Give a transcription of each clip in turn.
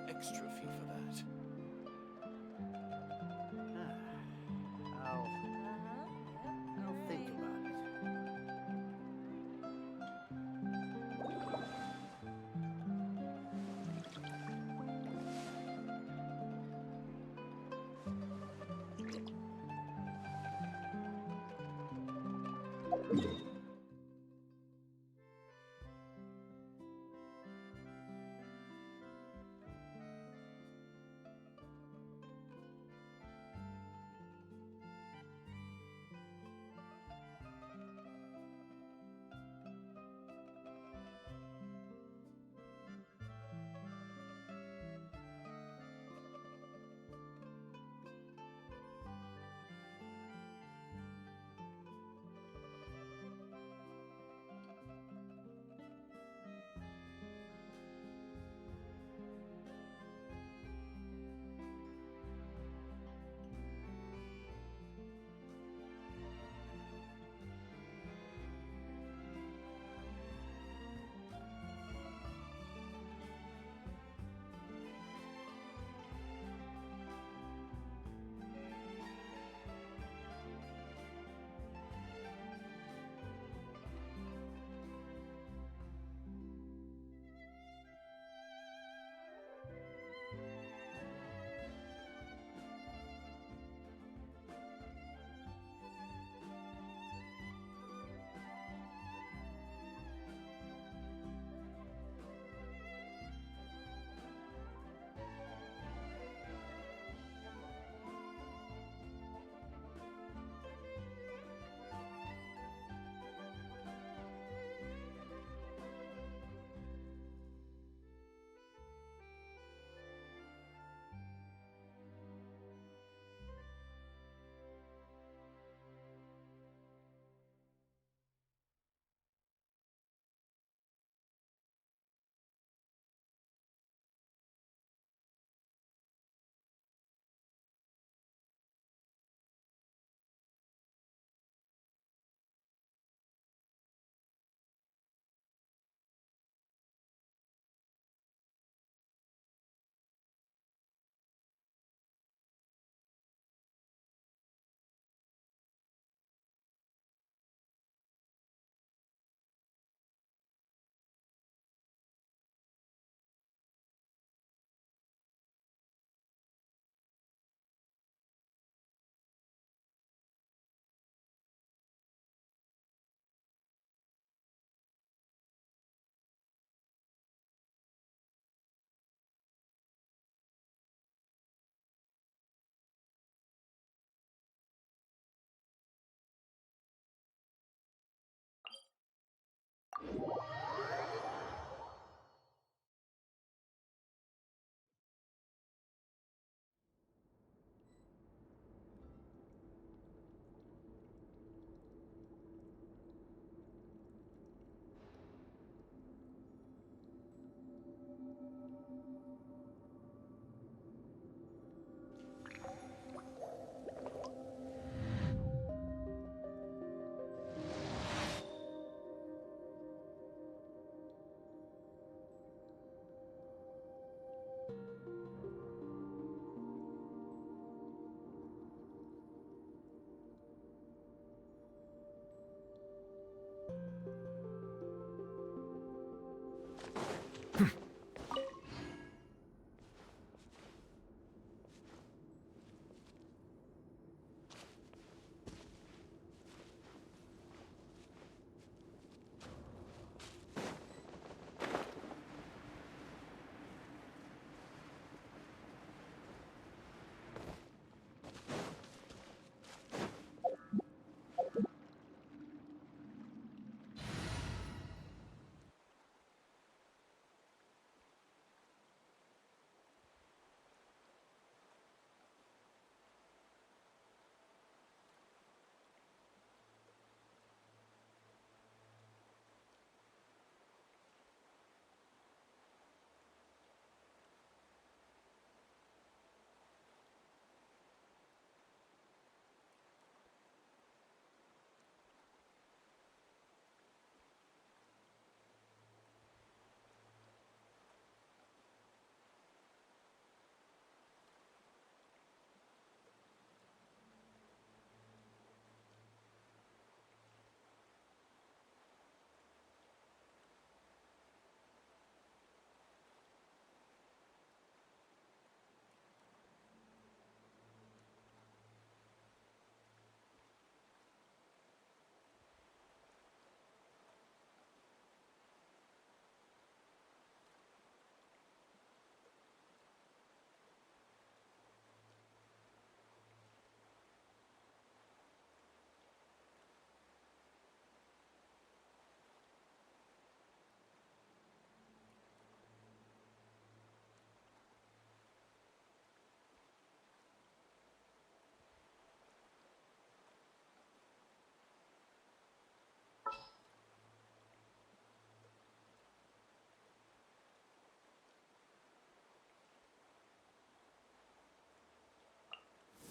extra fee for that. I'll think about it.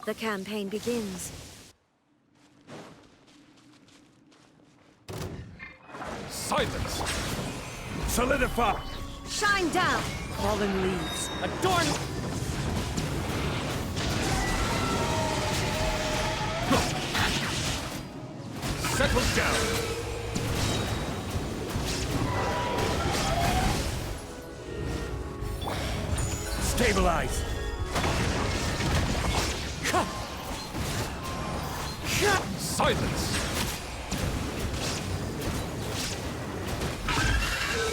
The campaign begins. Silence! Solidify! Shine down! Fallen leaves. Adorn! Settle down! Stabilize! Silence!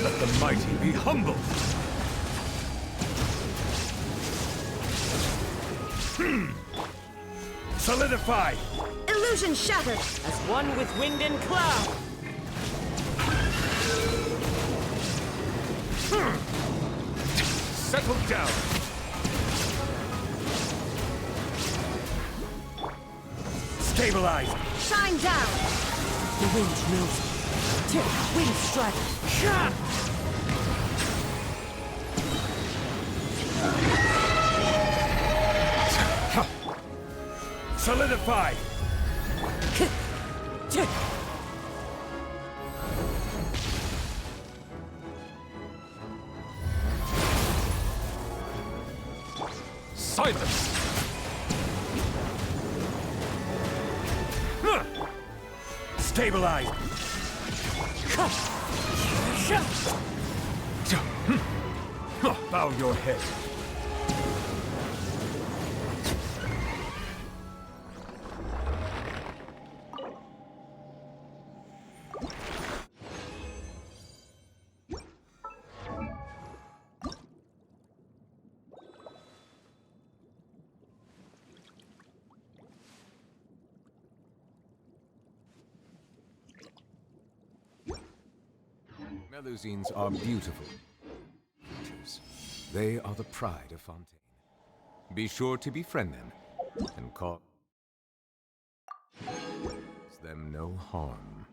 Let the mighty be humble! Solidify! Illusion shattered! As one with wind and cloud. Settle down! Stabilize! Shine down! The wind knows it. Wind strike. Solidify! Silence! Stabilize! Bow your head. Melusines are beautiful creatures. They are the pride of Fontaine. Be sure to befriend them and cause them no harm.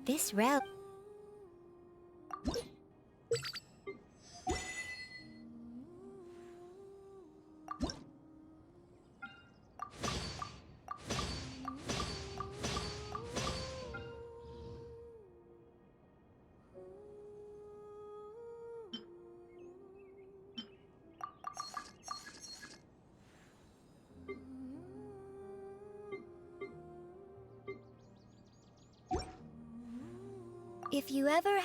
This realm. If you ever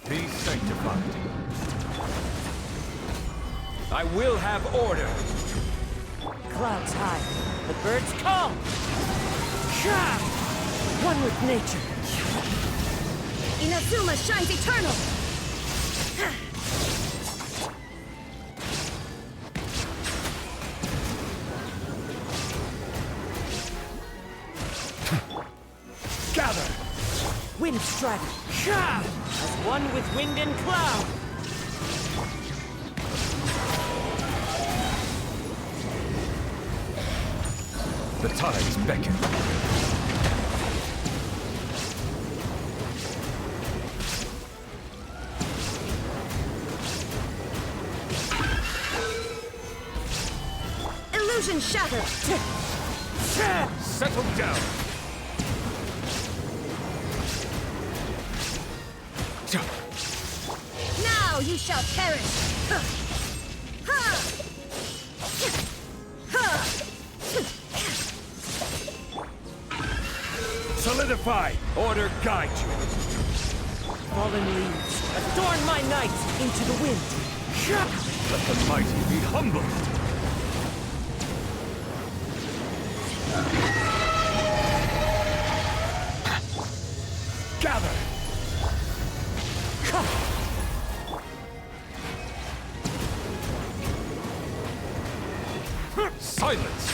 Be sanctified. I will have order. Clouds high. The birds come! Shah! One with nature. Inazuma shines eternal! Gather! Wind strider. Shah! As one with wind and cloud. The tides beckon. Illusion shattered! Settle down. Now you shall perish! Solidify! Order guide you! Fallen leaves. Adorn my night into the wind. Let the mighty be humble! Gather! Silence!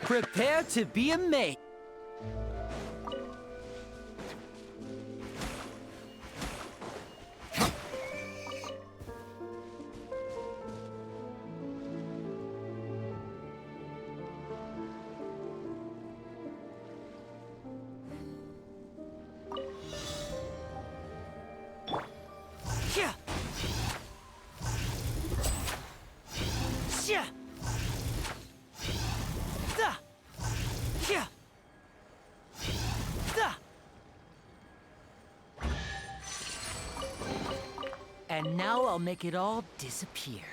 Prepare to be amazed. Now I'll make it all disappear.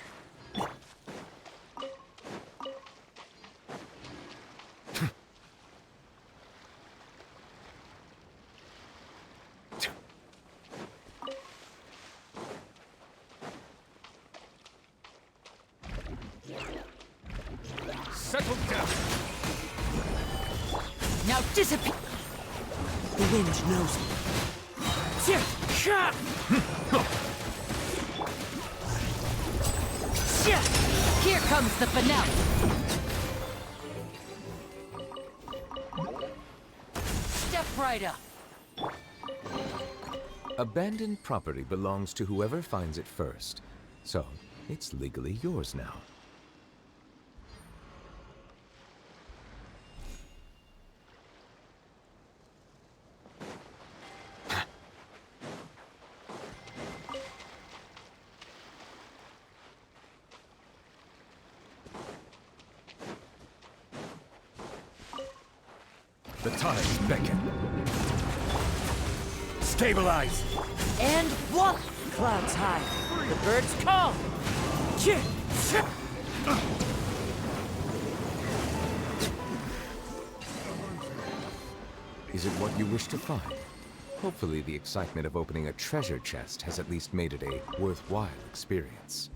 Settle down. Now disappear! The wind knows me. Here comes the finale! Step right up. Abandoned property belongs to whoever finds it first, so it's legally yours now. The tides beckon. Stabilize! And what? Clouds high. The birds call. Is it what you wish to find? Hopefully the excitement of opening a treasure chest has at least made it a worthwhile experience.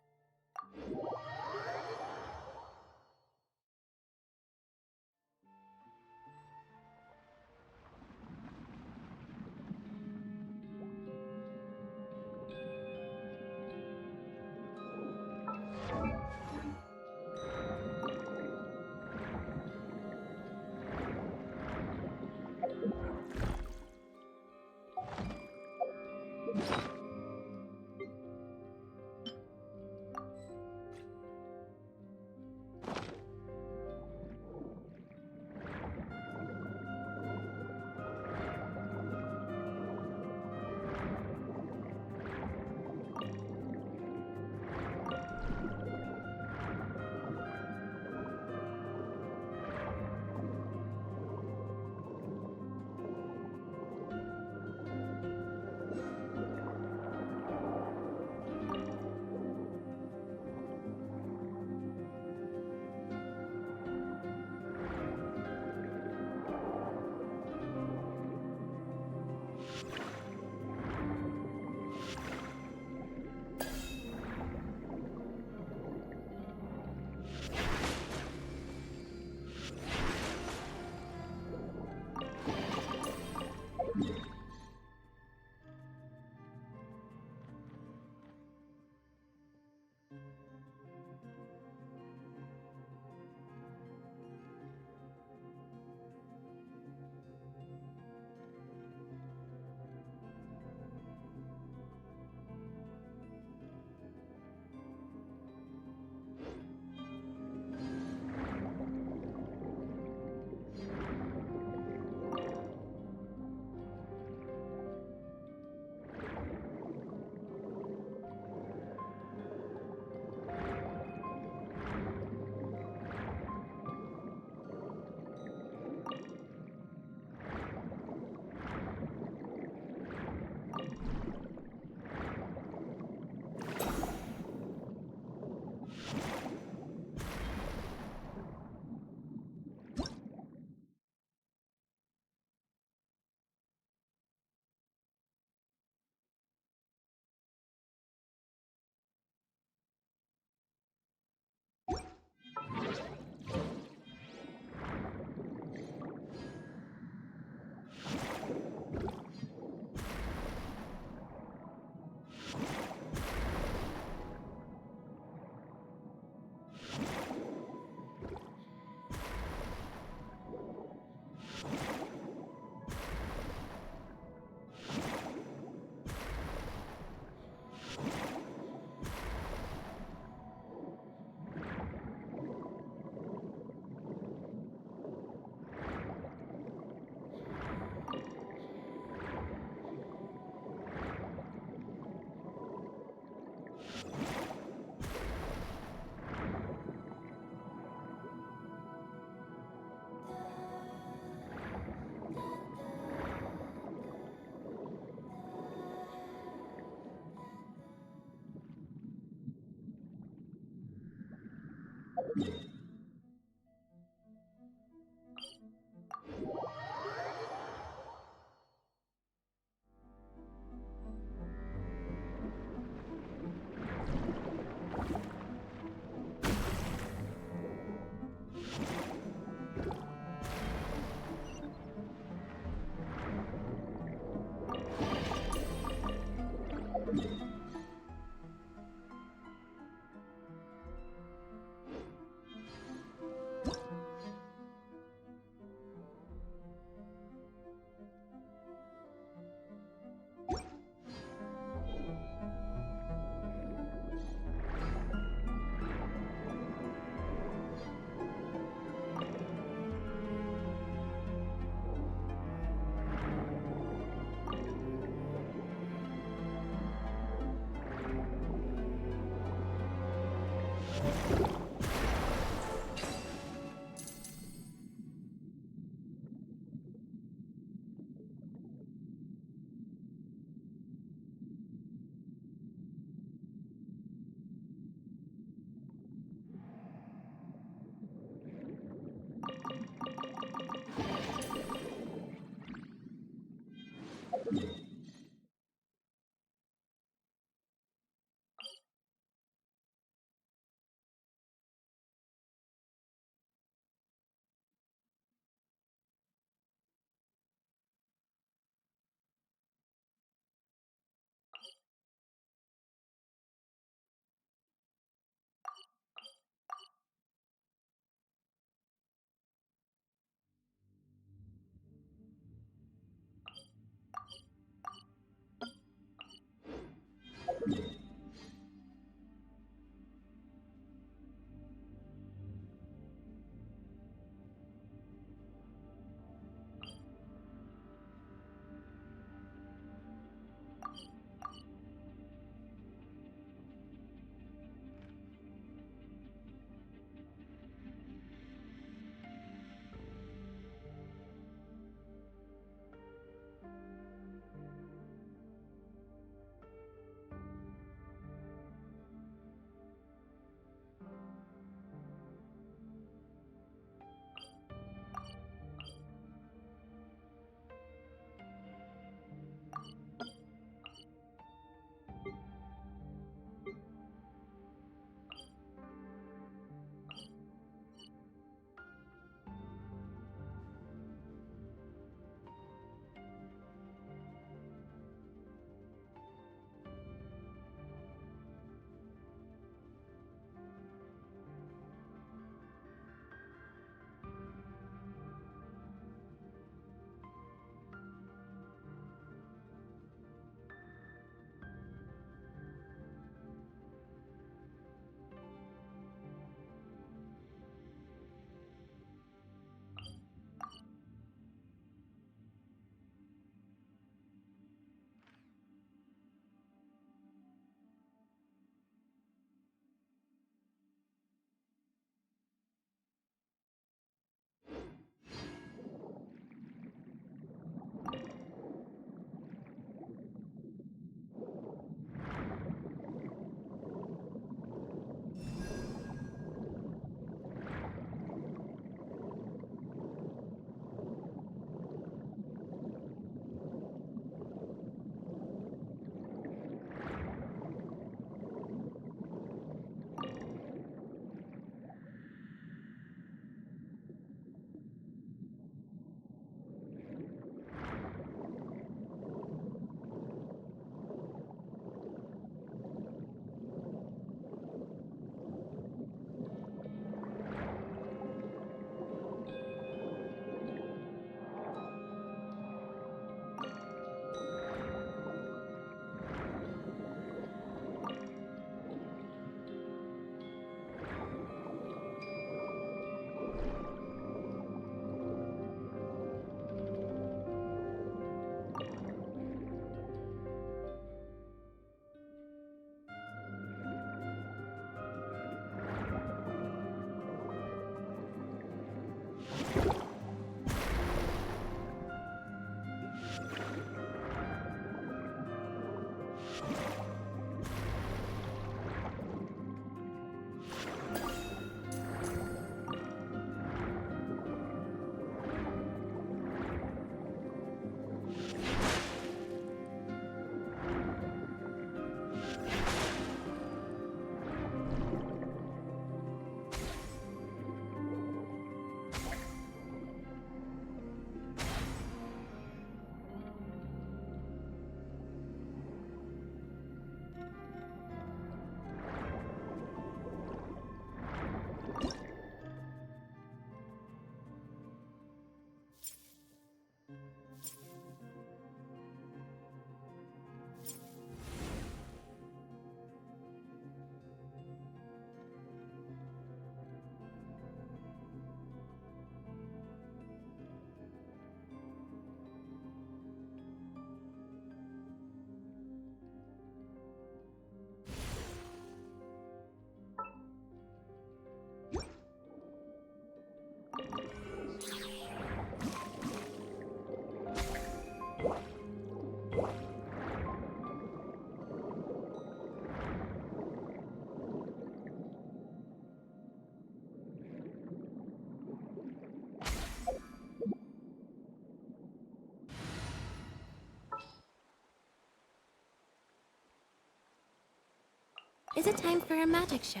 Is it time for a magic show?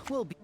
We'll be...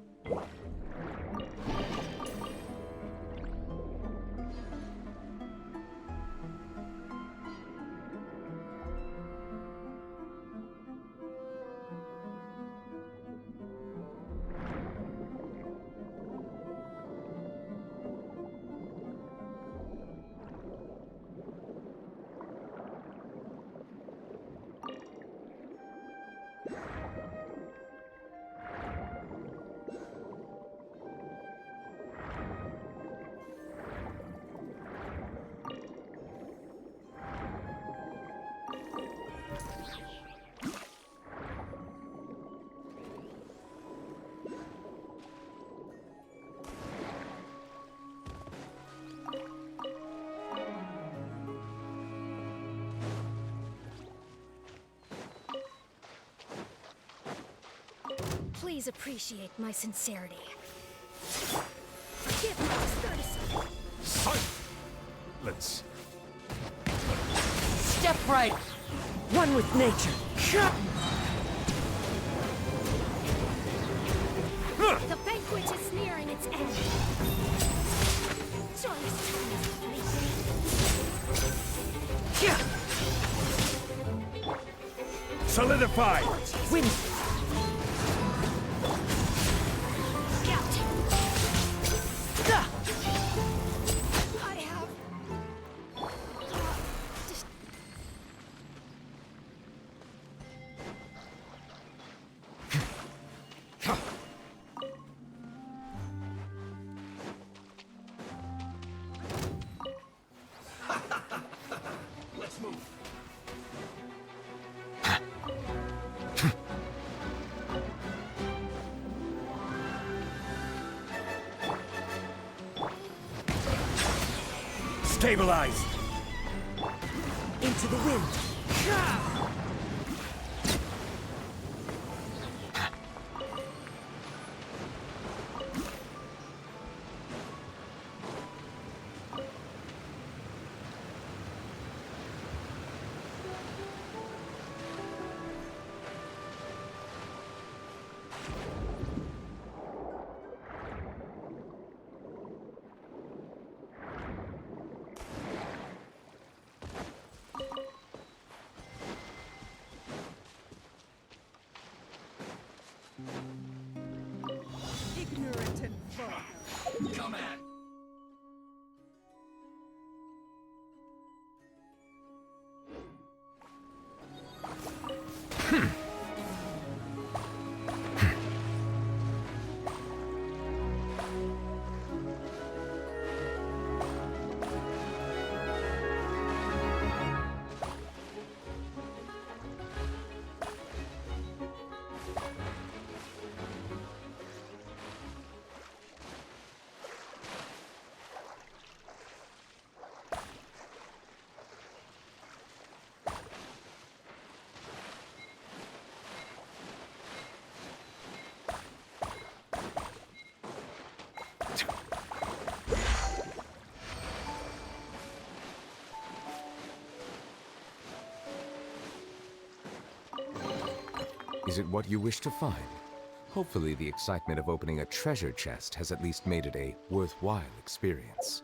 Please appreciate my sincerity. Forgive my discourtesy. Let's... Step right! One with nature! The banquet is nearing its end. Joyous time is fleeting. Solidify! Win! I have... Let's move. Stabilize! Into the wind! Ignorant and vulgar. Come at! Is it what you wish to find? Hopefully the excitement of opening a treasure chest has at least made it a worthwhile experience.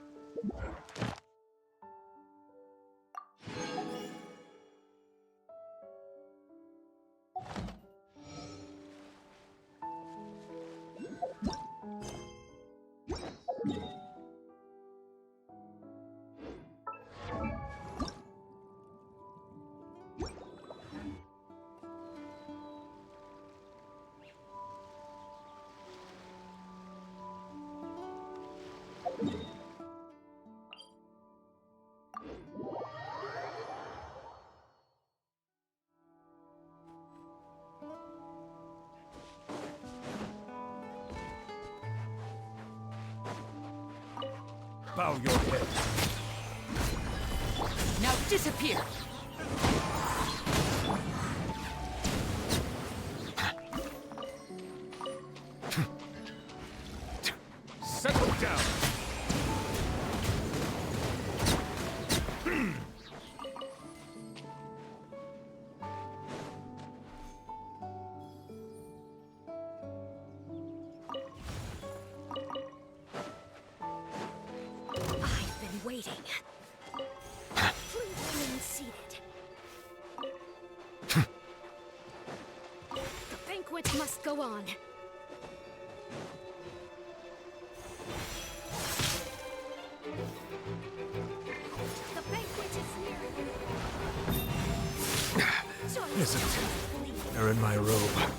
Bow your head. Now disappear! Settle down. I've been waiting. Please remain seated. The banquet must go on. The banquet is near. Isn't it? They're in my robe.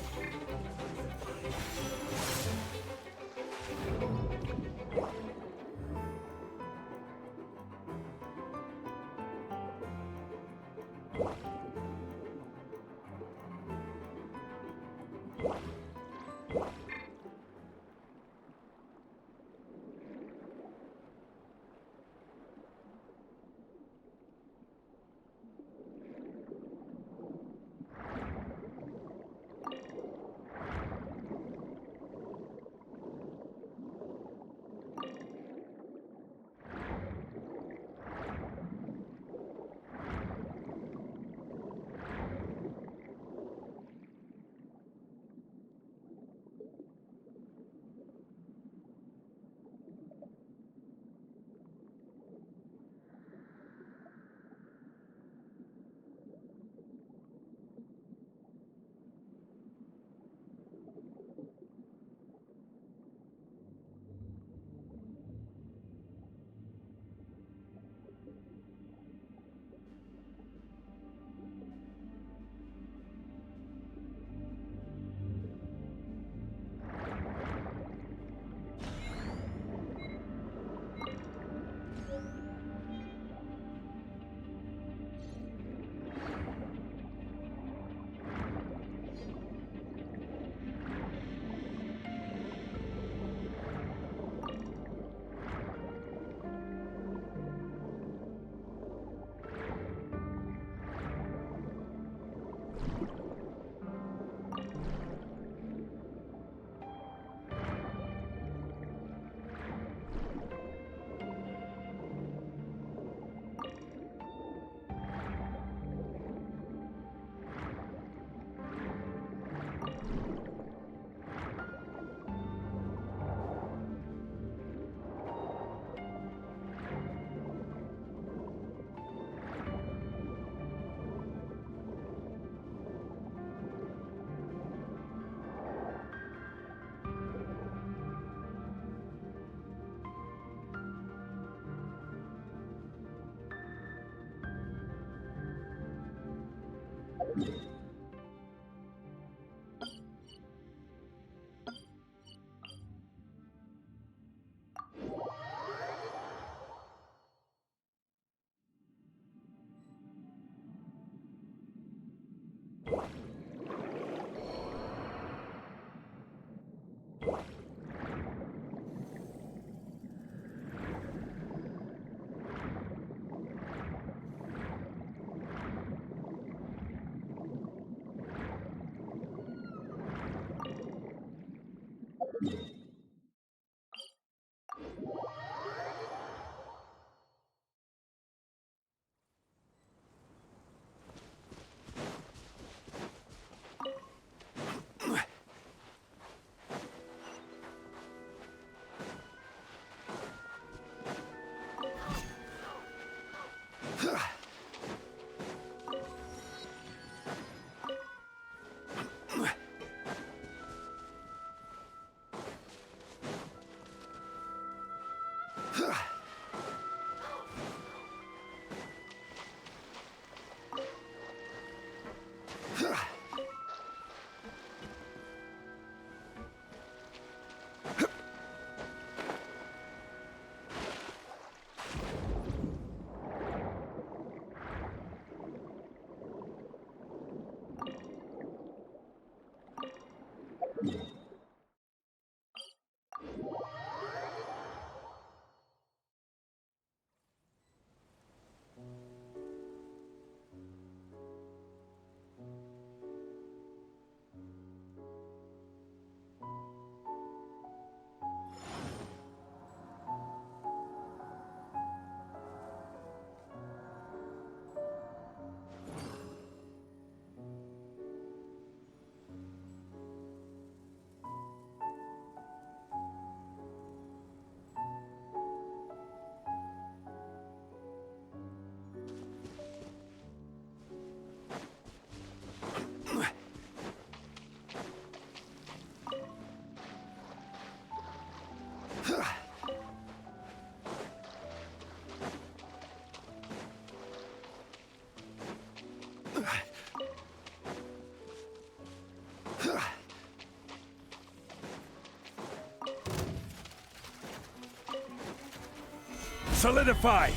Solidify!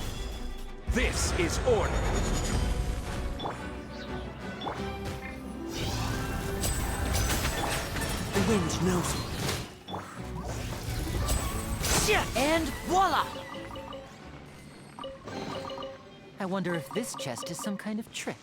This is order! The wind knows me. And voila! I wonder if this chest is some kind of trick.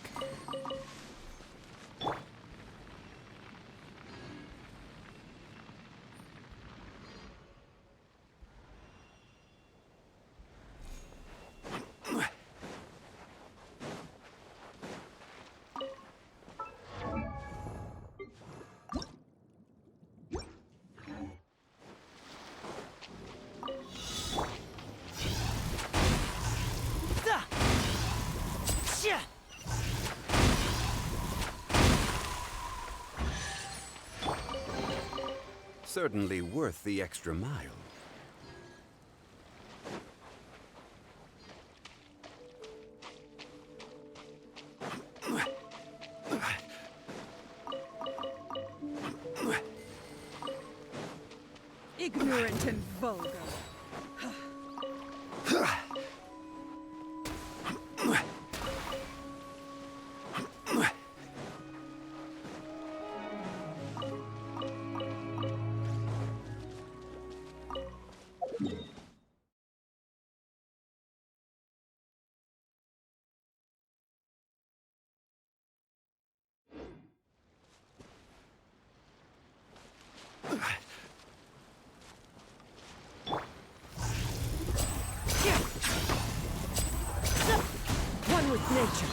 Certainly worth the extra mile. Ignorant and vulgar. One with nature.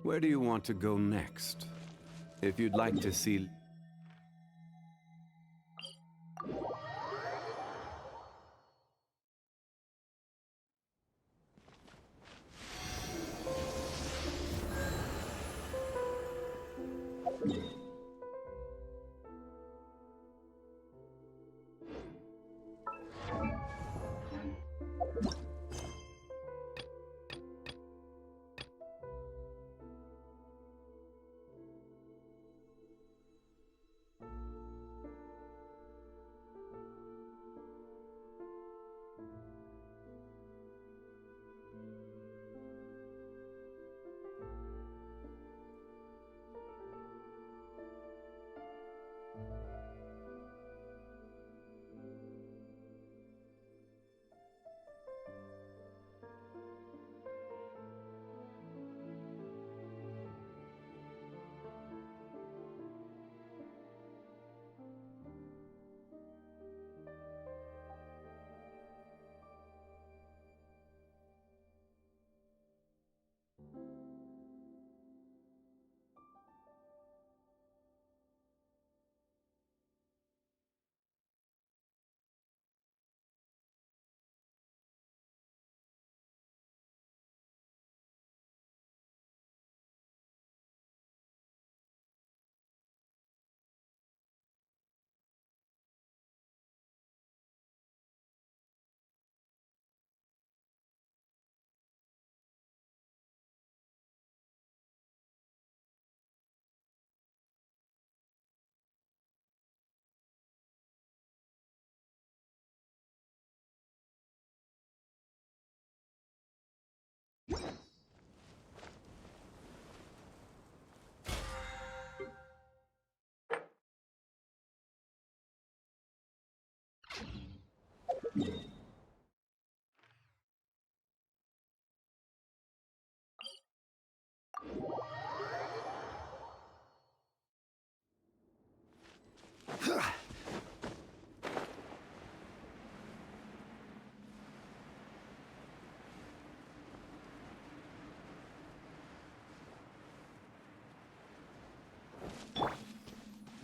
Where do you want to go next? If you'd like to see...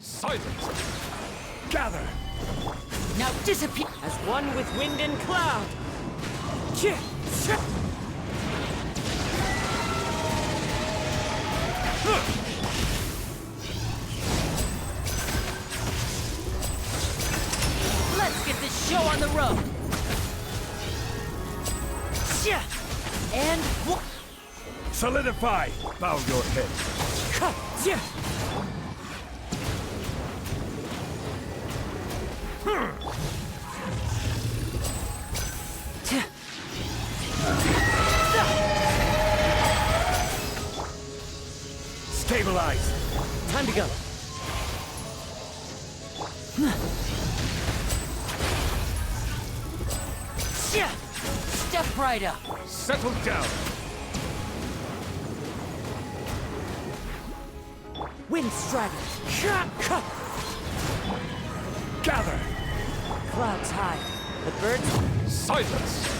Silence! Gather! Now disappear as one with wind and cloud. Chit! Chit! Let's get this show on the road. Chit! And what? Solidify! Bow your head. Chit! Stabilize! Time to go. Step right up. Settle down! Wind straddle. Gather! Clouds high. The birds. Silence!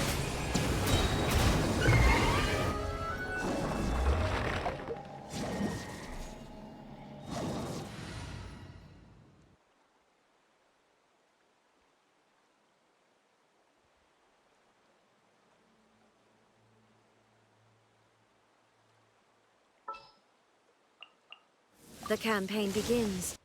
The campaign begins.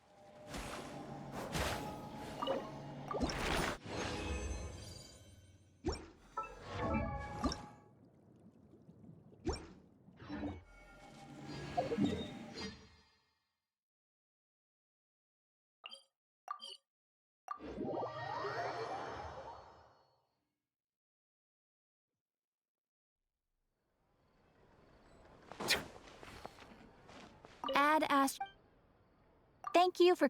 Add Ast. Thank you for.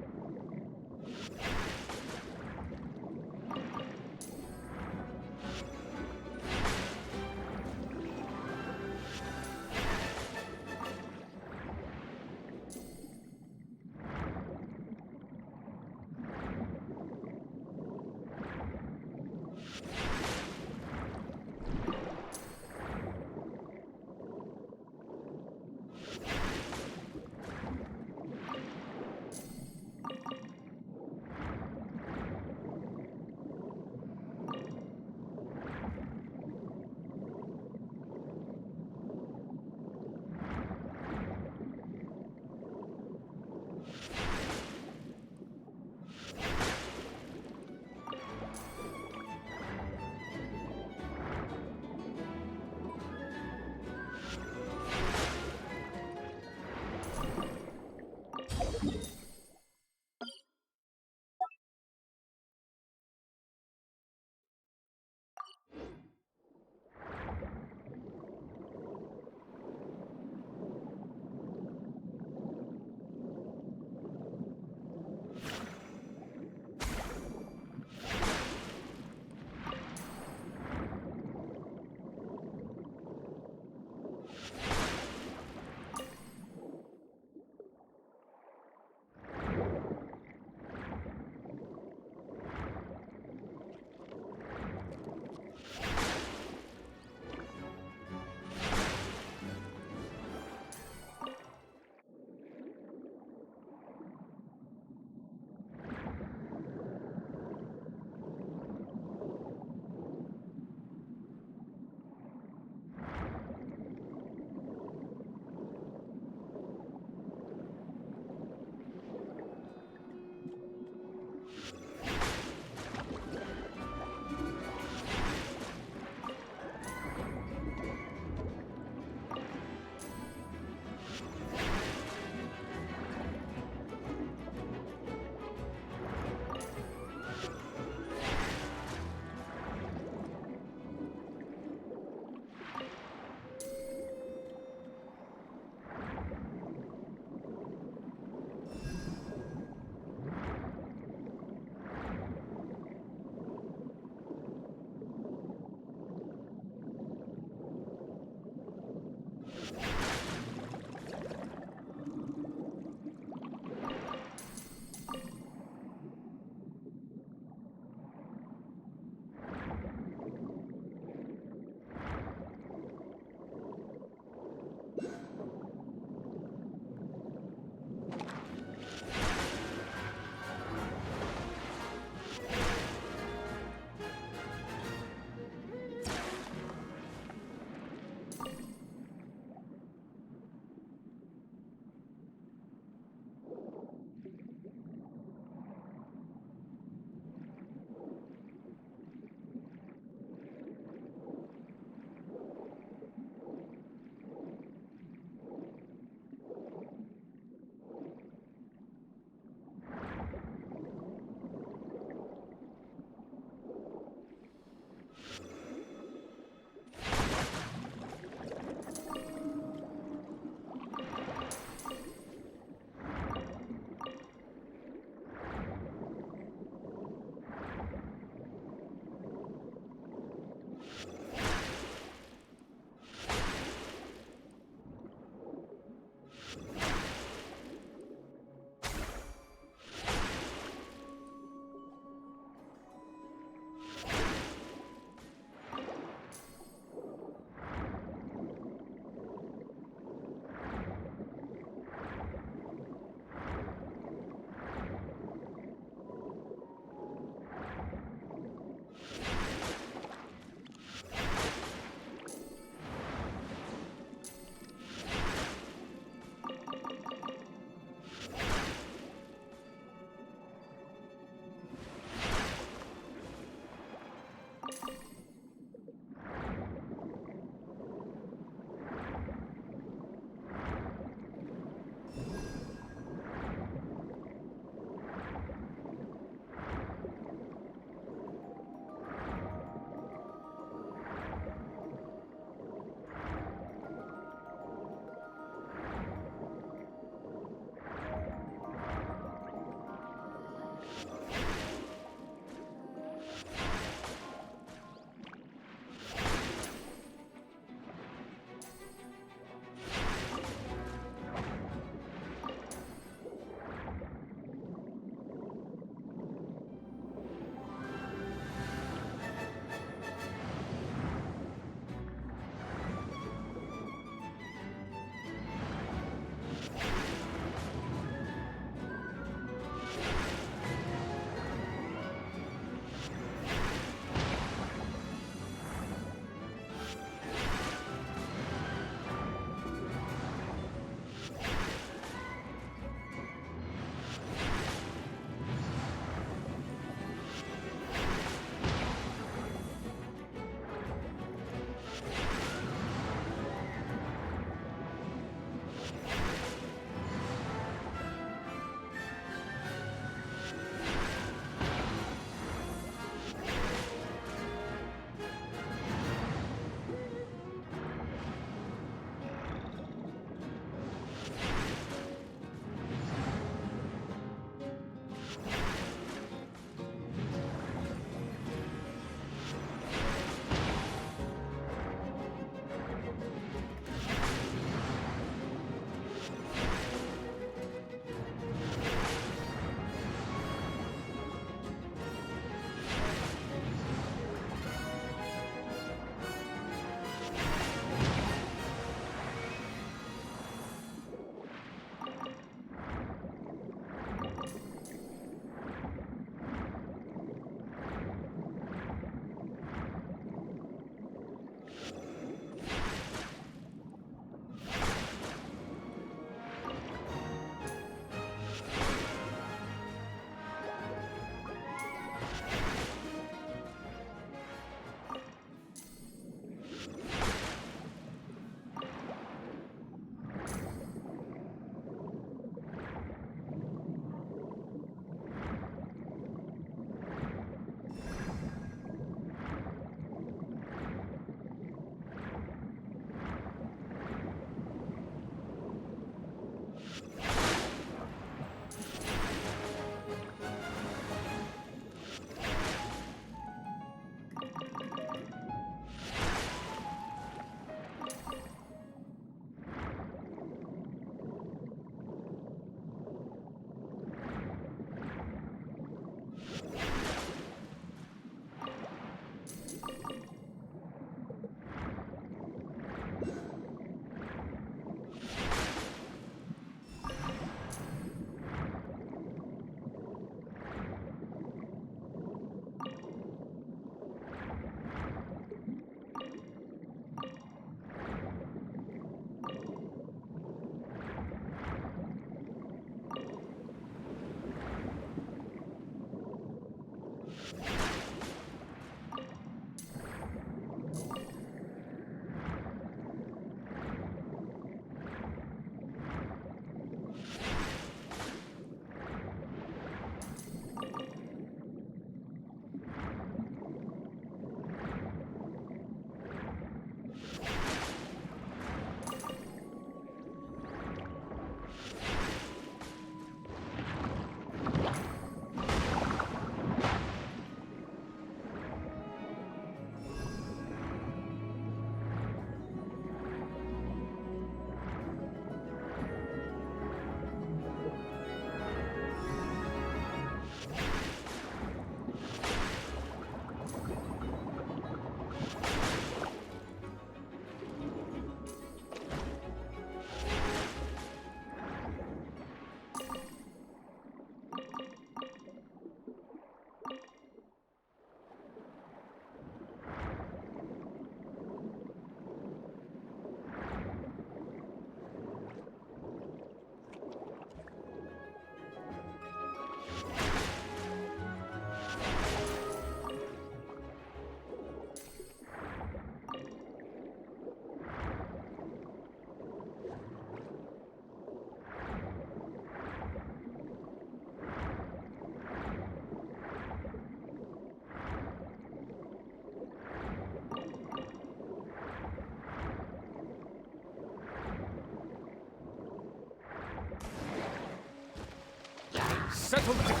Settle down.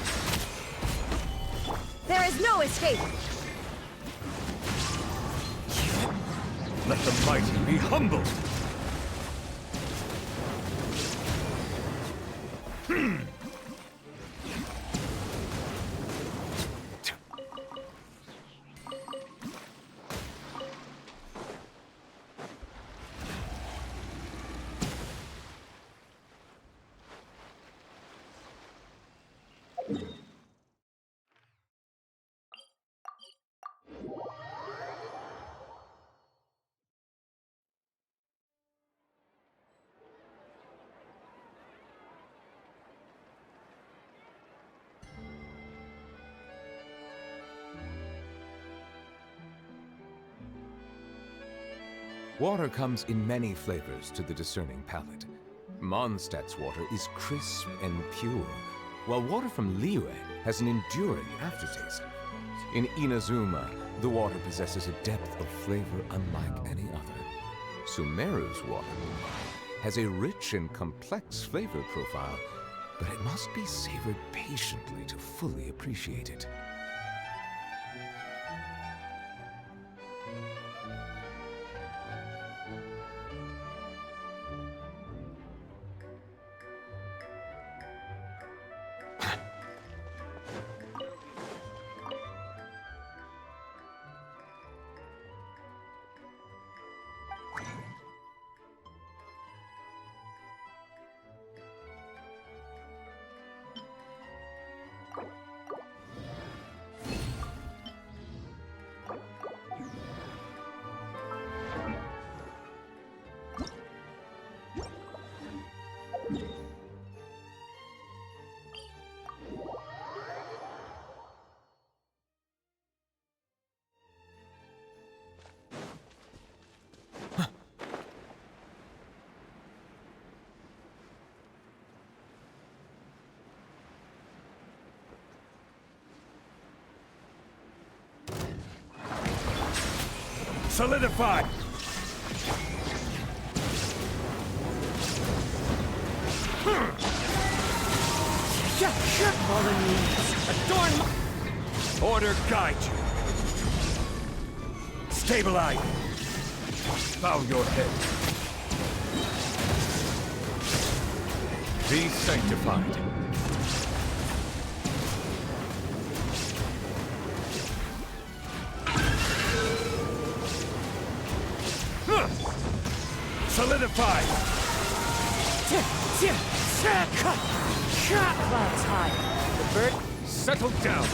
There is no escape! Let the mighty be humbled. Water comes in many flavors to the discerning palate. Mondstadt's water is crisp and pure, while water from Liyue has an enduring aftertaste. In Inazuma, the water possesses a depth of flavor unlike any other. Sumeru's water, meanwhile, has a rich and complex flavor profile, but it must be savored patiently to fully appreciate it. Solidify! Fallen leaves, adorn my... Order guide you! Stabilize! Bow your head. Be sanctified. Solidify! Clouds high. The bird... Settle down!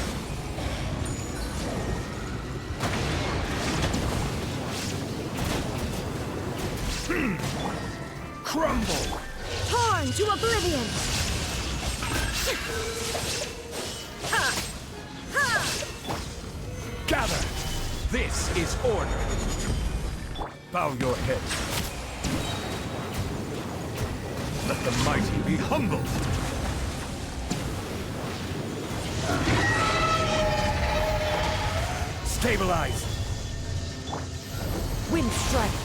Crumble! Torn to oblivion! Gather! This is order! Bow your head. Let the mighty be humbled! Stabilize! Wind strike.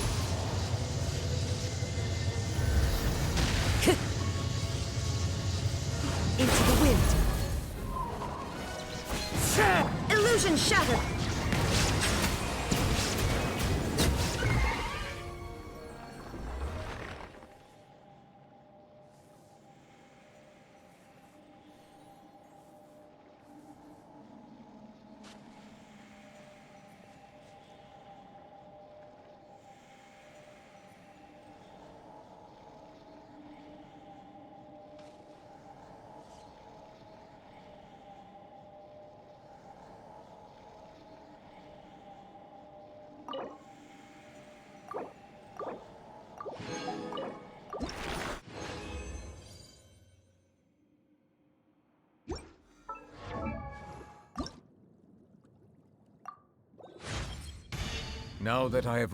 Into the wind. Illusion shattered! Now that I have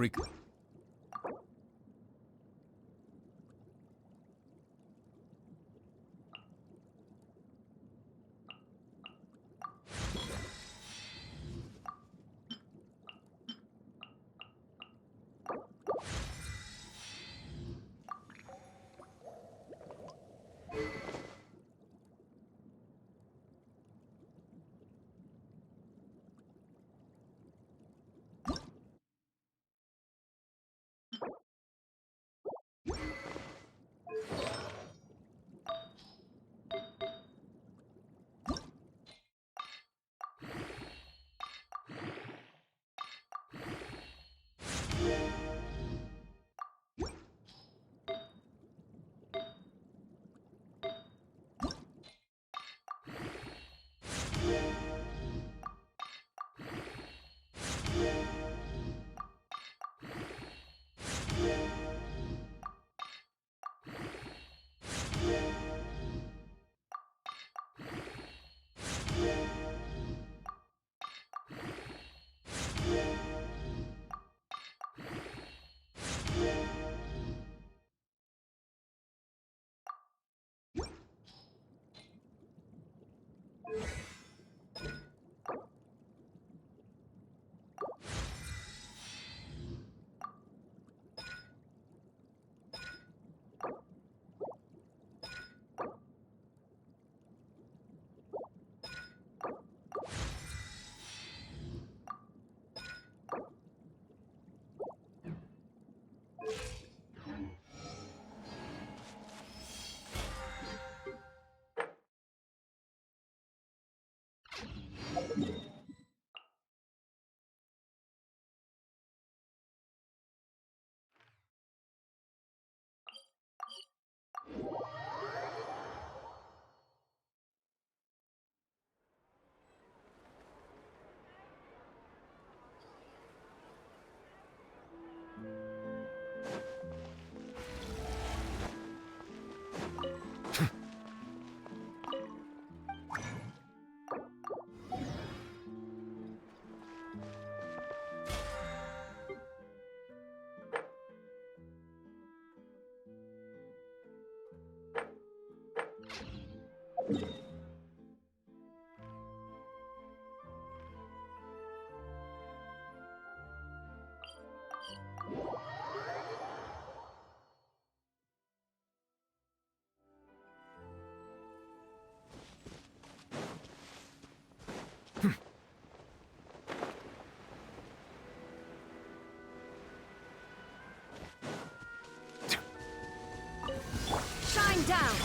Shine down!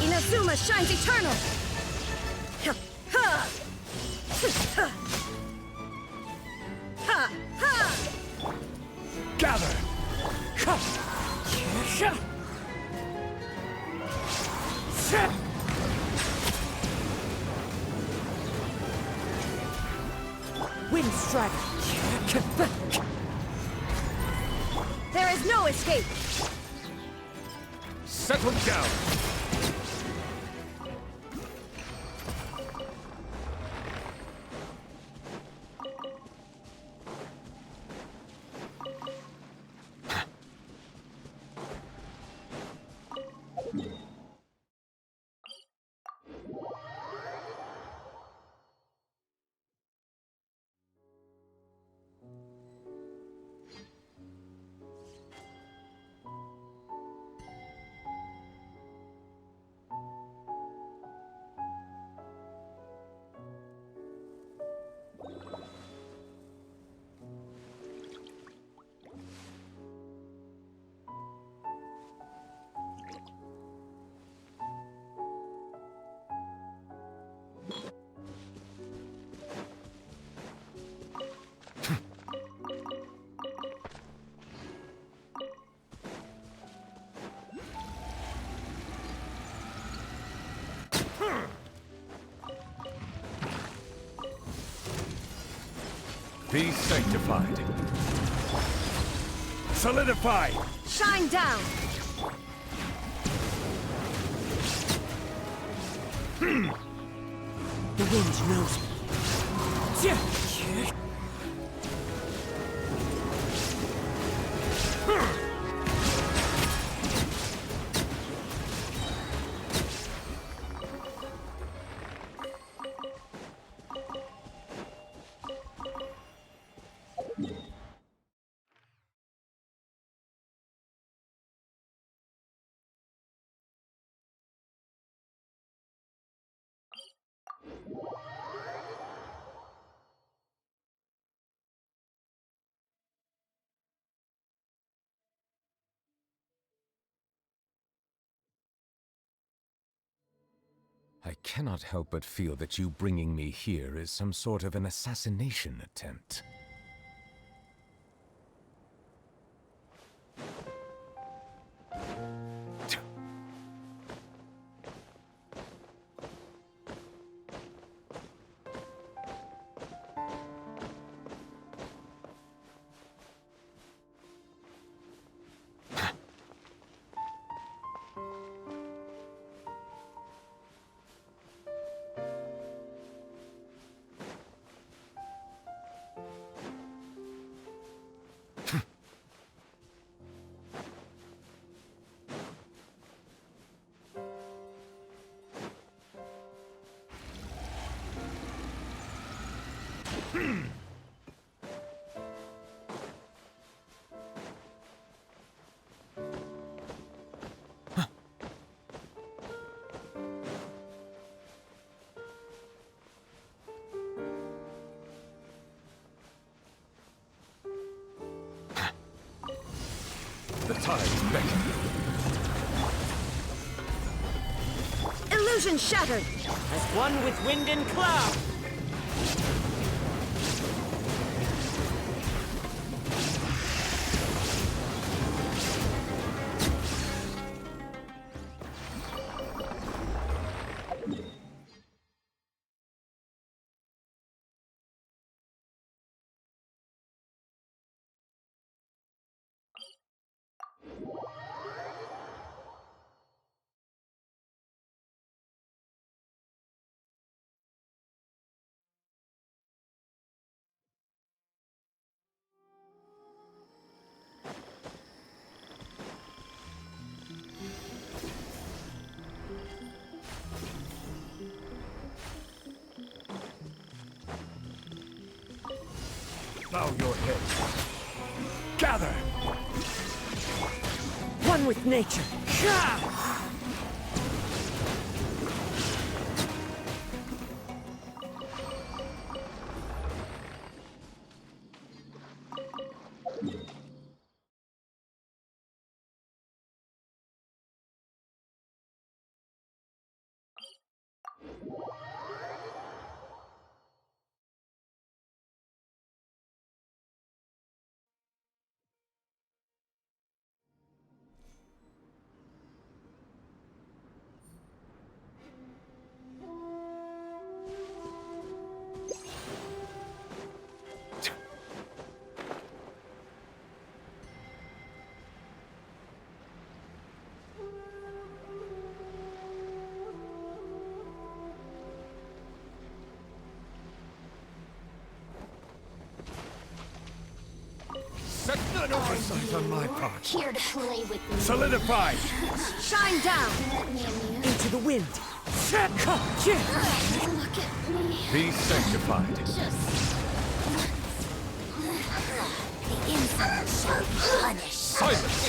Inazuma shines eternal! Ha! Ha! Ha! Gather! Wind strike! There is no escape! Settle down! Be sanctified. Solidify! Shine down! The wind knows me. I cannot help but feel that you bringing me here is some sort of an assassination attempt. The tides beckon. Illusion shattered! As one with wind and cloud! Bow your head. Gather! One with nature! Oversight on my part. Here to play with me. Solidified! Shine down! Let me amuse. Into the wind. Look at me. Be sanctified. Just the insolent shall be punished. Silence!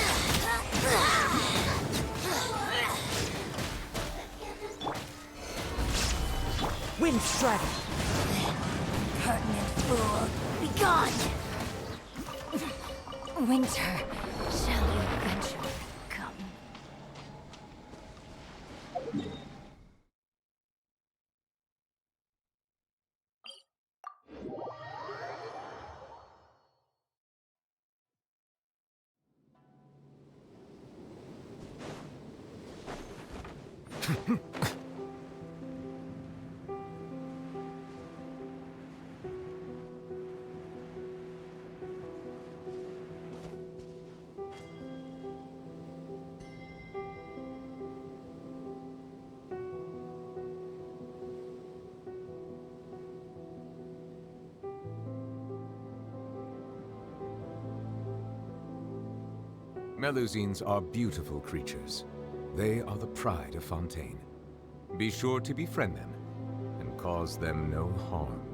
Wind strider. Pertinent fool, be gone! Winter, shall your adventure come? Melusines are beautiful creatures. They are the pride of Fontaine. Be sure to befriend them and cause them no harm.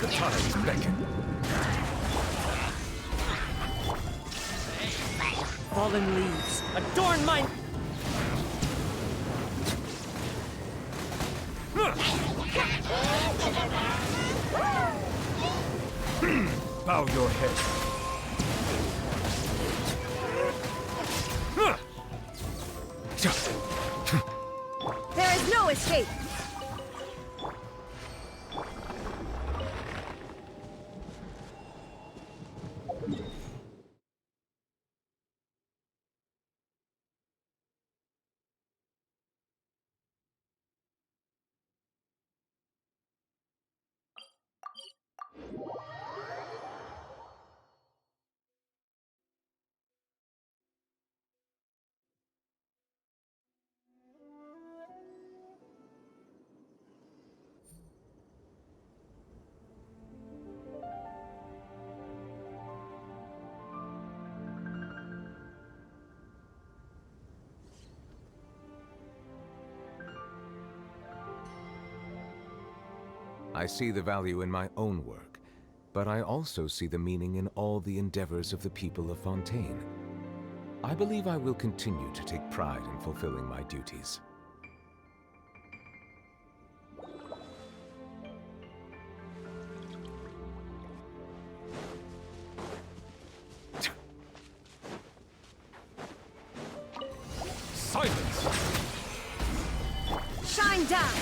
The tides beckon. Fallen leaves. Adorn my... Bow your head. There is no escape! I see the value in my own work, but I also see the meaning in all the endeavors of the people of Fontaine. I believe I will continue to take pride in fulfilling my duties. Silence! Shine down!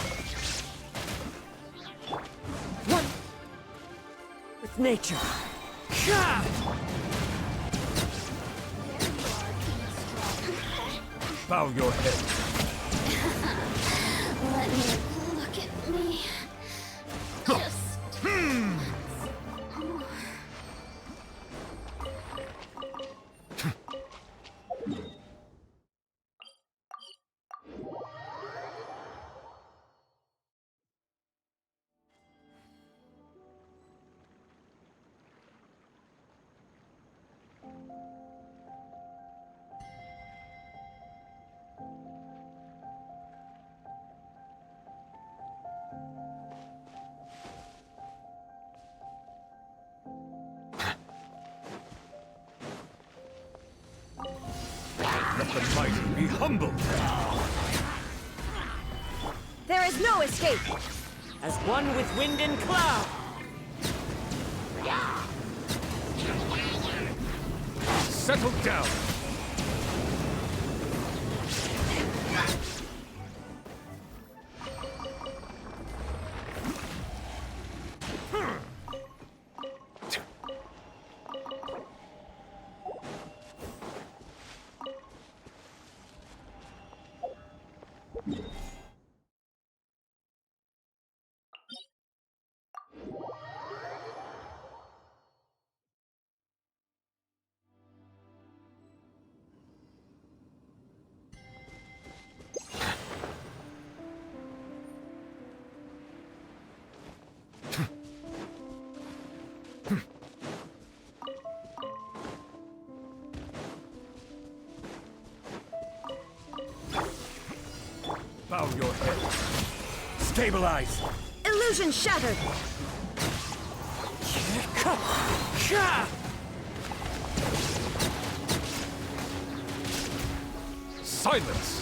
One with nature. Bow your head. Let me look at me. Just Let the mighty be humbled. There is no escape! As one with wind and cloud. Settle down. Bow your head. Stabilize! Illusion shattered! Silence!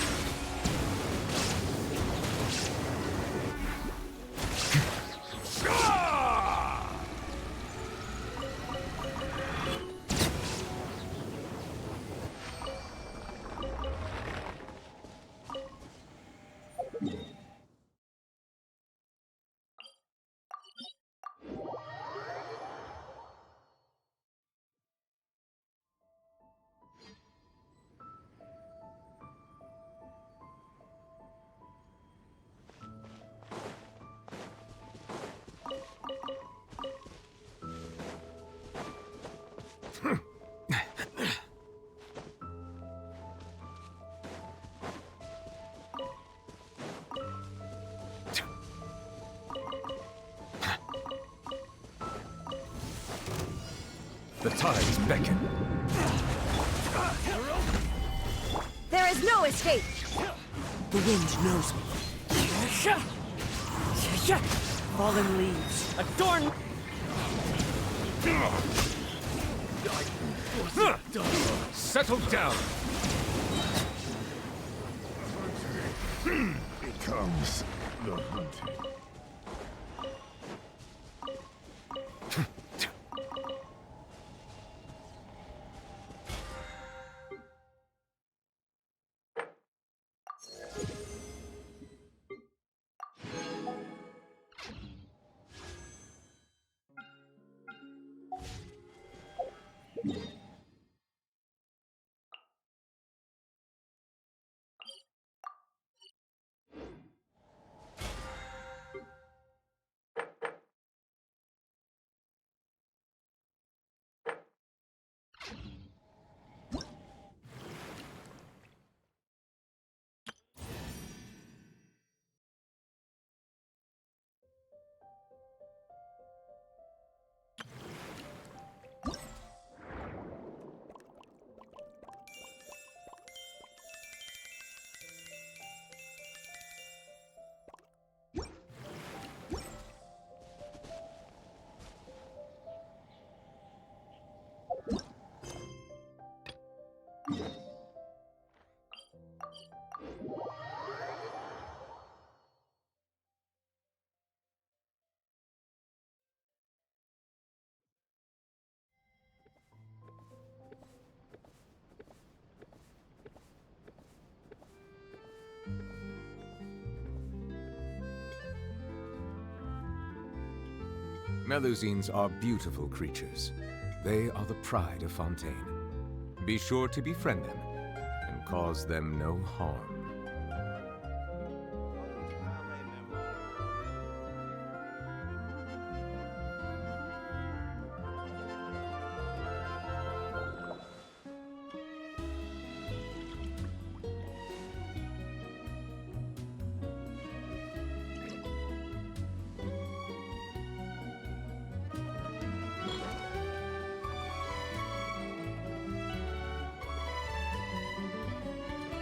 The tides beckon. There is no escape! The wind knows me. Fallen leaves, adorn. Settle down! Becomes the hunted. Melusines are beautiful creatures. They are the pride of Fontaine. Be sure to befriend them and cause them no harm.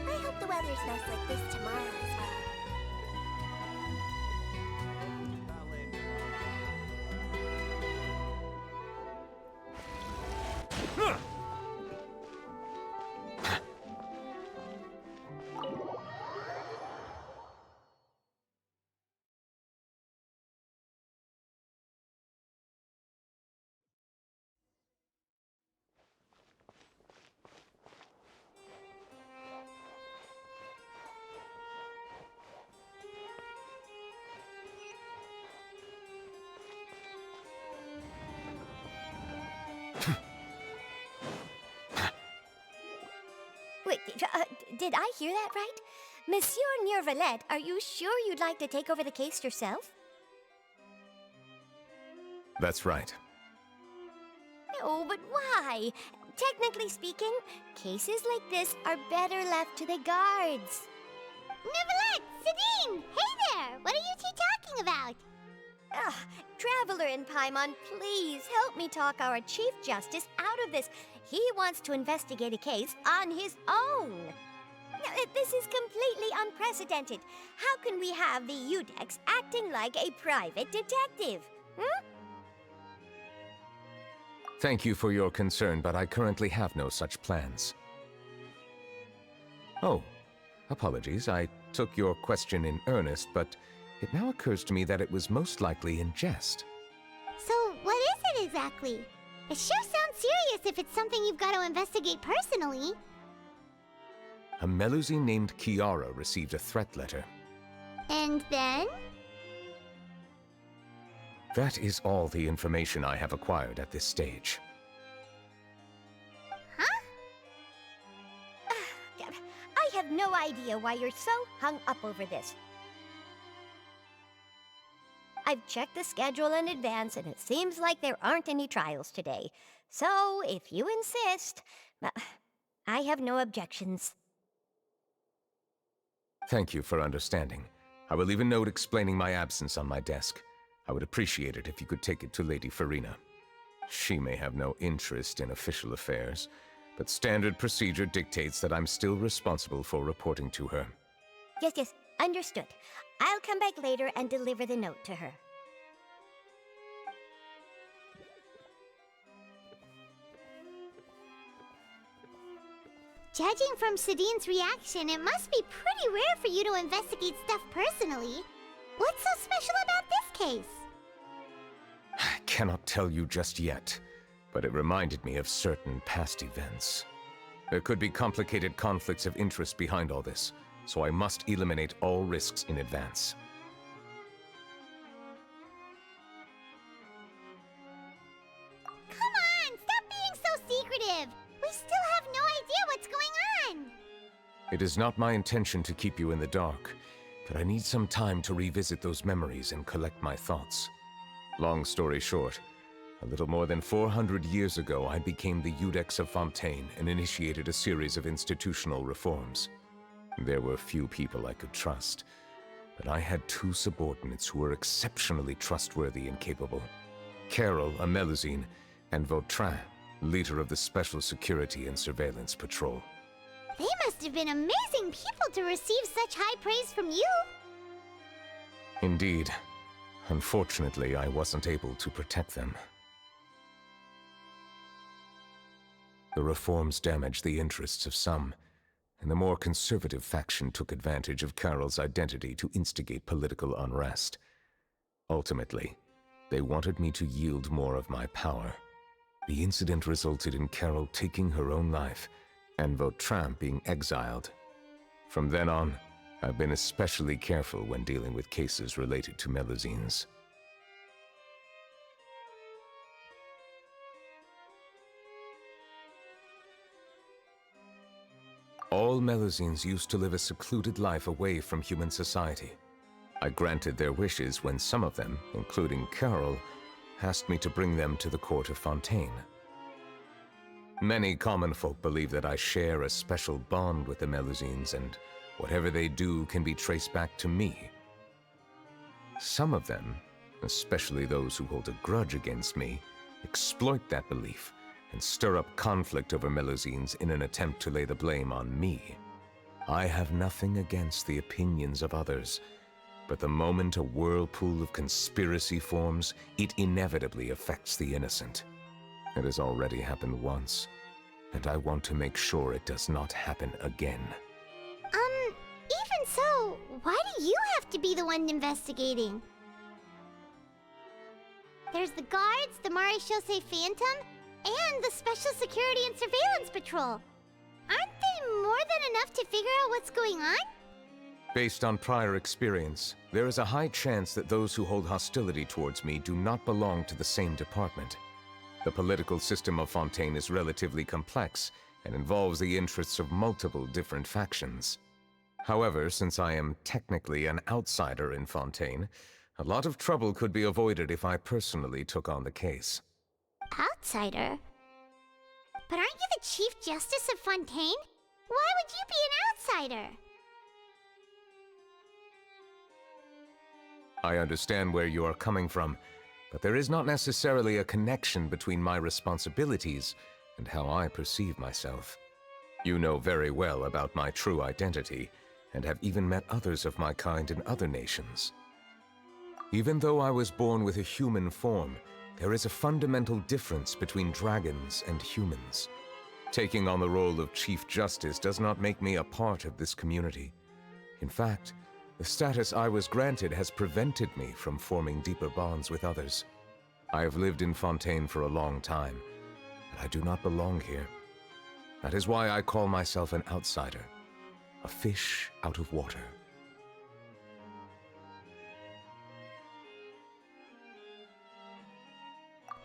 I hope the weather's nice like this tomorrow as well. Wait, did I hear that right? Monsieur Neuvillette, are you sure you'd like to take over the case yourself? That's right. No, but why? Technically speaking, cases like this are better left to the guards. Neuvillette! Sidine! Hey there! What are you two talking about? Ugh, Traveler in Paimon, please help me talk our Chief Justice out of this. He wants to investigate a case on his own. Now, this is completely unprecedented. How can we have the Udex acting like a private detective? Hmm? Thank you for your concern, but I currently have no such plans. Oh, apologies. I took your question in earnest, but it now occurs to me that it was most likely in jest. So, what is it exactly? It sure sounds serious if it's something you've got to investigate personally. A Melusine named Kiara received a threat letter. And then? That is all the information I have acquired at this stage. Huh? I have no idea why you're so hung up over this. I've checked the schedule in advance, and it seems like there aren't any trials today. So, if you insist, I have no objections. Thank you for understanding. I will leave a note explaining my absence on my desk. I would appreciate it if you could take it to Lady Farina. She may have no interest in official affairs, but standard procedure dictates that I'm still responsible for reporting to her. Yes, understood. I'll come back later and deliver the note to her. Judging from Sidine's reaction, it must be pretty rare for you to investigate stuff personally. What's so special about this case? I cannot tell you just yet, but it reminded me of certain past events. There could be complicated conflicts of interest behind all this, so I must eliminate all risks in advance. Come on, stop being so secretive! We still have no idea what's going on! It is not my intention to keep you in the dark, but I need some time to revisit those memories and collect my thoughts. Long story short, a little more than 400 years ago, I became the Udex of Fontaine and initiated a series of institutional reforms. There were few people I could trust, but I had two subordinates who were exceptionally trustworthy and capable. Carol, a Melusine, and Vautrin, leader of the Special Security and Surveillance Patrol. They must have been amazing people to receive such high praise from you! Indeed. Unfortunately, I wasn't able to protect them. The reforms damaged the interests of some, and the more conservative faction took advantage of Carol's identity to instigate political unrest. Ultimately, they wanted me to yield more of my power. The incident resulted in Carol taking her own life, and Vautrin being exiled. From then on, I've been especially careful when dealing with cases related to Melusines. All Melusines used to live a secluded life away from human society. I granted their wishes when some of them, including Carol, asked me to bring them to the court of Fontaine. Many common folk believe that I share a special bond with the Melusines, and whatever they do can be traced back to me. Some of them, especially those who hold a grudge against me, exploit that belief and stir up conflict over Melusines in an attempt to lay the blame on me. I have nothing against the opinions of others, but the moment a whirlpool of conspiracy forms, it inevitably affects the innocent. It has already happened once, and I want to make sure it does not happen again. Even so, why do you have to be the one investigating? There's the guards, the Marechaussee Phantom, and the Special Security and Surveillance Patrol. Aren't they more than enough to figure out what's going on? Based on prior experience, there is a high chance that those who hold hostility towards me do not belong to the same department. The political system of Fontaine is relatively complex and involves the interests of multiple different factions. However, since I am technically an outsider in Fontaine, a lot of trouble could be avoided if I personally took on the case. Outsider? But aren't you the Chief Justice of Fontaine? Why would you be an outsider? I understand where you are coming from, but there is not necessarily a connection between my responsibilities and how I perceive myself. You know very well about my true identity, and have even met others of my kind in other nations. Even though I was born with a human form, there is a fundamental difference between dragons and humans. Taking on the role of Chief Justice does not make me a part of this community. In fact, the status I was granted has prevented me from forming deeper bonds with others. I have lived in Fontaine for a long time, but I do not belong here. That is why I call myself an outsider, a fish out of water.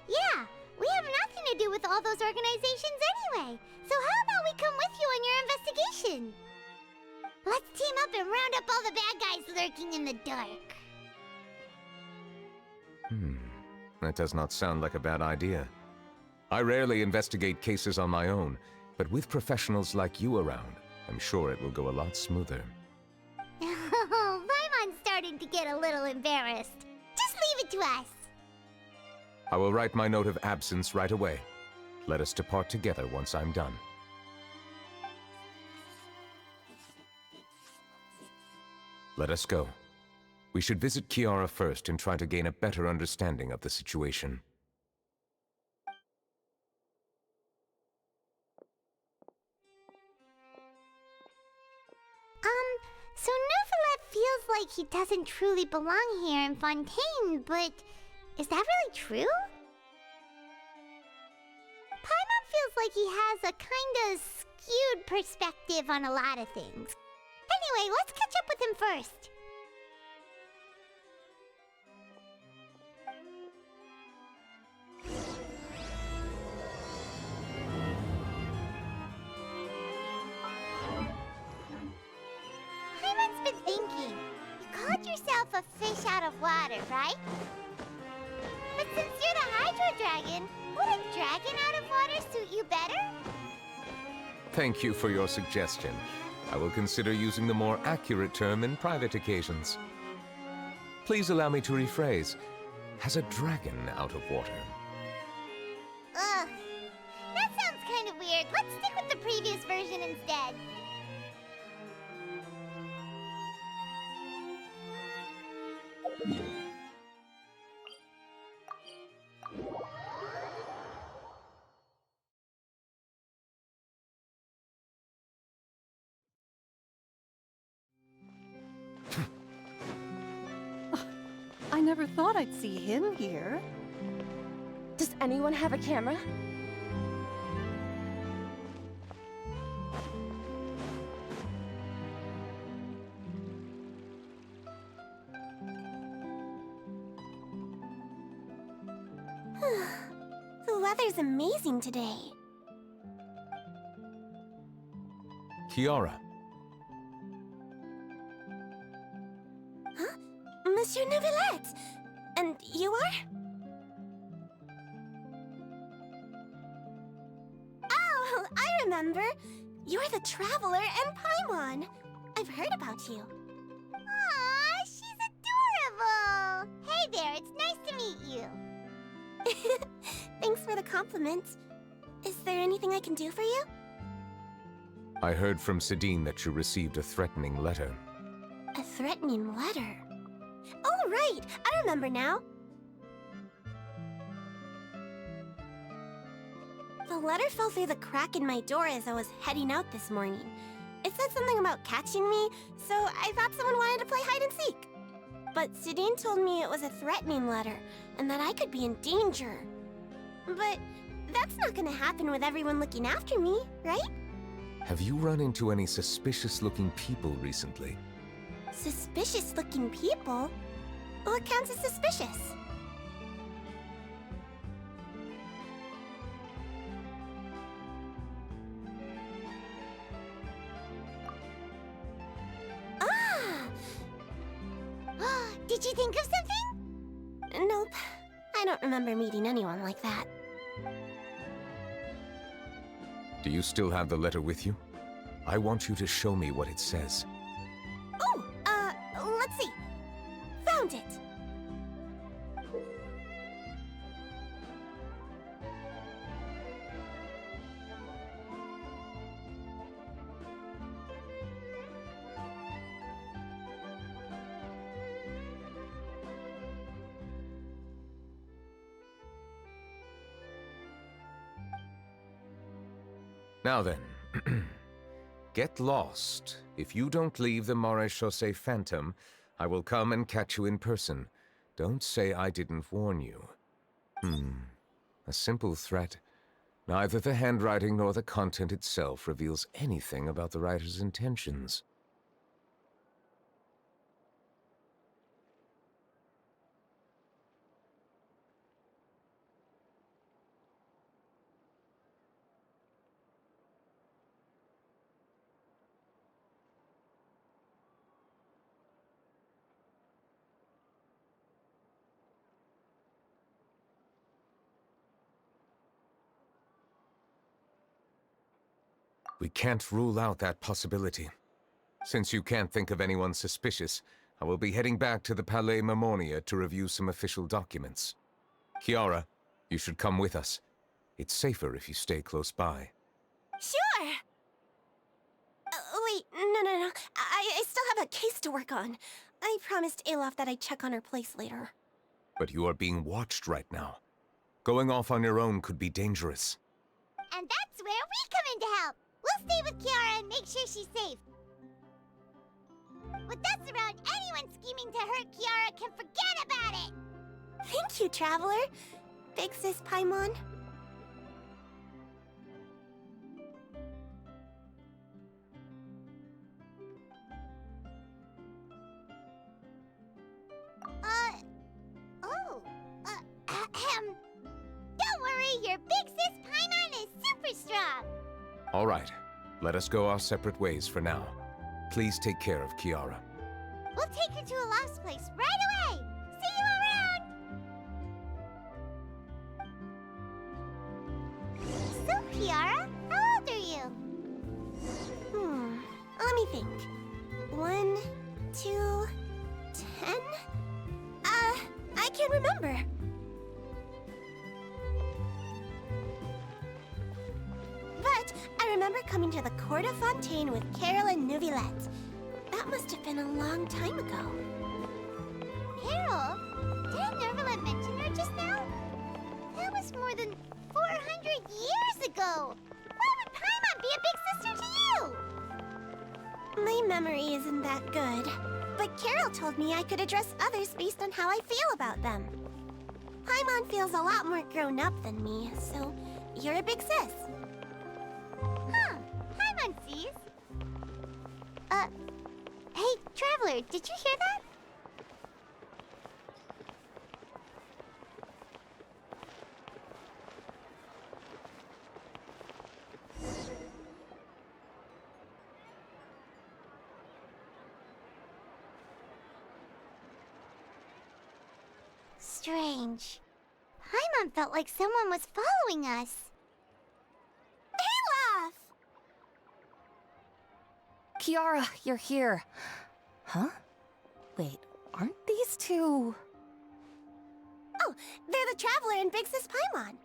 Yeah, we have nothing to do with all those organizations anyway. So how about we come with you on your investigation? Let's team up and round up all the bad guys lurking in the dark. That does not sound like a bad idea. I rarely investigate cases on my own, but with professionals like you around, I'm sure it will go a lot smoother. Oh, Paimon's starting to get a little embarrassed. Just leave it to us. I will write my note of absence right away. Let us depart together once I'm done. Let us go. We should visit Kiara first and try to gain a better understanding of the situation. So Neuvillette feels like he doesn't truly belong here in Fontaine, but is that really true? Paimon feels like he has a kinda skewed perspective on a lot of things. Anyway, let's catch up with him first. Paimon's been thinking. You called yourself a fish out of water, right? But since you're the Hydro Dragon, would a dragon out of water suit you better? Thank you for your suggestion. I will consider using the more accurate term in private occasions. Please allow me to rephrase. Has a dragon out of water? Ugh. That sounds kind of weird. Let's stick with the previous version instead. I never thought I'd see him here. Does anyone have a camera? The weather's amazing today. Kiara. Huh? Monsieur Neuvillette! And you are? Oh, I remember. You're the Traveler and Paimon. I've heard about you. Aw, she's adorable! Hey there, it's nice to meet you. Thanks for the compliment. Is there anything I can do for you? I heard from Sidine that you received a threatening letter. A threatening letter? Oh, right! I remember now. The letter fell through the crack in my door as I was heading out this morning. It said something about catching me, so I thought someone wanted to play hide and seek. But Sidine told me it was a threatening letter, and that I could be in danger. But that's not gonna happen with everyone looking after me, right? Have you run into any suspicious-looking people recently? Suspicious-looking people? What counts as suspicious? Did you think of something? Nope. I don't remember meeting anyone like that. Do you still have the letter with you? I want you to show me what it says. Oh, let's see. Found it. Now then, get lost. If you don't leave the Maréchaussée Phantom, I will come and catch you in person. Don't say I didn't warn you. A simple threat. Neither the handwriting nor the content itself reveals anything about the writer's intentions. We can't rule out that possibility. Since you can't think of anyone suspicious, I will be heading back to the Palais Mermonia to review some official documents. Kiara, you should come with us. It's safer if you stay close by. Sure! Wait, no. I still have a case to work on. I promised Alof that I'd check on her place later. But you are being watched right now. Going off on your own could be dangerous. And that's where we come in to help. We'll stay with Kiara and make sure she's safe. With us around, anyone scheming to hurt Kiara can forget about it! Thank you, Traveler. Big Sis Paimon. Don't worry, your Big Sis Paimon is super strong! All right, let us go our separate ways for now. Please take care of Kiara. We'll take her to a lost place right away! See you around! So, Kiara, how old are you? Let me think. 1, 2, 10? I can't remember. But I remember coming to the Court of Fontaine with Carol and Neuvillette. That must have been a long time ago. Carol? Didn't Neuvillette mention her just now? That was more than 400 years ago! Why would Paimon be a big sister to you? My memory isn't that good. But Carol told me I could address others based on how I feel about them. Paimon feels a lot more grown up than me, so you're a big sis. Huh. Paimon sees. Hey, Traveler, did you hear that? Strange. Paimon felt like someone was following us. Olaf! Kiara, you're here. Huh? Wait, aren't these two... Oh, they're the Traveler and Big Sis Paimon.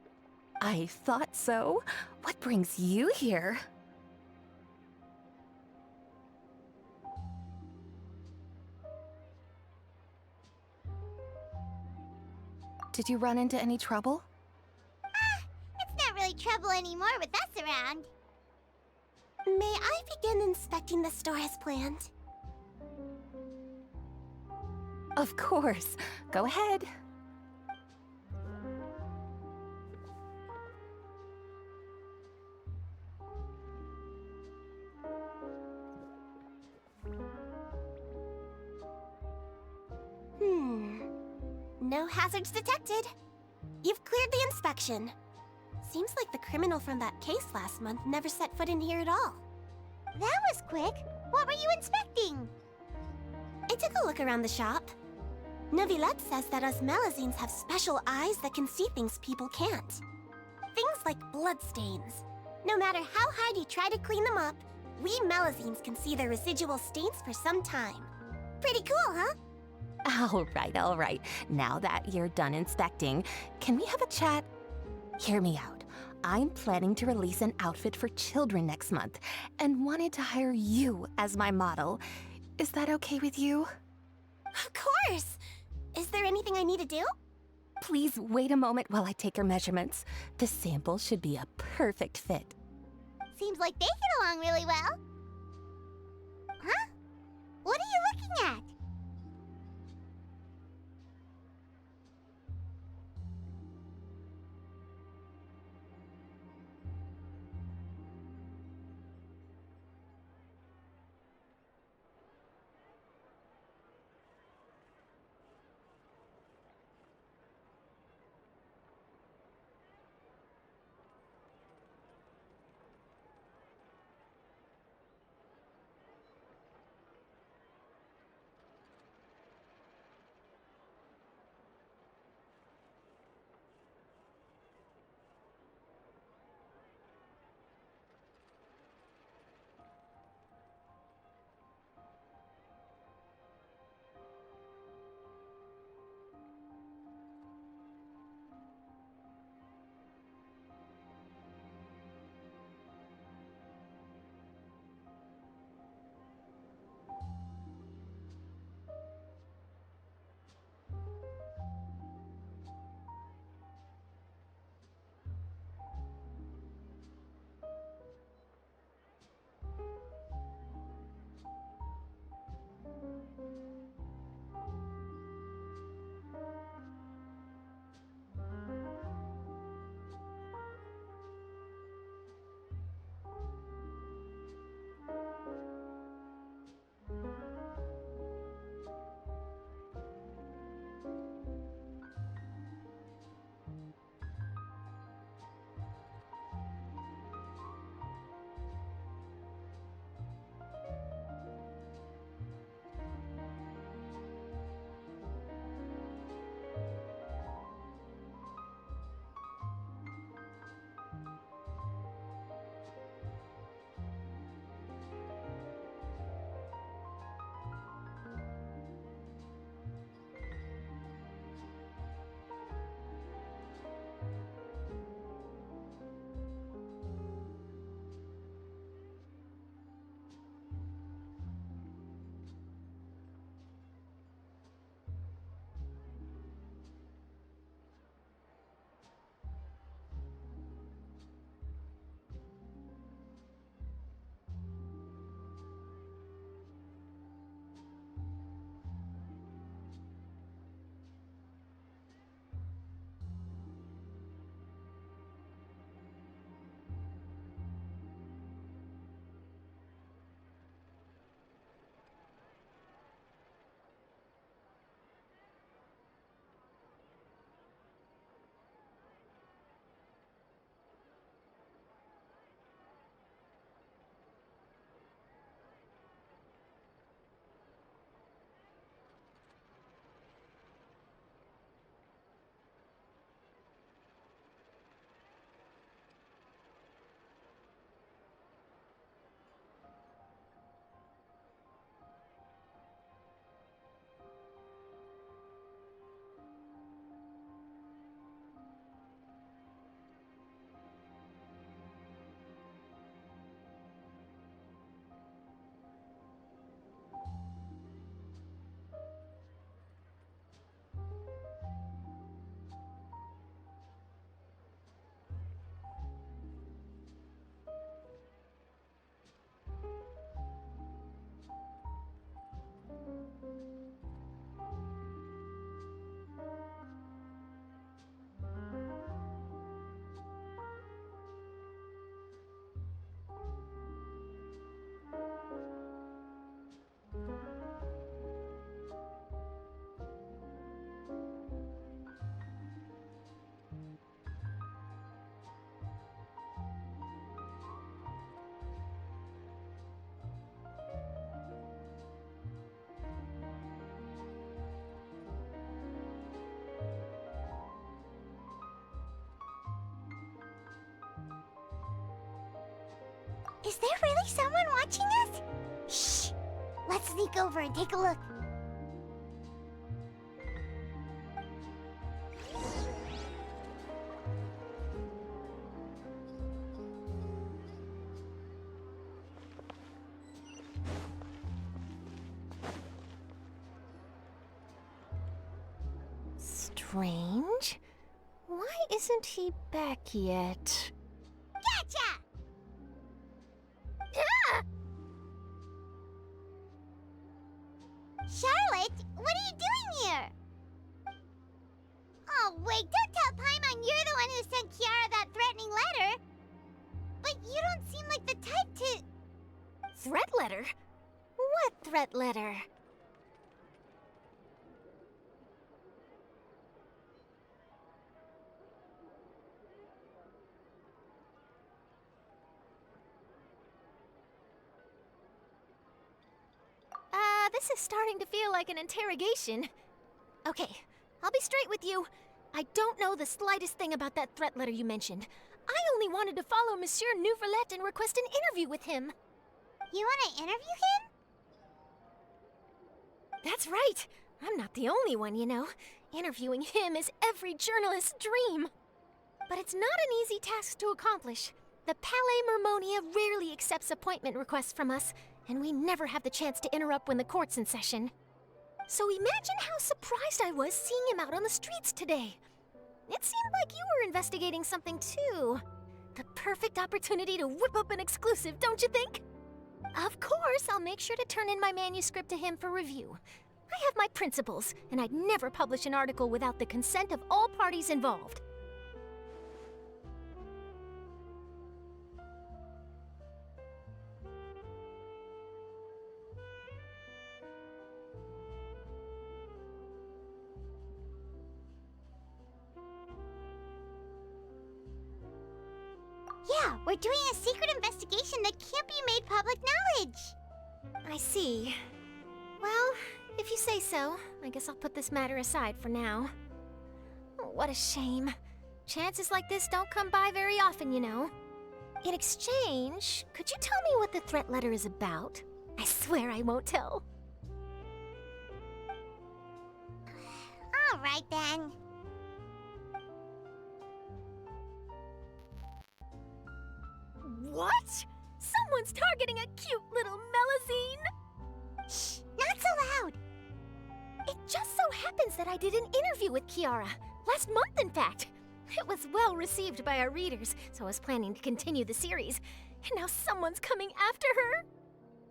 I thought so. What brings you here? Did you run into any trouble? It's not really trouble anymore with us around. May I begin inspecting the store as planned? Of course. Go ahead. No hazards detected. You've cleared the inspection. Seems like the criminal from that case last month never set foot in here at all. That was quick. What were you inspecting? I took a look around the shop. Neuvillette says that us Melazines have special eyes that can see things people can't. Things like bloodstains. No matter how hard you try to clean them up, we Melazines can see their residual stains for some time. Pretty cool, huh? All right, all right. Now that you're done inspecting, can we have a chat? Hear me out. I'm planning to release an outfit for children next month and wanted to hire you as my model. Is that okay with you? Of course! Is there anything I need to do? Please wait a moment while I take your measurements. The sample should be a perfect fit. Seems like they get along really well. Huh? What are you looking at? Is there really someone watching us? Shh! Let's sneak over and take a look. Strange. Why isn't he back yet? Gotcha! Ah! Charlotte, what are you doing here? Oh, wait, don't tell Paimon you're the one who sent Kiara that threatening letter. But you don't seem like the type to... Threat letter? What threat letter? This is starting to feel like an interrogation. Okay, I'll be straight with you. I don't know the slightest thing about that threat letter you mentioned. I only wanted to follow Monsieur Neuvillette and request an interview with him. You want to interview him? That's right. I'm not the only one, you know. Interviewing him is every journalist's dream. But it's not an easy task to accomplish. The Palais Mermonia rarely accepts appointment requests from us, and we never have the chance to interrupt when the court's in session. So imagine how surprised I was seeing him out on the streets today. It seemed like you were investigating something too. The perfect opportunity to whip up an exclusive, don't you think? Of course, I'll make sure to turn in my manuscript to him for review. I have my principles, and I'd never publish an article without the consent of all parties involved. Yeah, we're doing a secret investigation that can't be made public knowledge. I see. Well, if you say so, I guess I'll put this matter aside for now. Oh, what a shame. Chances like this don't come by very often, you know. In exchange, could you tell me what the threat letter is about? I swear I won't tell. All right, then. What? Someone's targeting a cute little Melazine? Shh, not so loud. It just so happens that I did an interview with Kiara. Last month, in fact. It was well received by our readers, so I was planning to continue the series. And now someone's coming after her.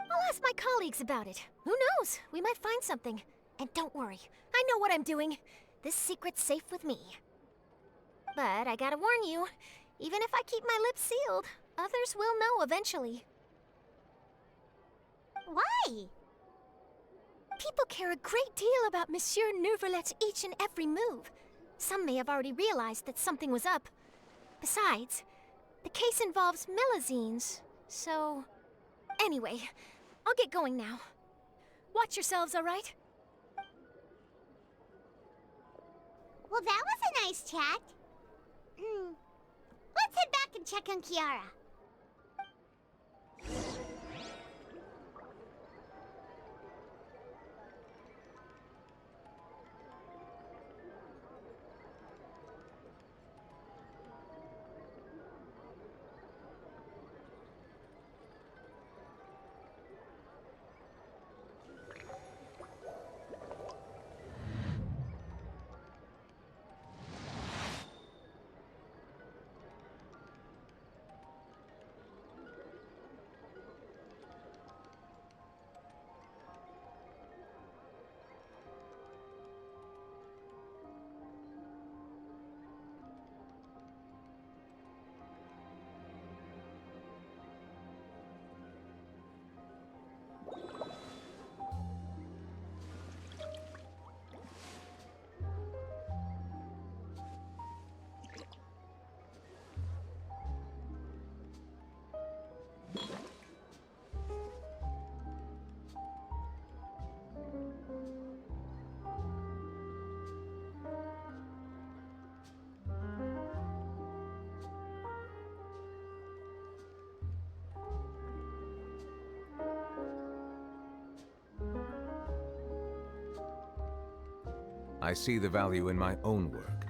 I'll ask my colleagues about it. Who knows? We might find something. And don't worry, I know what I'm doing. This secret's safe with me. But I gotta warn you, even if I keep my lips sealed, others will know eventually. Why? People care a great deal about Monsieur Neuvillette's each and every move. Some may have already realized that something was up. Besides, the case involves Melazines, so... Anyway, I'll get going now. Watch yourselves, all right? Well, that was a nice chat. Let's head back and check on Kiara. I see the value in my own work,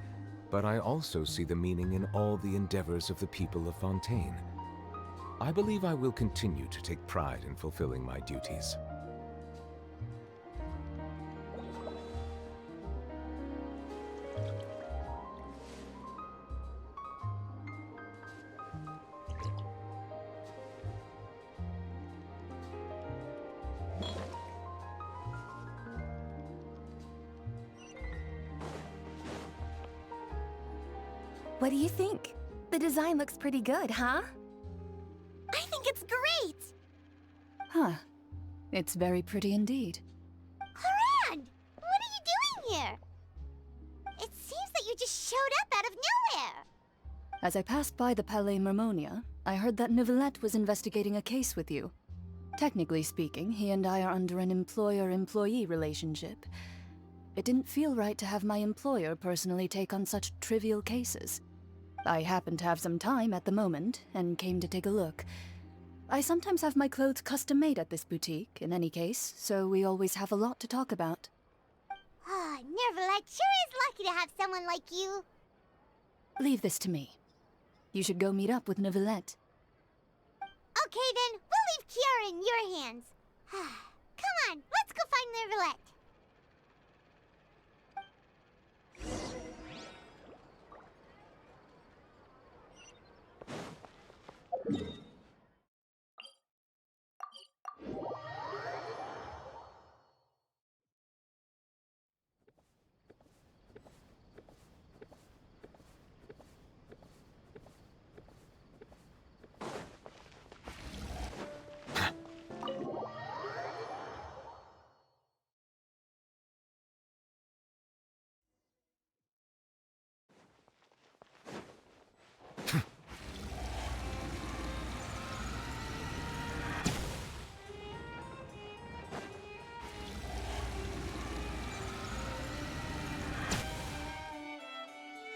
but I also see the meaning in all the endeavors of the people of Fontaine. I believe I will continue to take pride in fulfilling my duties. What do you think? The design looks pretty good, huh? I think it's great! Huh. It's very pretty indeed. Haran! What are you doing here? It seems that you just showed up out of nowhere! As I passed by the Palais Mermonia, I heard that Neuvillette was investigating a case with you. Technically speaking, he and I are under an employer-employee relationship. It didn't feel right to have my employer personally take on such trivial cases. I happen to have some time at the moment, and came to take a look. I sometimes have my clothes custom-made at this boutique, in any case, so we always have a lot to talk about. Ah, Neuvillette sure is lucky to have someone like you. Leave this to me. You should go meet up with Neuvillette. Okay then, we'll leave Kiara in your hands. Come on, let's go find Neuvillette.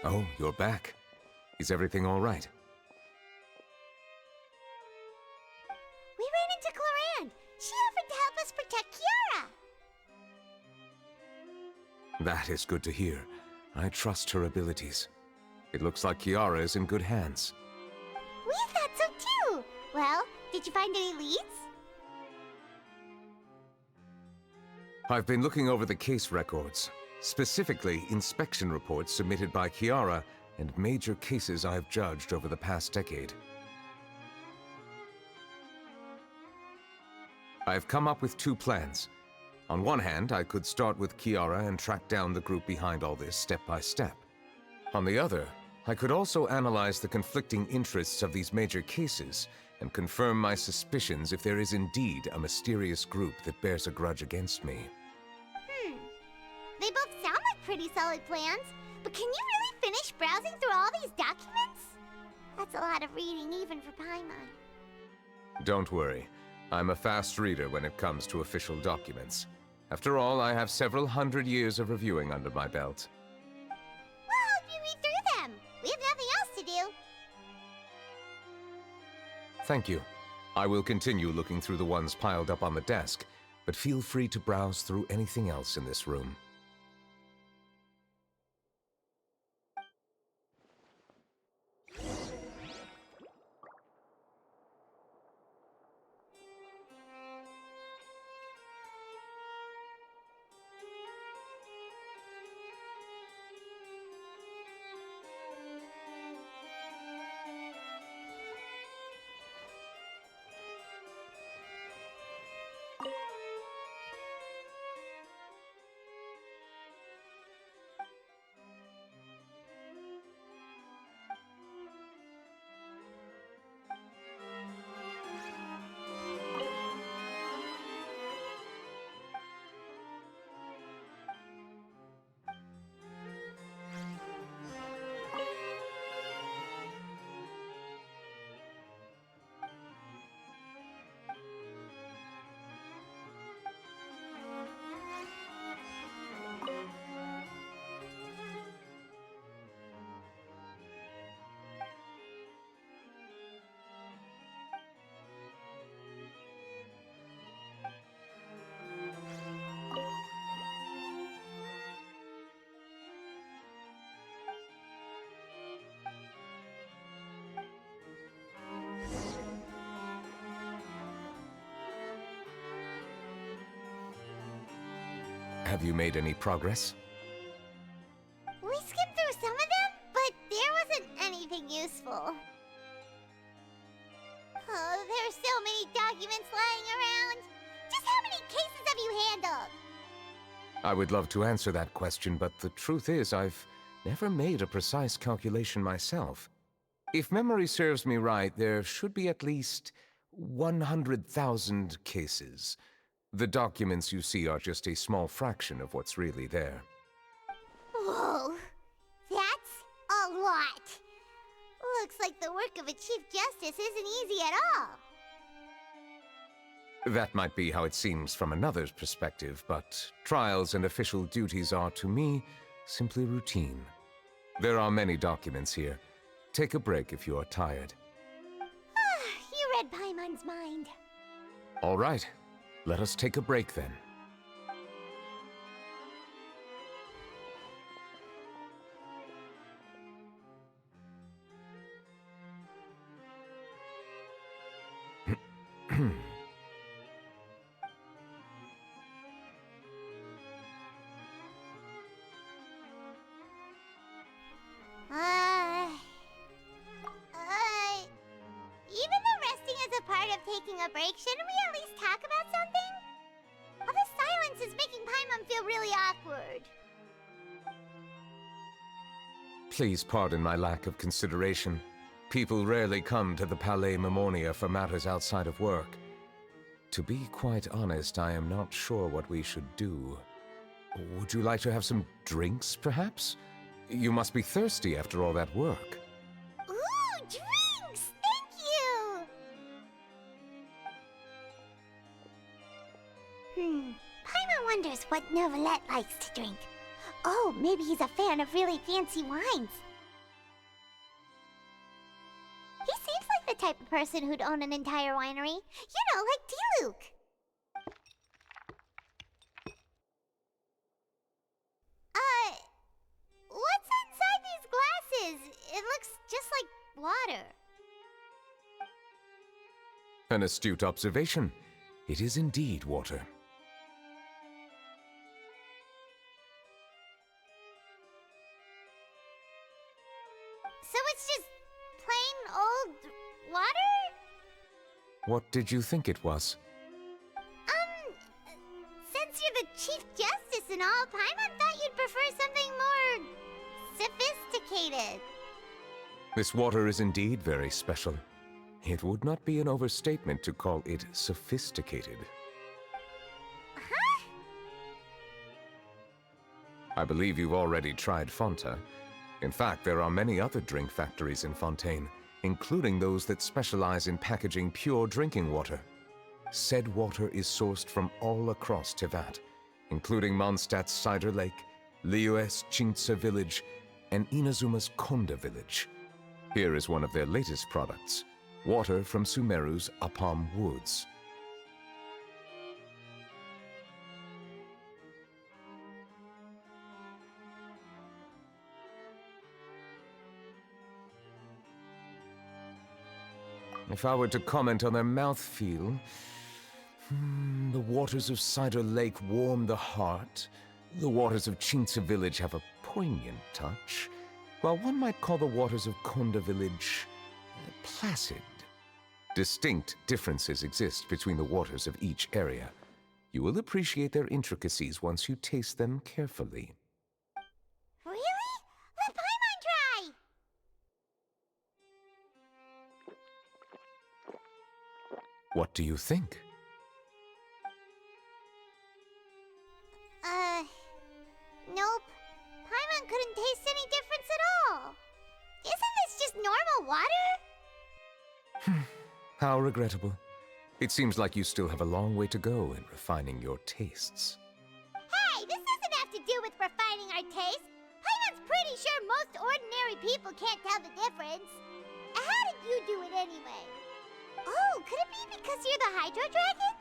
Oh, you're back. Is everything all right? We ran into Clorinde. She offered to help us protect Kiara. That is good to hear. I trust her abilities. It looks like Kiara is in good hands. We thought so too. Well, did you find any leads? I've been looking over the case records, specifically inspection reports submitted by Kiara and major cases I've judged over the past decade. I've come up with two plans. On one hand, I could start with Kiara and track down the group behind all this step by step. On the other, I could also analyze the conflicting interests of these major cases and confirm my suspicions if there is indeed a mysterious group that bears a grudge against me. They both sound like pretty solid plans, but can you really finish browsing through all these documents? That's a lot of reading even for Paimon. Don't worry. I'm a fast reader when it comes to official documents. After all, I have several hundred years of reviewing under my belt. We'll help you read through them. We have nothing else to do. Thank you. I will continue looking through the ones piled up on the desk, but feel free to browse through anything else in this room. Have you made any progress? We skimmed through some of them, but there wasn't anything useful. Oh, there's so many documents lying around. Just how many cases have you handled? I would love to answer that question, but the truth is I've never made a precise calculation myself. If memory serves me right, there should be at least 100,000 cases. The documents you see are just a small fraction of what's really there. Whoa, that's a lot. Looks like the work of a Chief Justice isn't easy at all. That might be how it seems from another's perspective, but trials and official duties are, to me, simply routine. There are many documents here. Take a break if you are tired. You read Paimon's mind. All right. Let us take a break then. Even though resting is a part of taking a break, shouldn't we at least talk about something? All this silence is making Paimon feel really awkward. Please pardon my lack of consideration. People rarely come to the Palais Mermonia for matters outside of work. To be quite honest, I am not sure what we should do. Would you like to have some drinks, perhaps? You must be thirsty after all that work. Ooh, drinks! Thank you! Paimon wonders what Neuvillette likes to drink. Oh, maybe he's a fan of really fancy wines. He seems like the type of person who'd own an entire winery. You know, like D-Luke. What's inside these glasses? It looks just like water. An astute observation. It is indeed water. So it's just plain old water? What did you think it was? Since you're the Chief Justice and all, Paimon thought you'd prefer something more sophisticated. This water is indeed very special. It would not be an overstatement to call it sophisticated. Huh? I believe you've already tried Fonta. In fact, there are many other drink factories in Fontaine, including those that specialize in packaging pure drinking water. Said water is sourced from all across Teyvat, including Mondstadt's Cider Lake, Liyue's Chintse Village, and Inazuma's Konda Village. Here is one of their latest products, water from Sumeru's Apam Woods. If I were to comment on their mouthfeel, the waters of Cider Lake warm the heart. The waters of Chintse Village have a poignant touch, while one might call the waters of Konda Village placid. Distinct differences exist between the waters of each area. You will appreciate their intricacies once you taste them carefully. Really? Let Paimon try! What do you think? Nope. Paimon couldn't taste any difference at all. Isn't this just normal water? How regrettable. It seems like you still have a long way to go in refining your tastes. Hey, this doesn't have to do with refining our taste. Paimon's pretty sure most ordinary people can't tell the difference. How did you do it anyway? Oh, could it be because you're the Hydro Dragon?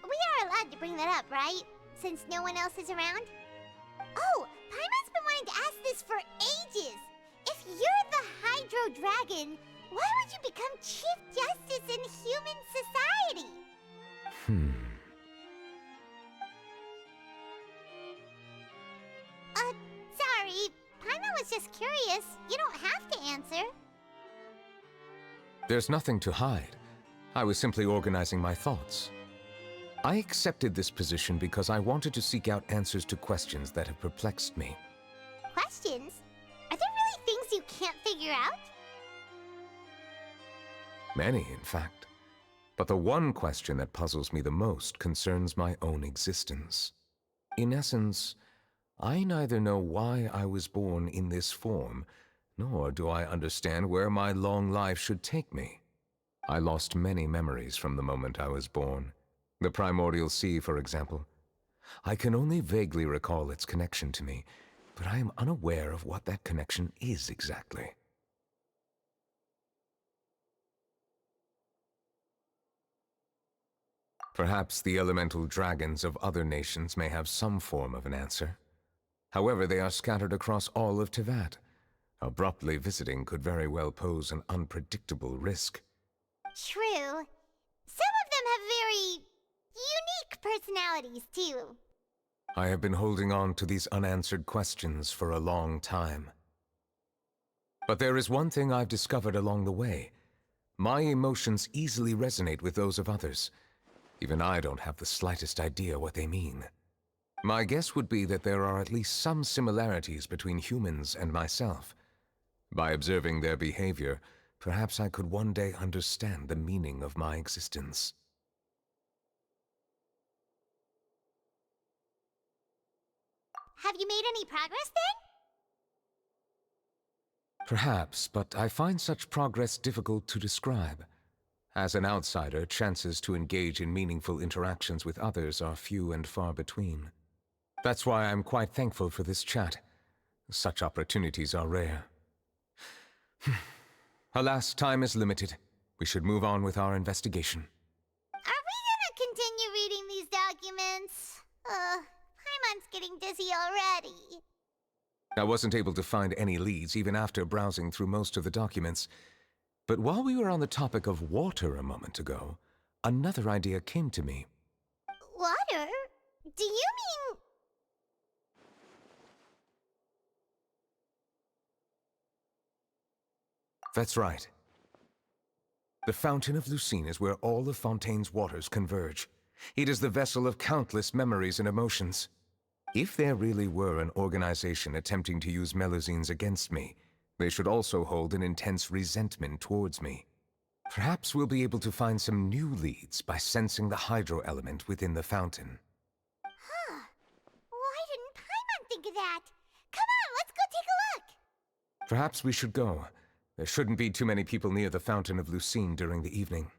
We are allowed to bring that up, right? since no one else is around? Oh, Paimon's been wanting to ask this for ages! If you're the Hydro Dragon, why would you become Chief Justice in human society? Sorry. Paimon was just curious. You don't have to answer. There's nothing to hide. I was simply organizing my thoughts. I accepted this position because I wanted to seek out answers to questions that have perplexed me. Questions? Are there really things you can't figure out? Many, in fact. But the one question that puzzles me the most concerns my own existence. In essence, I neither know why I was born in this form, nor do I understand where my long life should take me. I lost many memories from the moment I was born. The primordial sea, for example. I can only vaguely recall its connection to me, but I am unaware of what that connection is exactly. Perhaps the elemental dragons of other nations may have some form of an answer. However, they are scattered across all of Teyvat. Abruptly visiting could very well pose an unpredictable risk. True. Some of them have very unique personalities, too. I have been holding on to these unanswered questions for a long time. But there is one thing I've discovered along the way. My emotions easily resonate with those of others. Even I don't have the slightest idea what they mean. My guess would be that there are at least some similarities between humans and myself. By observing their behavior, perhaps I could one day understand the meaning of my existence. Have you made any progress then? Perhaps, but I find such progress difficult to describe. As an outsider, chances to engage in meaningful interactions with others are few and far between. That's why I'm quite thankful for this chat. Such opportunities are rare. Alas, time is limited. We should move on with our investigation. Are we gonna continue reading these documents? Paimon's getting dizzy already. I wasn't able to find any leads even after browsing through most of the documents. But while we were on the topic of water a moment ago, another idea came to me. Water? Do you mean... That's right. The Fountain of Lucine is where all of Fontaine's waters converge. It is the vessel of countless memories and emotions. If there really were an organization attempting to use Melusines against me, they should also hold an intense resentment towards me. Perhaps we'll be able to find some new leads by sensing the hydro element within the fountain. Huh. Why didn't Paimon think of that? Come on, let's go take a look! Perhaps we should go. There shouldn't be too many people near the Fountain of Lucine during the evening.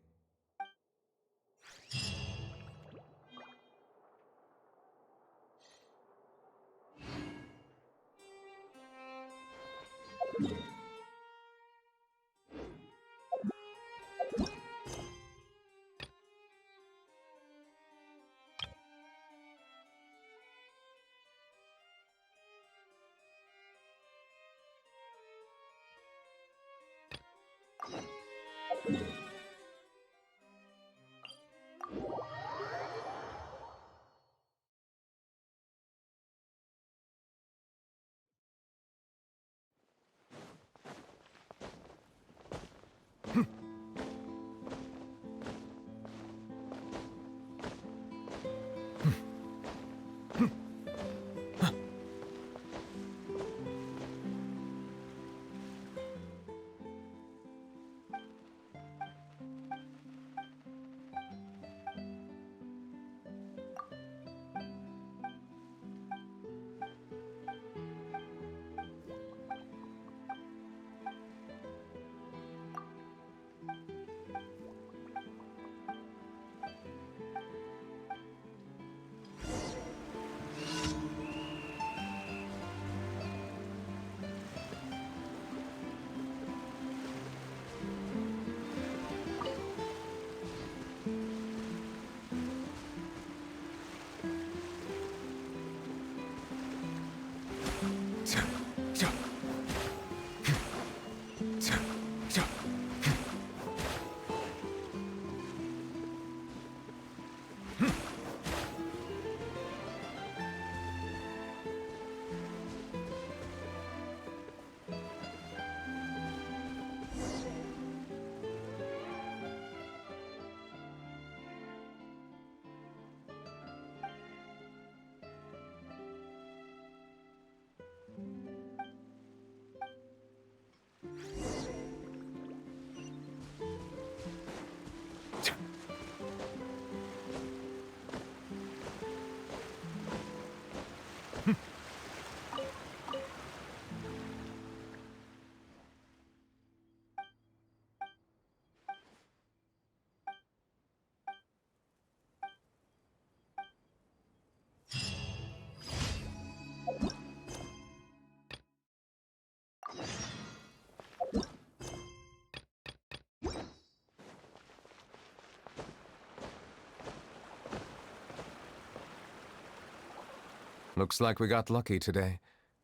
Looks like we got lucky today.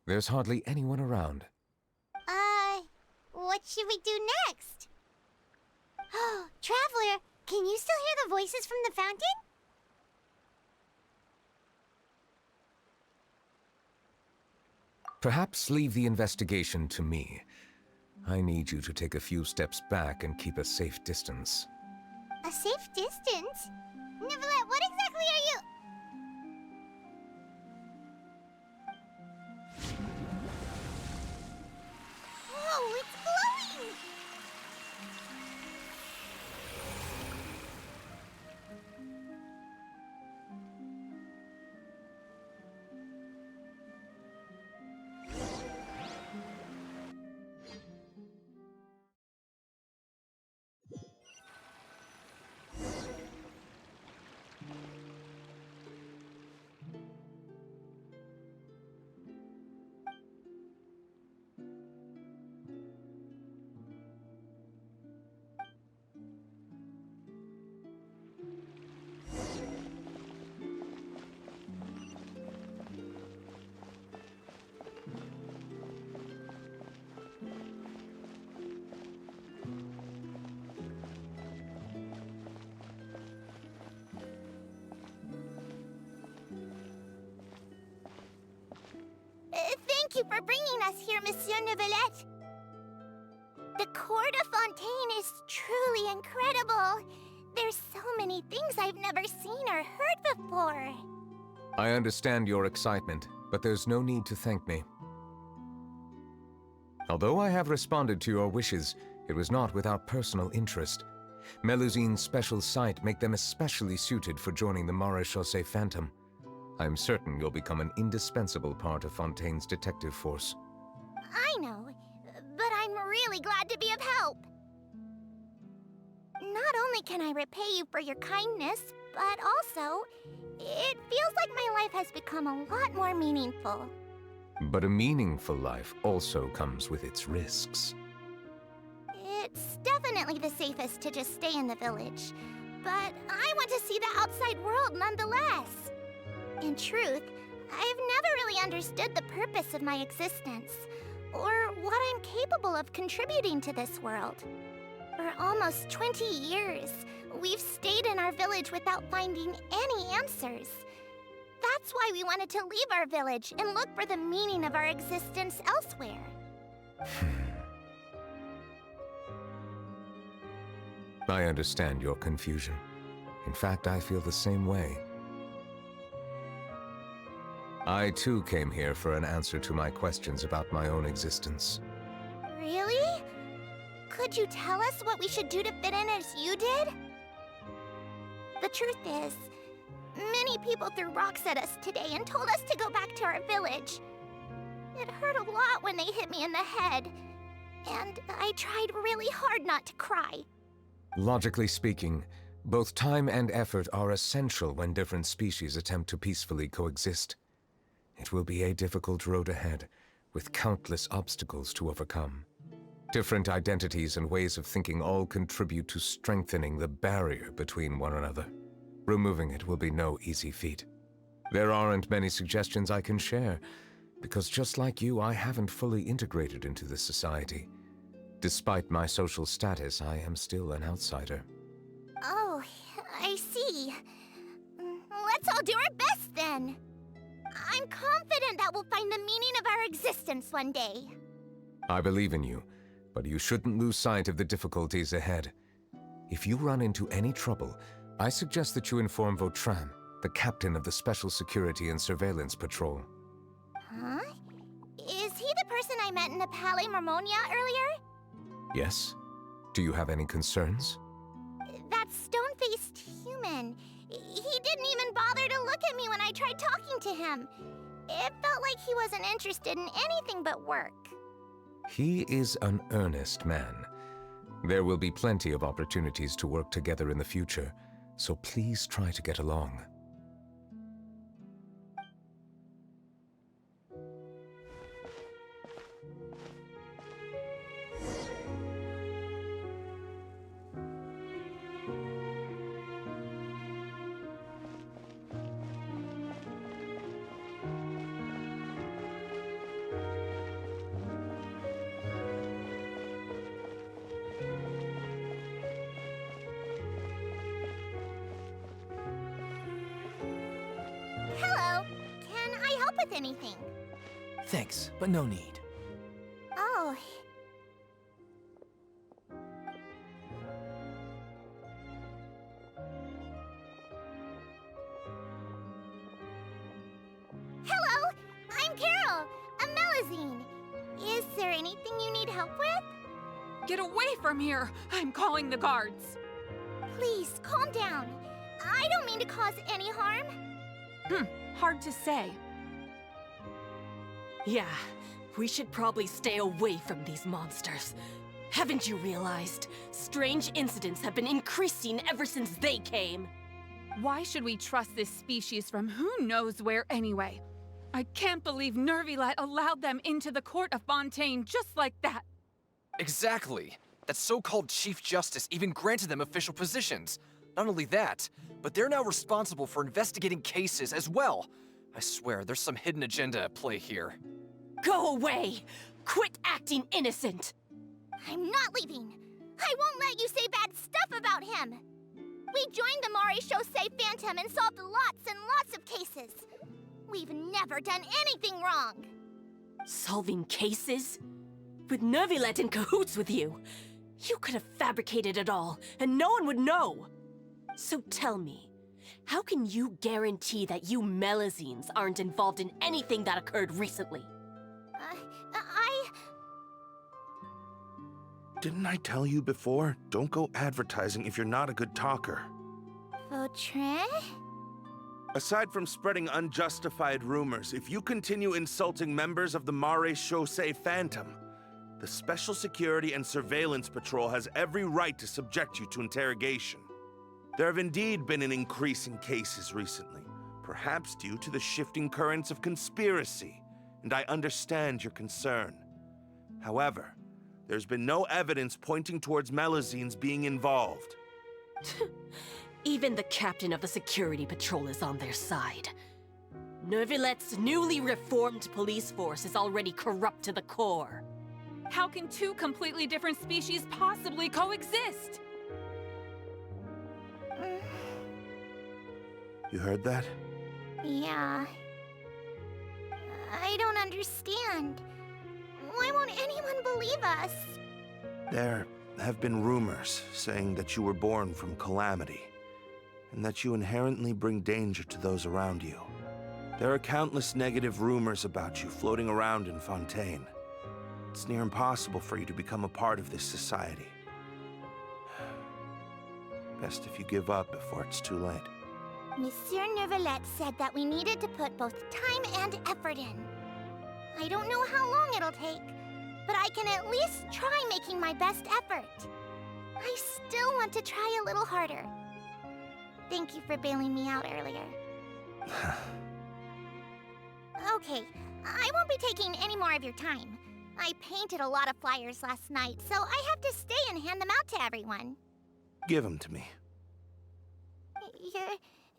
There's hardly anyone around. What should we do next? Oh, Traveler, can you still hear the voices from the fountain? Perhaps leave the investigation to me. I need you to take a few steps back and keep a safe distance. A safe distance? Neuvillette, what exactly are you... Whoa, it's glowing! Thank you for bringing us here, Monsieur Neuvillette. The Court of Fontaine is truly incredible. There's so many things I've never seen or heard before. I understand your excitement, but there's no need to thank me. Although I have responded to your wishes, it was not without personal interest. Melusine's special sight make them especially suited for joining the Maréchaussée Phantom. I'm certain you'll become an indispensable part of Fontaine's detective force. I know, but I'm really glad to be of help. Not only can I repay you for your kindness, but also, it feels like my life has become a lot more meaningful. But a meaningful life also comes with its risks. It's definitely the safest to just stay in the village, but I want to see the outside world nonetheless. In truth, I've never really understood the purpose of my existence, or what I'm capable of contributing to this world. For almost 20 years, we've stayed in our village without finding any answers. That's why we wanted to leave our village and look for the meaning of our existence elsewhere. I understand your confusion. In fact, I feel the same way. I too came here for an answer to my questions about my own existence. Really? Could you tell us what we should do to fit in as you did? The truth is, many people threw rocks at us today and told us to go back to our village. It hurt a lot when they hit me in the head, and I tried really hard not to cry. Logically speaking, both time and effort are essential when different species attempt to peacefully coexist. It will be a difficult road ahead, with countless obstacles to overcome. Different identities and ways of thinking all contribute to strengthening the barrier between one another. Removing it will be no easy feat. There aren't many suggestions I can share, because just like you, I haven't fully integrated into this society. Despite my social status, I am still an outsider. Oh, I see. Let's all do our best then. I'm confident that we'll find the meaning of our existence one day. I believe in you, but you shouldn't lose sight of the difficulties ahead. If you run into any trouble, I suggest that you inform Vautrin, the captain of the Special Security and Surveillance Patrol. Huh? Is he the person I met in the Palais Marmonia earlier? Yes? Do you have any concerns? That stone-faced human. He didn't even bother to look at me when I tried talking to him. It felt like he wasn't interested in anything but work. He is an earnest man. There will be plenty of opportunities to work together in the future, so please try to get along. Hello. Can I help with anything? Thanks, but no need. Oh. Hello, I'm Carol, a Melazine. Is there anything you need help with? Get away from here! I'm calling the guards! Please, calm down. I don't mean to cause any harm. Hard to say. Yeah, we should probably stay away from these monsters. Haven't you realized? Strange incidents have been increasing ever since they came. Why should we trust this species from who knows where anyway? I can't believe Neuvillette allowed them into the court of Fontaine just like that. Exactly. That so-called Chief Justice even granted them official positions. Not only that, but they're now responsible for investigating cases as well. I swear, there's some hidden agenda at play here. Go away! Quit acting innocent! I'm not leaving. I won't let you say bad stuff about him. We joined the Mare Chaussee Phantom and solved lots and lots of cases. We've never done anything wrong. Solving cases? With Neuvillette in cahoots with you? You could have fabricated it all, and no one would know. So tell me, how can you guarantee that you Melazines aren't involved in anything that occurred recently? Didn't I tell you before? Don't go advertising if you're not a good talker. Vautrin? Aside from spreading unjustified rumors, if you continue insulting members of the Mare Chaussee Phantom, the Special Security and Surveillance Patrol has every right to subject you to interrogation. There have indeed been an increase in cases recently, perhaps due to the shifting currents of conspiracy, and I understand your concern. However, there's been no evidence pointing towards Melazines being involved. Even the captain of the security patrol is on their side. Neuvillette's newly reformed police force is already corrupt to the core. How can two completely different species possibly coexist? You heard that? Yeah. I don't understand. Why won't anyone believe us? There have been rumors saying that you were born from calamity, and that you inherently bring danger to those around you. There are countless negative rumors about you floating around in Fontaine. It's near impossible for you to become a part of this society. Best if you give up before it's too late. Monsieur Neuvillette said that we needed to put both time and effort in. I don't know how long it'll take, but I can at least try making my best effort. I still want to try a little harder. Thank you for bailing me out earlier. Okay, I won't be taking any more of your time. I painted a lot of flyers last night, so I have to stay and hand them out to everyone. Give them to me.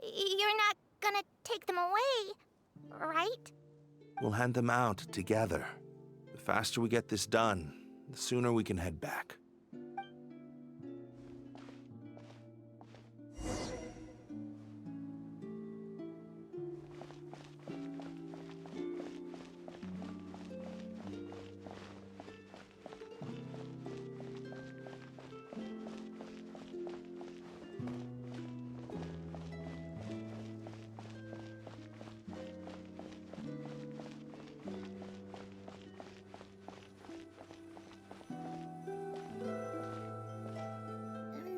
You're not gonna take them away, right? We'll hand them out together. The faster we get this done, the sooner we can head back.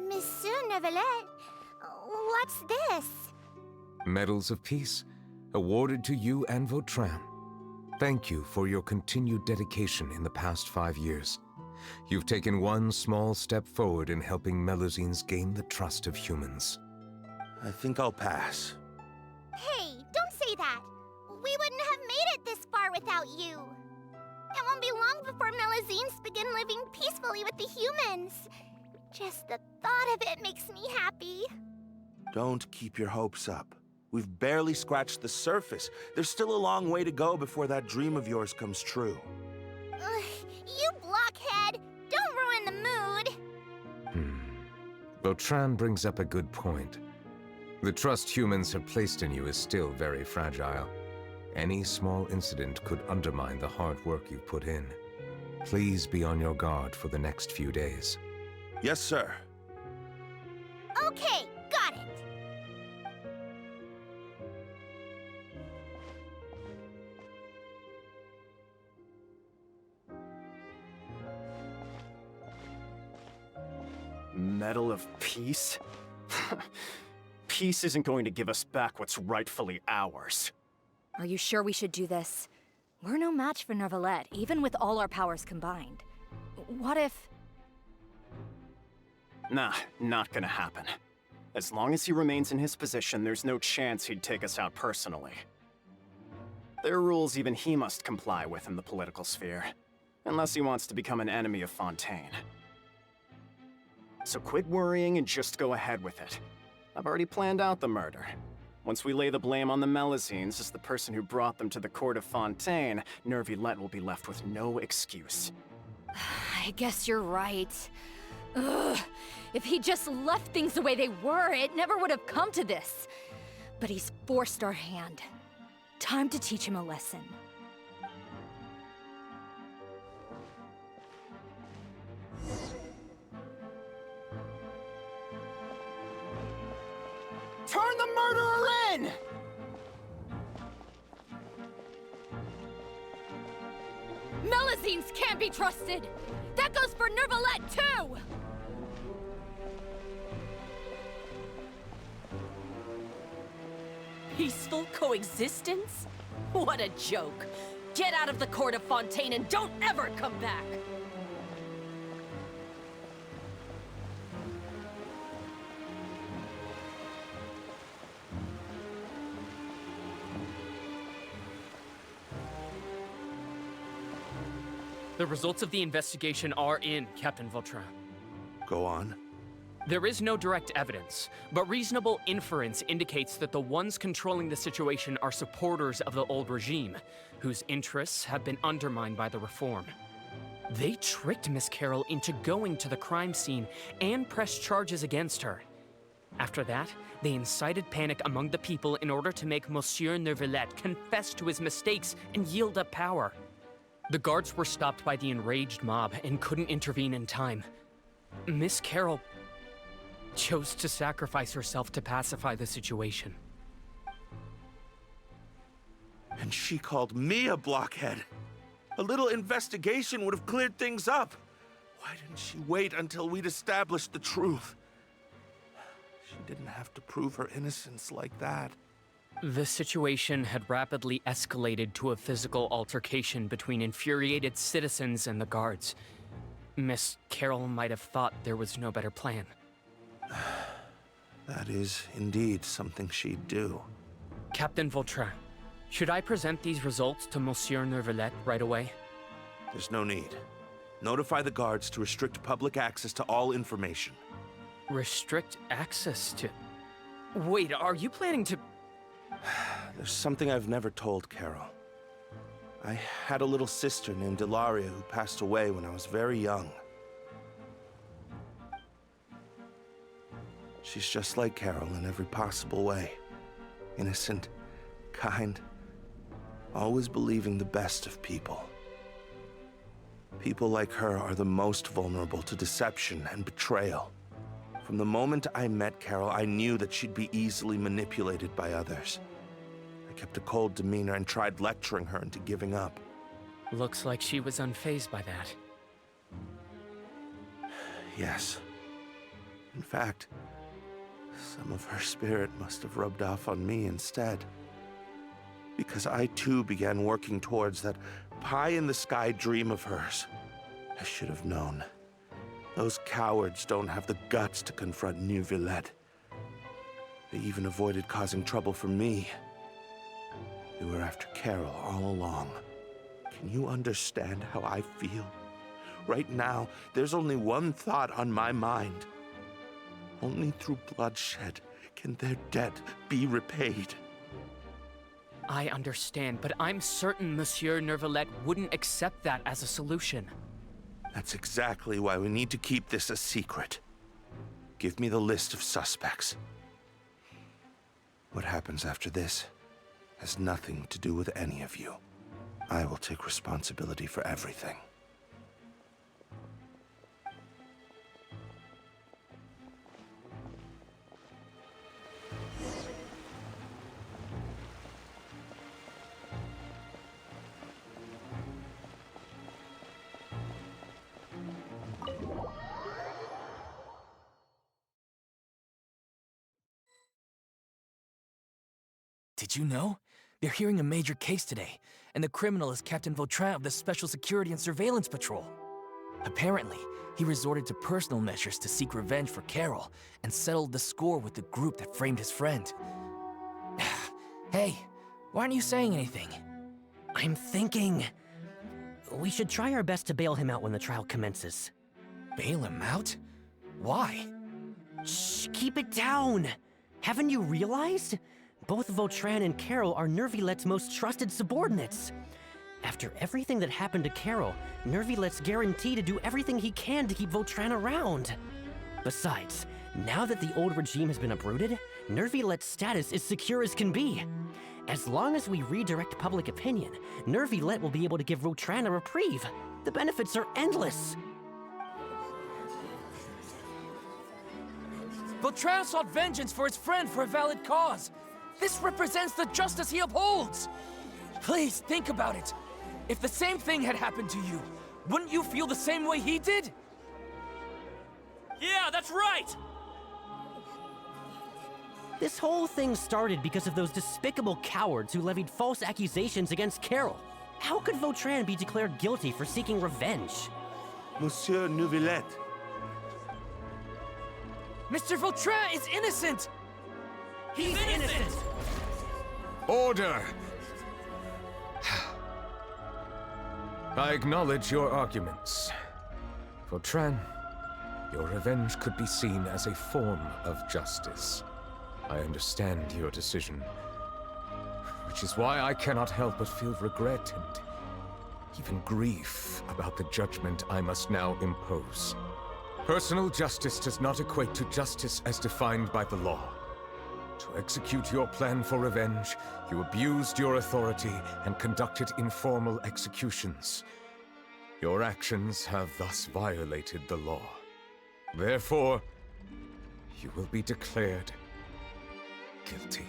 Monsieur Neuvillette, what's this? Medals of Peace. awarded to you and Vautrin. Thank you for your continued dedication in the past 5 years. You've taken one small step forward in helping Melusines gain the trust of humans. I think I'll pass. Hey, don't say that. We wouldn't have made it this far without you. It won't be long before Melusines begin living peacefully with the humans. Just the thought of it makes me happy. Don't keep your hopes up. We've barely scratched the surface. There's still a long way to go before that dream of yours comes true. You blockhead! Don't ruin the mood! Vautrin brings up a good point. The trust humans have placed in you is still very fragile. Any small incident could undermine the hard work you've put in. Please be on your guard for the next few days. Yes, sir. Okay, got it! Medal of Peace? Peace isn't going to give us back what's rightfully ours. Are you sure we should do this? We're no match for Neuvillette, even with all our powers combined. What if... Nah, not gonna happen. As long as he remains in his position, there's no chance he'd take us out personally. There are rules even he must comply with in the political sphere, unless he wants to become an enemy of Fontaine. So quit worrying and just go ahead with it. I've already planned out the murder. Once we lay the blame on the Melusines as the person who brought them to the court of Fontaine, Neuvillette will be left with no excuse. I guess you're right. Ugh. If he just left things the way they were, it never would have come to this. But he's forced our hand. Time to teach him a lesson. Turn the murderer in! Melusines can't be trusted! That goes for Neuvillette, too! Peaceful coexistence? What a joke. Get out of the court of Fontaine and don't ever come back! The results of the investigation are in, Captain Vautrin. Go on. There is no direct evidence, but reasonable inference indicates that the ones controlling the situation are supporters of the old regime, whose interests have been undermined by the reform. They tricked Miss Carroll into going to the crime scene and pressed charges against her. After that, they incited panic among the people in order to make Monsieur Neuvillette confess to his mistakes and yield up power. The guards were stopped by the enraged mob and couldn't intervene in time. Miss Carroll chose to sacrifice herself to pacify the situation. And she called me a blockhead. A little investigation would have cleared things up. Why didn't she wait until we'd established the truth? She didn't have to prove her innocence like that. The situation had rapidly escalated to a physical altercation between infuriated citizens and the guards. Miss Carroll might have thought there was no better plan. That is indeed something she'd do. Captain Vautrin, should I present these results to Monsieur Neuvillette right away? There's no need. Notify the guards to restrict public access to all information. Restrict access to... Wait, are you planning to... There's something I've never told Carol. I had a little sister named Ilaria who passed away when I was very young. She's just like Carol in every possible way. Innocent, kind, always believing the best of people. People like her are the most vulnerable to deception and betrayal. From the moment I met Carol, I knew that she'd be easily manipulated by others. I kept a cold demeanor and tried lecturing her into giving up. Looks like she was unfazed by that. Yes. In fact, some of her spirit must have rubbed off on me instead. Because I too began working towards that pie-in-the-sky dream of hers. I should have known. Those cowards don't have the guts to confront Neuvillette. They even avoided causing trouble for me. They were after Carol all along. Can you understand how I feel? Right now, there's only one thought on my mind. Only through bloodshed can their debt be repaid. I understand, but I'm certain Monsieur Neuvillette wouldn't accept that as a solution. That's exactly why we need to keep this a secret. Give me the list of suspects. What happens after this has nothing to do with any of you. I will take responsibility for everything. Did you know? They're hearing a major case today, and the criminal is Captain Vautrin of the Special Security and Surveillance Patrol. Apparently, he resorted to personal measures to seek revenge for Carol and settled the score with the group that framed his friend. Hey, why aren't you saying anything? I'm thinking... we should try our best to bail him out when the trial commences. Bail him out? Why? Shh, keep it down! Haven't you realized? Both Vautrin and Carol are Neuvillette's most trusted subordinates. After everything that happened to Carol, Neuvillette's guaranteed to do everything he can to keep Vautrin around. Besides, now that the old regime has been uprooted, Neuvillette's status is secure as can be. As long as we redirect public opinion, Neuvillette will be able to give Vautrin a reprieve. The benefits are endless. Vautrin sought vengeance for his friend for a valid cause. This represents the justice he upholds! Please, think about it. If the same thing had happened to you, wouldn't you feel the same way he did? Yeah, that's right! This whole thing started because of those despicable cowards who levied false accusations against Carol. How could Vautrin be declared guilty for seeking revenge? Monsieur Neuvillette. Mr. Vautrin is innocent! He's innocent! Order! I acknowledge your arguments. Vautrin, your revenge could be seen as a form of justice. I understand your decision, which is why I cannot help but feel regret and even grief about the judgment I must now impose. Personal justice does not equate to justice as defined by the law. To execute your plan for revenge, you abused your authority and conducted informal executions. Your actions have thus violated the law. Therefore, you will be declared guilty.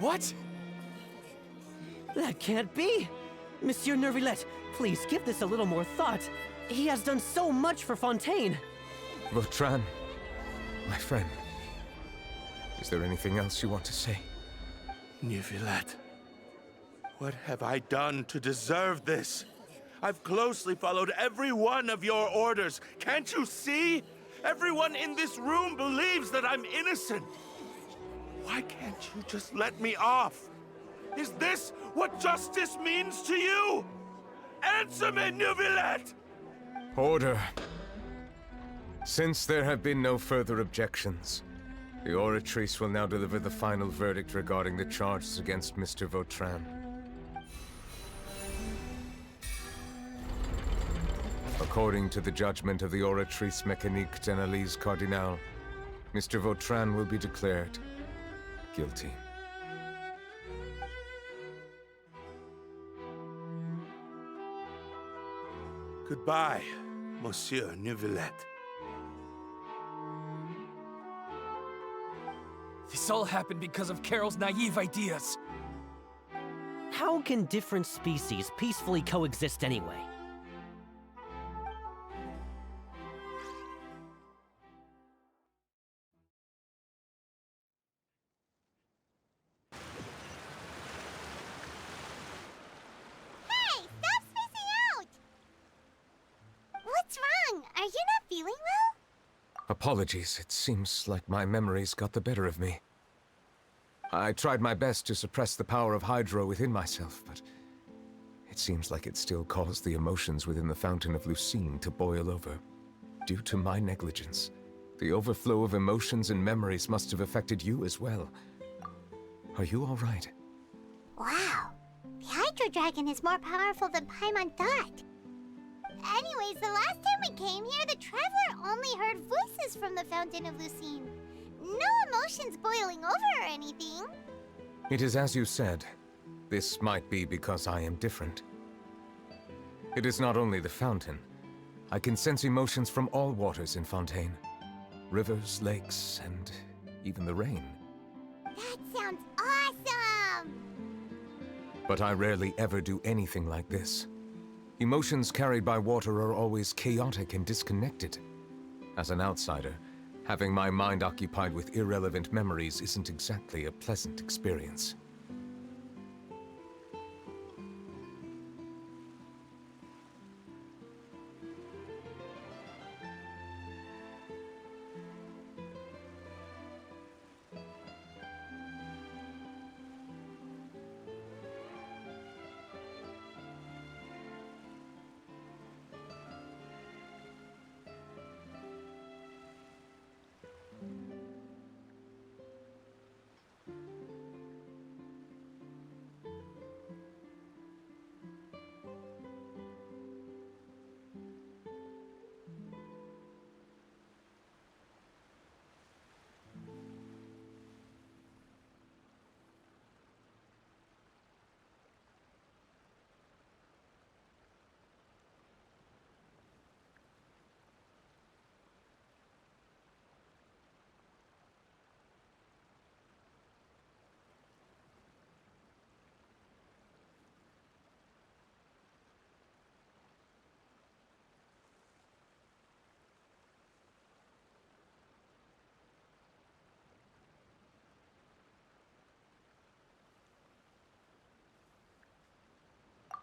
What? That can't be! Monsieur Neuvillette, please give this a little more thought. He has done so much for Fontaine. Vautrin, my friend, is there anything else you want to say? Neuvillette, what have I done to deserve this? I've closely followed every one of your orders. Can't you see? Everyone in this room believes that I'm innocent. Why can't you just let me off? Is this what justice means to you? Answer me, Neuvillette! Order. Since there have been no further objections, the Oratrice will now deliver the final verdict regarding the charges against Mr. Vautrin. According to the judgment of the Oratrice Mécanique d'Analyse Cardinal, Mr. Vautrin will be declared guilty. Goodbye, Monsieur Neuvillette. This all happened because of Carol's naive ideas. How can different species peacefully coexist anyway? Apologies, it seems like my memories got the better of me. I tried my best to suppress the power of Hydro within myself, but it seems like it still caused the emotions within the Fountain of Lucine to boil over. Due to my negligence, the overflow of emotions and memories must have affected you as well. Are you all right? Wow. The Hydro Dragon is more powerful than Paimon thought. Anyways, the last time we came here, the Traveler only heard voices from the Fountain of Lucine. No emotions boiling over or anything. It is as you said. This might be because I am different. It is not only the fountain. I can sense emotions from all waters in Fontaine. Rivers, lakes, and even the rain. That sounds awesome! But I rarely ever do anything like this. Emotions carried by water are always chaotic and disconnected. As an outsider, having my mind occupied with irrelevant memories isn't exactly a pleasant experience.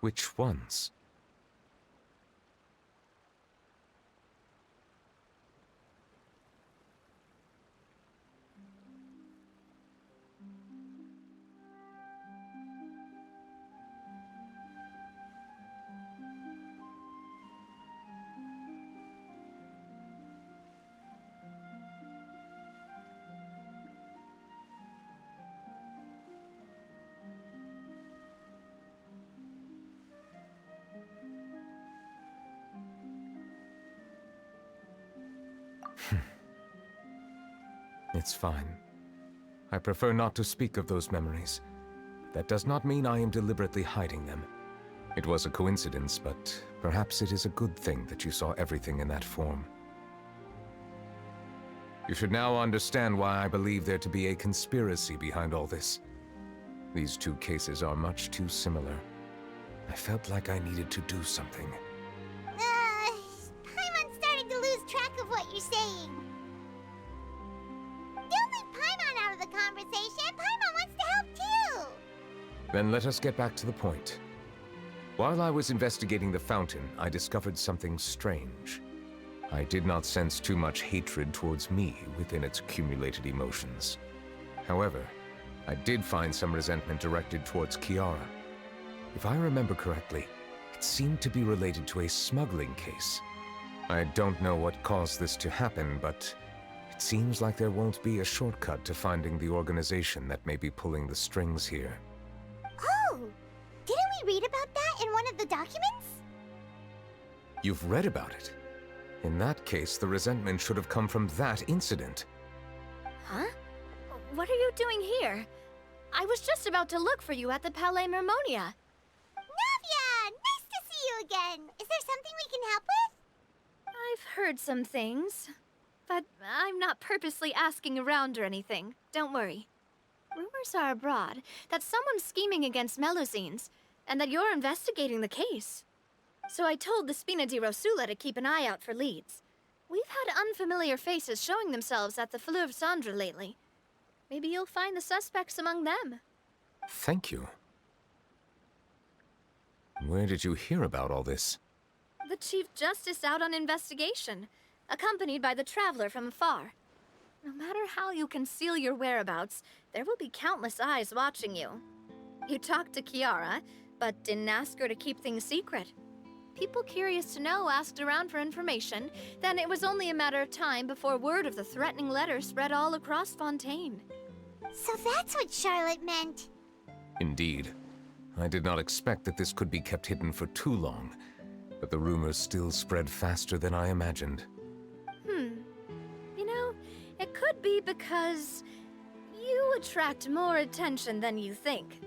Which ones? It's fine. I prefer not to speak of those memories. That does not mean I am deliberately hiding them. It was a coincidence, but perhaps it is a good thing that you saw everything in that form. You should now understand why I believe there to be a conspiracy behind all this. These two cases are much too similar. I felt like I needed to do something. Paimon's starting to lose track of what you're saying. Don't leave Paimon out of the conversation. Paimon wants to help too. Then let us get back to the point. While I was investigating the fountain, I discovered something strange. I did not sense too much hatred towards me within its accumulated emotions. However, I did find some resentment directed towards Kiara. If I remember correctly, it seemed to be related to a smuggling case. I don't know what caused this to happen, but it seems like there won't be a shortcut to finding the organization that may be pulling the strings here. Oh! Didn't we read about that in one of the documents? You've read about it? In that case, the resentment should have come from that incident. Huh? What are you doing here? I was just about to look for you at the Palais Mermonia. Navia! Nice to see you again! Is there something we can help with? I've heard some things, but I'm not purposely asking around or anything. Don't worry. Rumors are abroad that someone's scheming against Melusines, and that you're investigating the case. So I told the Spina di Rosula to keep an eye out for leads. We've had unfamiliar faces showing themselves at the Fleuve Cendre lately. Maybe you'll find the suspects among them. Thank you. Where did you hear about all this? The Chief Justice out on investigation. accompanied by the traveler from afar. No matter how you conceal your whereabouts, there will be countless eyes watching you. You talked to Kiara, but didn't ask her to keep things secret. People curious to know asked around for information, then it was only a matter of time before word of the threatening letter spread all across Fontaine. So that's what Charlotte meant. Indeed. I did not expect that this could be kept hidden for too long, but the rumors still spread faster than I imagined. You know, it could be because you attract more attention than you think.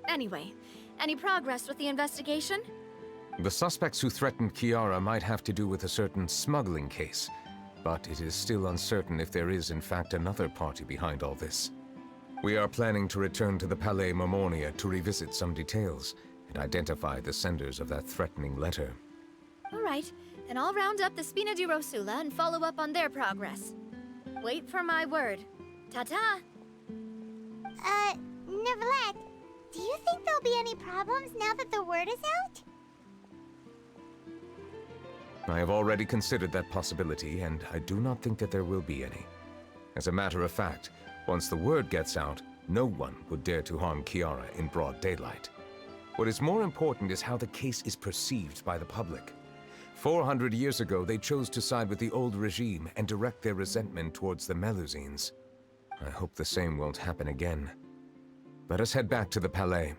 Anyway, any progress with the investigation? The suspects who threatened Kiara might have to do with a certain smuggling case, but it is still uncertain if there is in fact another party behind all this. We are planning to return to the Palais Mermonia to revisit some details and identify the senders of that threatening letter. All right, then I'll round up the Spina di Rosula and follow up on their progress. Wait for my word. Ta-ta! Neuvillette, do you think there'll be any problems now that the word is out? I have already considered that possibility, and I do not think that there will be any. As a matter of fact, once the word gets out, no one would dare to harm Kiara in broad daylight. What is more important is how the case is perceived by the public. 400 years ago, they chose to side with the old regime and direct their resentment towards the Melusines. I hope the same won't happen again. Let us head back to the Palais.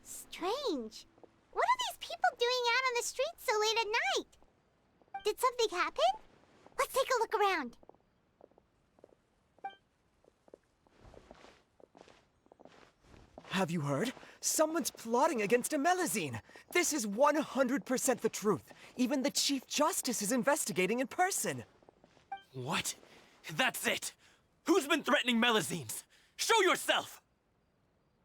Strange. What are these people doing out on the streets so late at night? Did something happen? Let's take a look around. Have you heard? Someone's plotting against a Melusine. This is 100% the truth. Even the Chief Justice is investigating in person. What? That's it! Who's been threatening Melusines? Show yourself!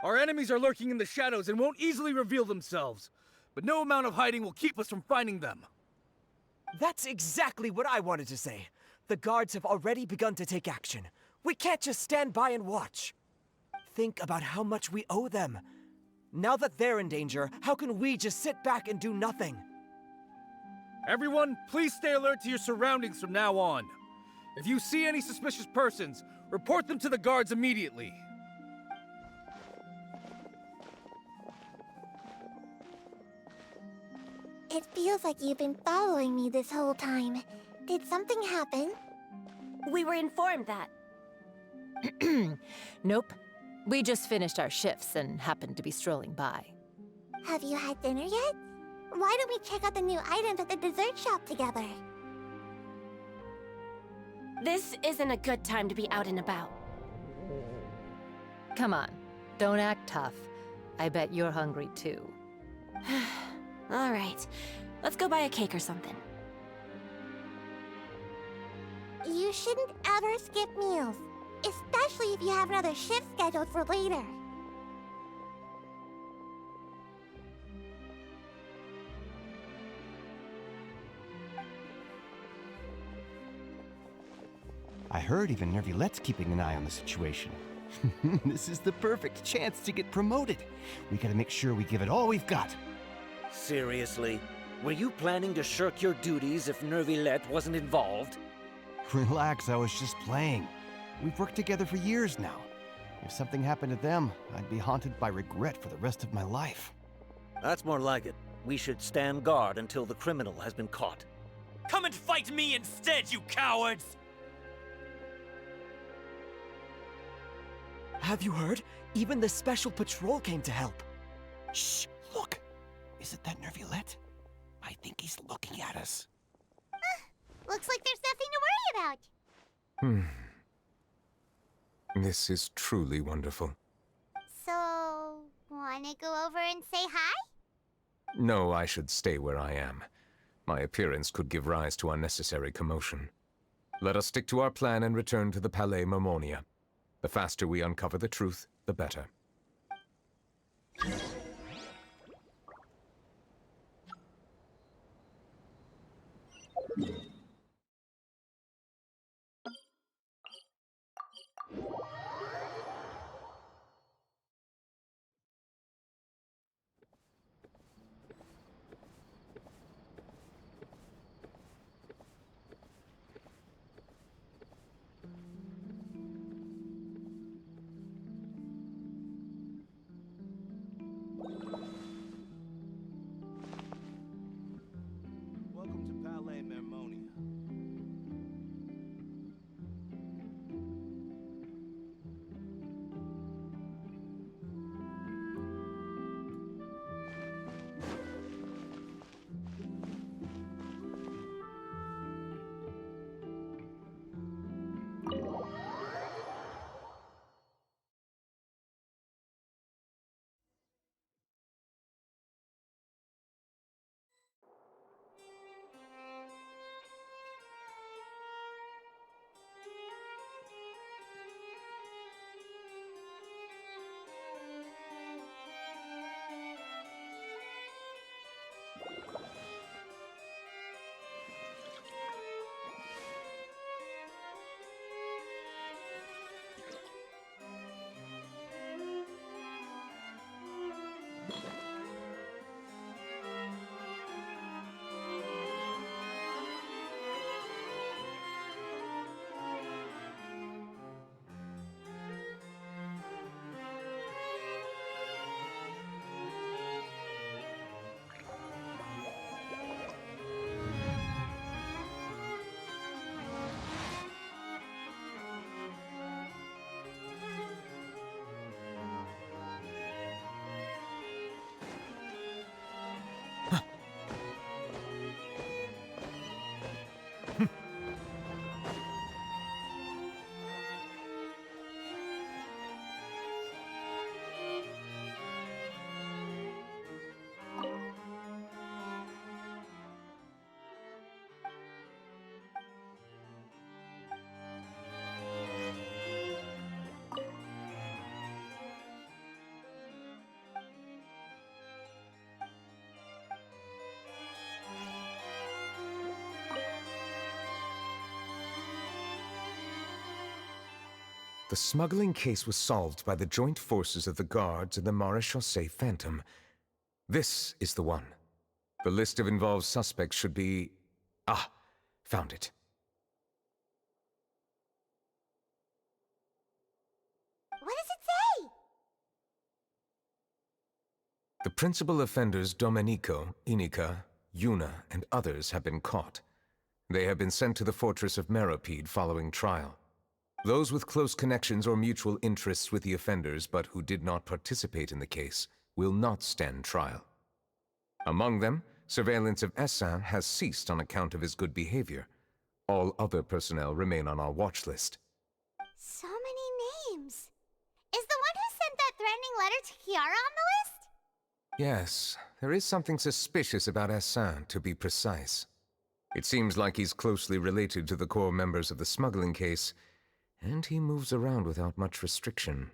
Our enemies are lurking in the shadows and won't easily reveal themselves. But no amount of hiding will keep us from finding them. That's exactly what I wanted to say. The guards have already begun to take action. We can't just stand by and watch. Think about how much we owe them. Now that they're in danger, how can we just sit back and do nothing? Everyone, please stay alert to your surroundings from now on. If you see any suspicious persons, report them to the guards immediately. It feels like you've been following me this whole time. Did something happen? We were informed that. Nope. We just finished our shifts and happened to be strolling by. Have you had dinner yet? Why don't we check out the new items at the dessert shop together? This isn't a good time to be out and about. Come on, don't act tough. I bet you're hungry too. All right, let's go buy a cake or something. You shouldn't ever skip meals, especially if you have another shift scheduled for later. I heard even Neuvillette's keeping an eye on the situation. This is the perfect chance to get promoted. We gotta make sure we give it all we've got. Seriously? Were you planning to shirk your duties if Neuvillette wasn't involved? Relax, I was just playing. We've worked together for years now. If something happened to them, I'd be haunted by regret for the rest of my life. That's more like it. We should stand guard until the criminal has been caught. Come and fight me instead, you cowards! Have you heard? Even the Special Patrol came to help. Shh, look! Isn't that Neuvillette? I think he's looking at us. Looks like there's nothing to worry about. This is truly wonderful. So, wanna go over and say hi? No, I should stay where I am. My appearance could give rise to unnecessary commotion. Let us stick to our plan and return to the Palais Mermonia. The faster we uncover the truth, the better. The smuggling case was solved by the joint forces of the guards and the Maréchaussée Phantom. This is the one. The list of involved suspects should be... Ah, found it. What does it say? The principal offenders Domenico, Inica, Yuna, and others have been caught. They have been sent to the fortress of Meropide following trial. Those with close connections or mutual interests with the offenders but who did not participate in the case will not stand trial. Among them, surveillance of Essin has ceased on account of his good behavior. All other personnel remain on our watch list. So many names. Is the one who sent that threatening letter to Kiara on the list? Yes, there is something suspicious about Essin, to be precise. It seems like he's closely related to the core members of the smuggling case, and he moves around without much restriction.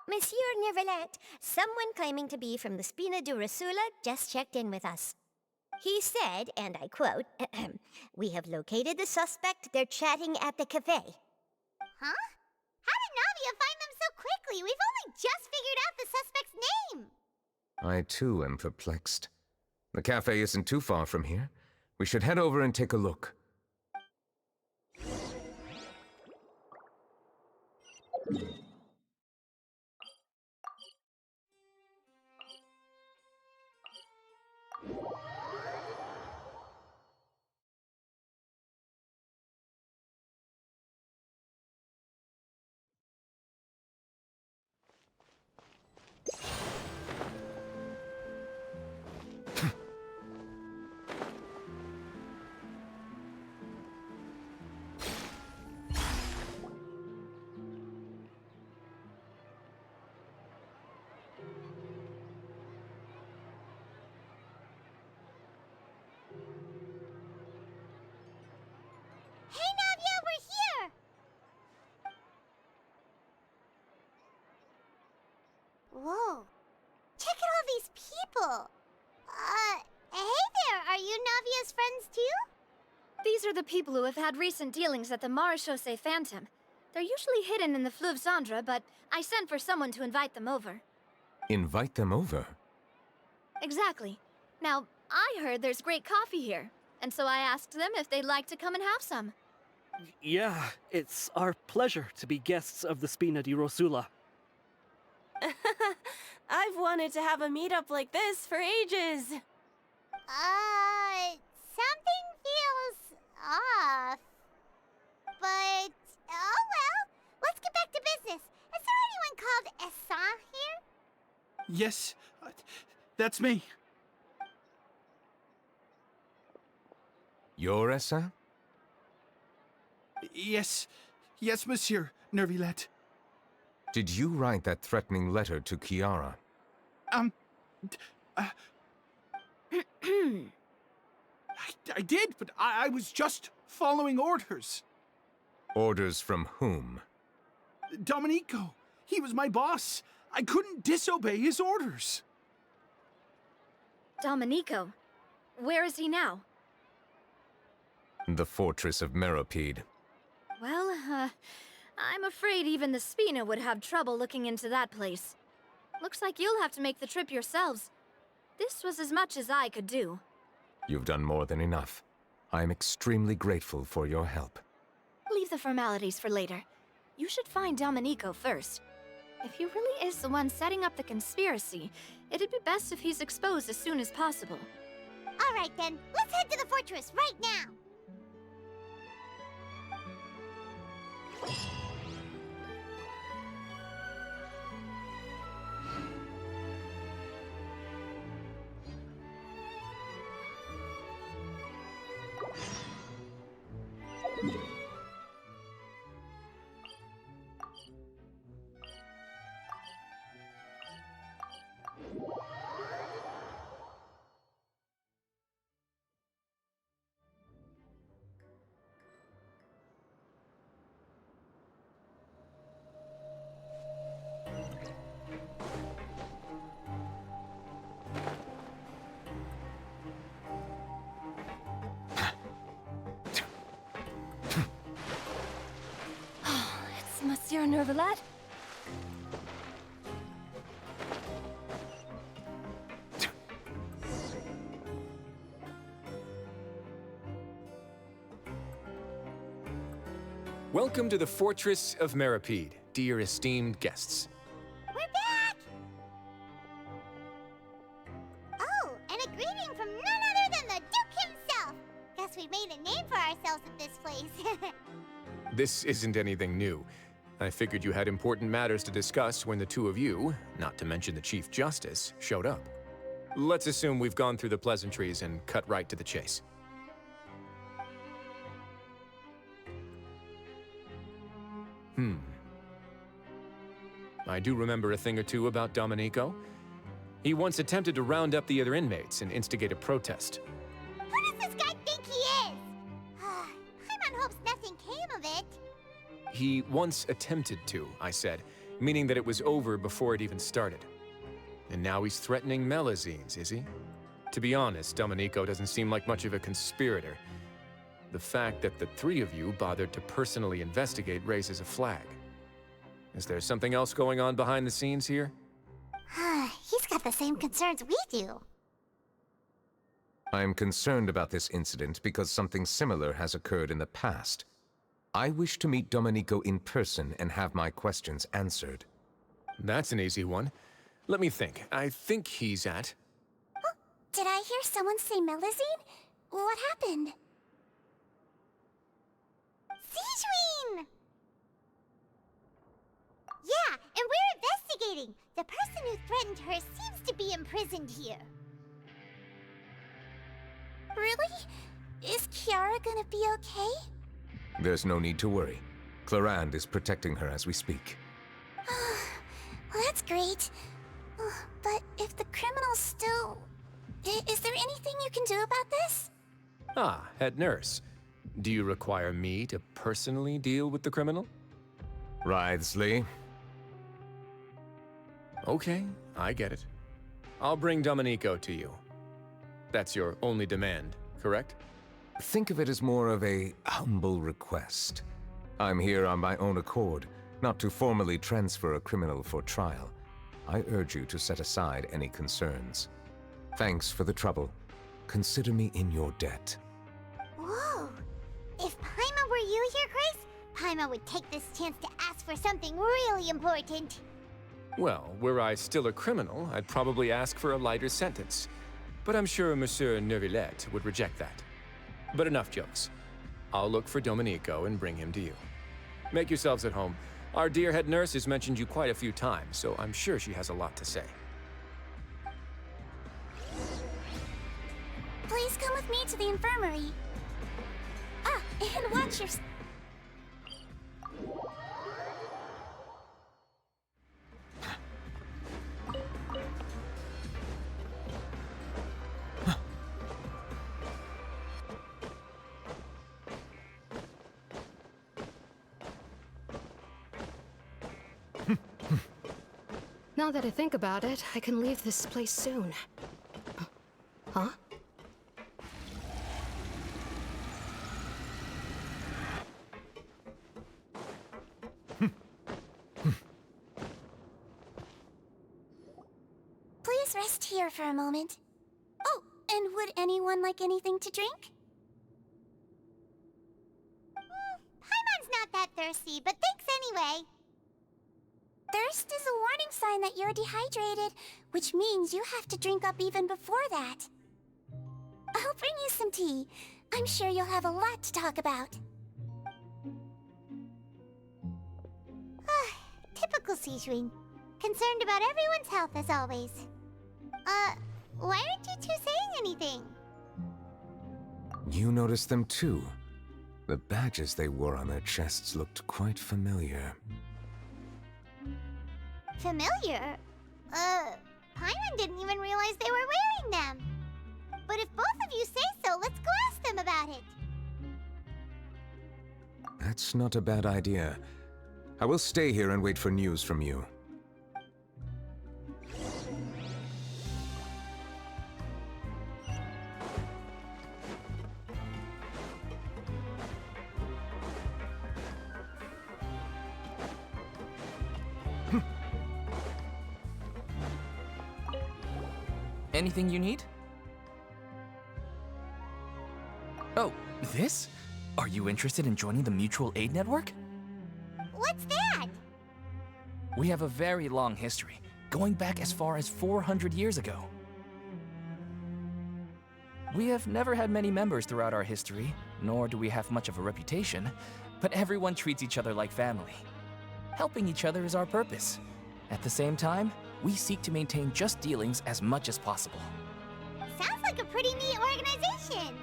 Monsieur Neuvillette, someone claiming to be from the Spina Durasula just checked in with us. He said, and I quote, "We have located the suspect. They're chatting at the cafe." Huh? How did Navia find them so quickly? We've only just figured out the suspect's name. I too am perplexed. The cafe isn't too far from here. We should head over and take a look. Hey, Navia, we're here! Whoa. Check out all these people. Hey there, are you Navia's friends too? These are the people who have had recent dealings at the Maréchaussée Phantom. They're usually hidden in the Fleuve Cendre, but I sent for someone to invite them over. Invite them over? Exactly. Now, I heard there's great coffee here, and so I asked them if they'd like to come and have some. Yeah, it's our pleasure to be guests of the Spina di Rosula. I've wanted to have a meetup like this for ages. Something feels off. But, oh well. Let's get back to business. Is there anyone called Essin here? Yes, that's me. You're Essin? Yes, Monsieur Neuvillette. Did you write that threatening letter to Kiara? I did, but I was just following orders. Orders from whom? Domenico, he was my boss. I couldn't disobey his orders. Domenico? Where is he now? The fortress of Meropide. Well, I'm afraid even the Spina would have trouble looking into that place. Looks like you'll have to make the trip yourselves. This was as much as I could do. You've done more than enough. I am extremely grateful for your help. Leave the formalities for later. You should find Domenico first. If he really is the one setting up the conspiracy, it'd be best if he's exposed as soon as possible. All right then, let's head to the fortress right now. Neuvillette? Welcome to the Fortress of Meripede, dear esteemed guests. We're back! Oh, and a greeting from none other than the Duke himself! Guess we made a name for ourselves at this place. This isn't anything new. I figured you had important matters to discuss when the two of you, not to mention the Chief Justice, showed up. Let's assume we've gone through the pleasantries and cut right to the chase. I do remember a thing or two about Domenico. He once attempted to round up the other inmates and instigate a protest. Who does this guy think he is? Paimon hopes nothing came of it. He once attempted to, I said, meaning that it was over before it even started. And now he's threatening Melazines, is he? To be honest, Domenico doesn't seem like much of a conspirator. The fact that the three of you bothered to personally investigate raises a flag. Is there something else going on behind the scenes here? He's got the same concerns we do. I'm concerned about this incident because something similar has occurred in the past. I wish to meet Domenico in person and have my questions answered. That's an easy one. Let me think. I think he's at... Oh, did I hear someone say Melazine? What happened? Sigewinne! Yeah, and we're investigating. The person who threatened her seems to be imprisoned here. Really? Is Kiara gonna be okay? There's no need to worry. Clarande is protecting her as we speak. Well, that's great. But if the criminal's still... Is there anything you can do about this? Ah, head nurse. Do you require me to personally deal with the criminal? Wriothesley. Okay, I get it. I'll bring Domenico to you. That's your only demand, correct? Think of it as more of a humble request. I'm here on my own accord, not to formally transfer a criminal for trial. I urge you to set aside any concerns. Thanks for the trouble. Consider me in your debt. Whoa! If Paimon were you here, Grace, Paimon would take this chance to ask for something really important. Well, were I still a criminal, I'd probably ask for a lighter sentence. But I'm sure Monsieur Neuvillette would reject that. But enough jokes. I'll look for Domenico and bring him to you. Make yourselves at home. Our dear head nurse has mentioned you quite a few times, so I'm sure she has a lot to say. Please come with me to the infirmary. Ah, and watch your... Now that I think about it, I can leave this place soon. Huh? Please rest here for a moment. Oh, and would anyone like anything to drink? Paimon's not that thirsty, but thanks anyway. Thirst is a warning sign that you're dehydrated, which means you have to drink up even before that. I'll bring you some tea. I'm sure you'll have a lot to talk about. Typical Sigewinne. Concerned about everyone's health as always. Why aren't you two saying anything? You noticed them too. The badges they wore on their chests looked quite familiar. Familiar? Paimon didn't even realize they were wearing them. But if both of you say so, let's go ask them about it. That's not a bad idea. I will stay here and wait for news from you. Anything you need? Oh, this? Are you interested in joining the Mutual Aid Network? What's that? We have a very long history, going back as far as 400 years ago. We have never had many members throughout our history, nor do we have much of a reputation, but everyone treats each other like family. Helping each other is our purpose. At the same time, we seek to maintain just dealings as much as possible. Sounds like a pretty neat organization.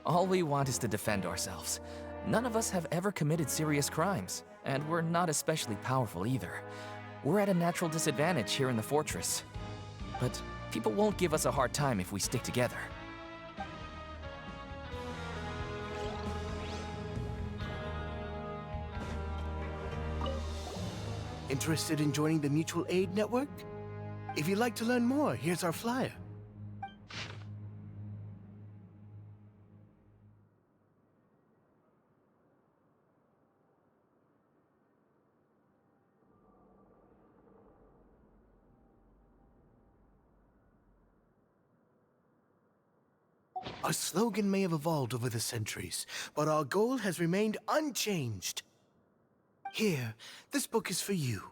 All we want is to defend ourselves. None of us have ever committed serious crimes, and we're not especially powerful either. We're at a natural disadvantage here in the fortress. But people won't give us a hard time if we stick together. Interested in joining the Mutual Aid Network? If you'd like to learn more, here's our flyer. Our slogan may have evolved over the centuries, but our goal has remained unchanged. Here, this book is for you.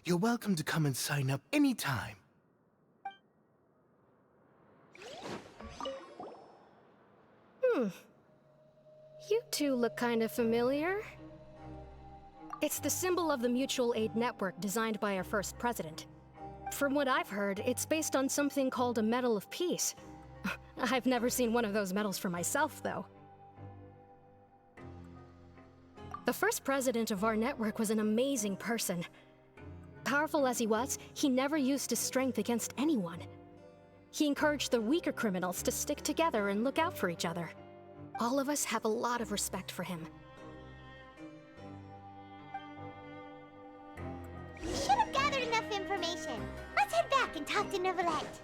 You're welcome to come and sign up anytime. You two look kind of familiar. It's the symbol of the Mutual Aid Network designed by our first president. From what I've heard, it's based on something called a Medal of Peace. I've never seen one of those medals for myself, though. The first president of our network was an amazing person. Powerful as he was, he never used his strength against anyone. He encouraged the weaker criminals to stick together and look out for each other. All of us have a lot of respect for him. We should have gathered enough information. Let's head back and talk to Neuvillette.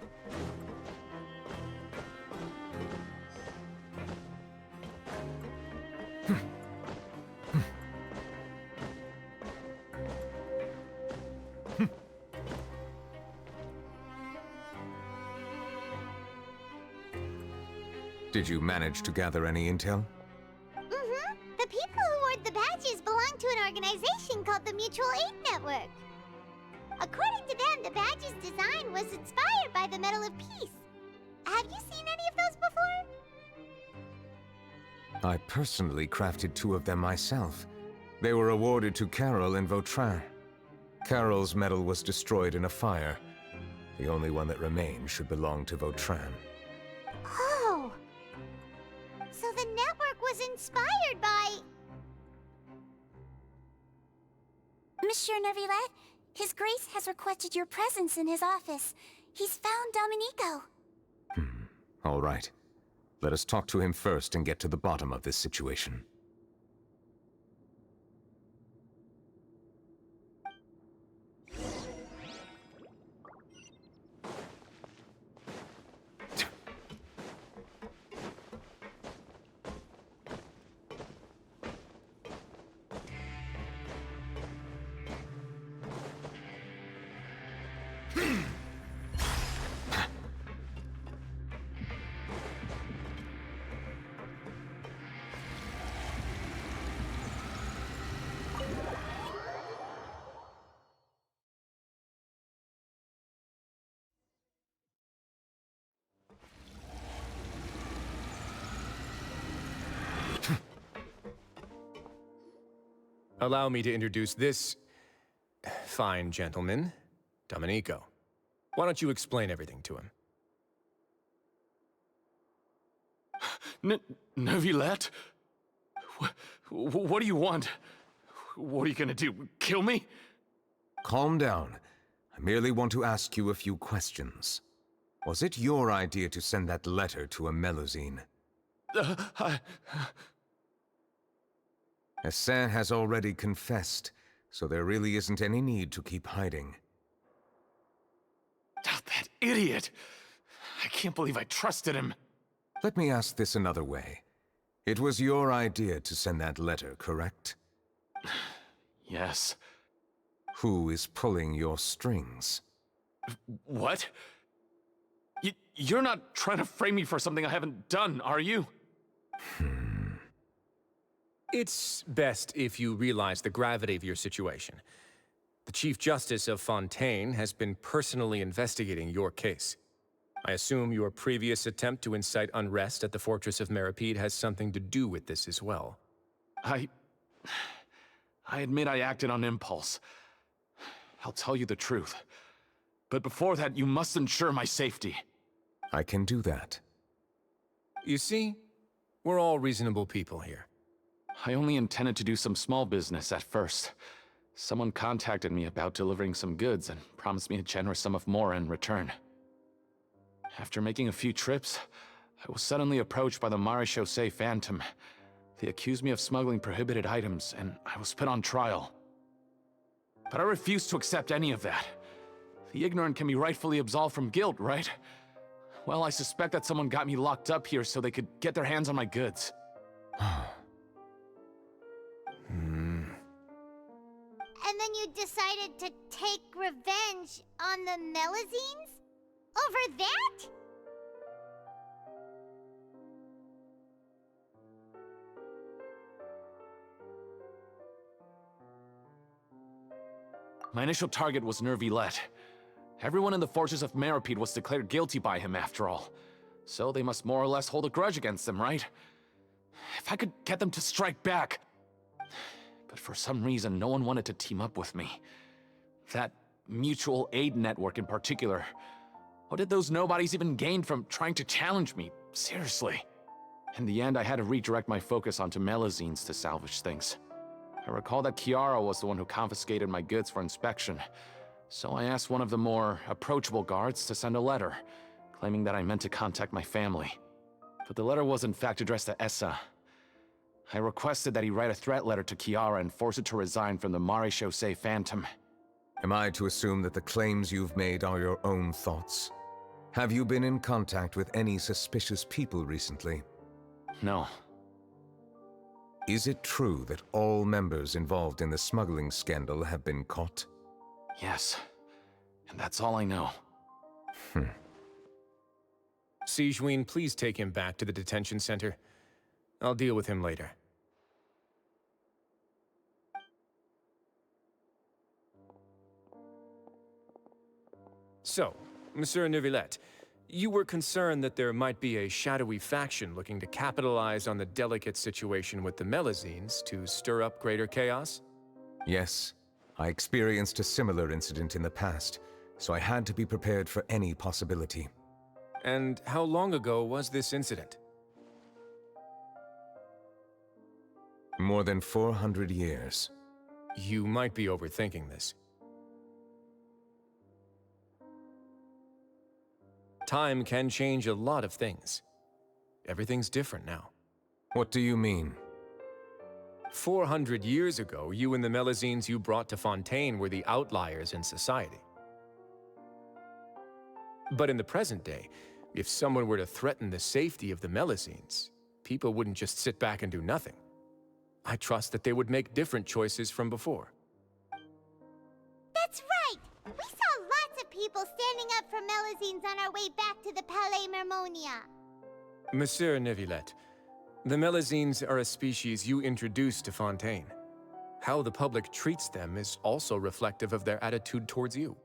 Did you manage to gather any intel? Mm-hmm. The people who wore the badges belong to an organization called the Mutual Aid Network. According to them, the badge's design was inspired by the Medal of Peace. Have you seen any of those before? I personally crafted 2 of them myself. They were awarded to Carol and Vautrin. Carol's medal was destroyed in a fire. The only one that remains should belong to Vautrin. Oh! So the network was inspired by... Monsieur Neuvillette, His Grace has requested your presence in his office. He's found Domenico. All right. Let us talk to him first and get to the bottom of this situation. Allow me to introduce this fine gentleman, Domenico. Why don't you explain everything to him? Neuvillette? What do you want? What are you gonna do? Kill me? Calm down. I merely want to ask you a few questions. Was it your idea to send that letter to a Melusine? Essin has already confessed, so there really isn't any need to keep hiding. That idiot! I can't believe I trusted him. Let me ask this another way. It was your idea to send that letter, correct? Yes. Who is pulling your strings? What? You're not trying to frame me for something I haven't done, are you? It's best if you realize the gravity of your situation. The Chief Justice of Fontaine has been personally investigating your case. I assume your previous attempt to incite unrest at the Fortress of Meripede has something to do with this as well. I admit I acted on impulse. I'll tell you the truth. But before that, you must ensure my safety. I can do that. You see, we're all reasonable people here. I only intended to do some small business at first. Someone contacted me about delivering some goods and promised me a generous sum of more in return. After making a few trips, I was suddenly approached by the Marechaussee Phantom. They accused me of smuggling prohibited items, and I was put on trial. But I refused to accept any of that. The ignorant can be rightfully absolved from guilt, right? Well, I suspect that someone got me locked up here so they could get their hands on my goods. And then you decided to take revenge on the Melazines? Over that? My initial target was Neuvillette. Everyone in the Fortress of Meripede was declared guilty by him after all. So they must more or less hold a grudge against him, right? If I could get them to strike back. But for some reason, no one wanted to team up with me. That mutual aid network in particular. What did those nobodies even gain from trying to challenge me? Seriously. In the end, I had to redirect my focus onto Melazines to salvage things. I recall that Kiara was the one who confiscated my goods for inspection. So I asked one of the more approachable guards to send a letter, claiming that I meant to contact my family. But the letter was in fact addressed to Essa. I requested that he write a threat letter to Kiara and force her to resign from the Marechaussee Phantom. Am I to assume that the claims you've made are your own thoughts? Have you been in contact with any suspicious people recently? No. Is it true that all members involved in the smuggling scandal have been caught? Yes. And that's all I know. Sigewinne, please take him back to the detention center. I'll deal with him later. So, Monsieur Neuvillette, you were concerned that there might be a shadowy faction looking to capitalize on the delicate situation with the Melazines to stir up greater chaos? Yes. I experienced a similar incident in the past, so I had to be prepared for any possibility. And how long ago was this incident? More than 400 years. You might be overthinking this. Time can change a lot of things. Everything's different now. What do you mean? 400 years ago, you and the Melazines you brought to Fontaine were the outliers in society. But in the present day, if someone were to threaten the safety of the Melazines, people wouldn't just sit back and do nothing. I trust that they would make different choices from before. That's right! We saw lots of people standing up for Melazines on our way back to the Palais Mermonia. Monsieur Neuvillette, the Melazines are a species you introduced to Fontaine. How the public treats them is also reflective of their attitude towards you.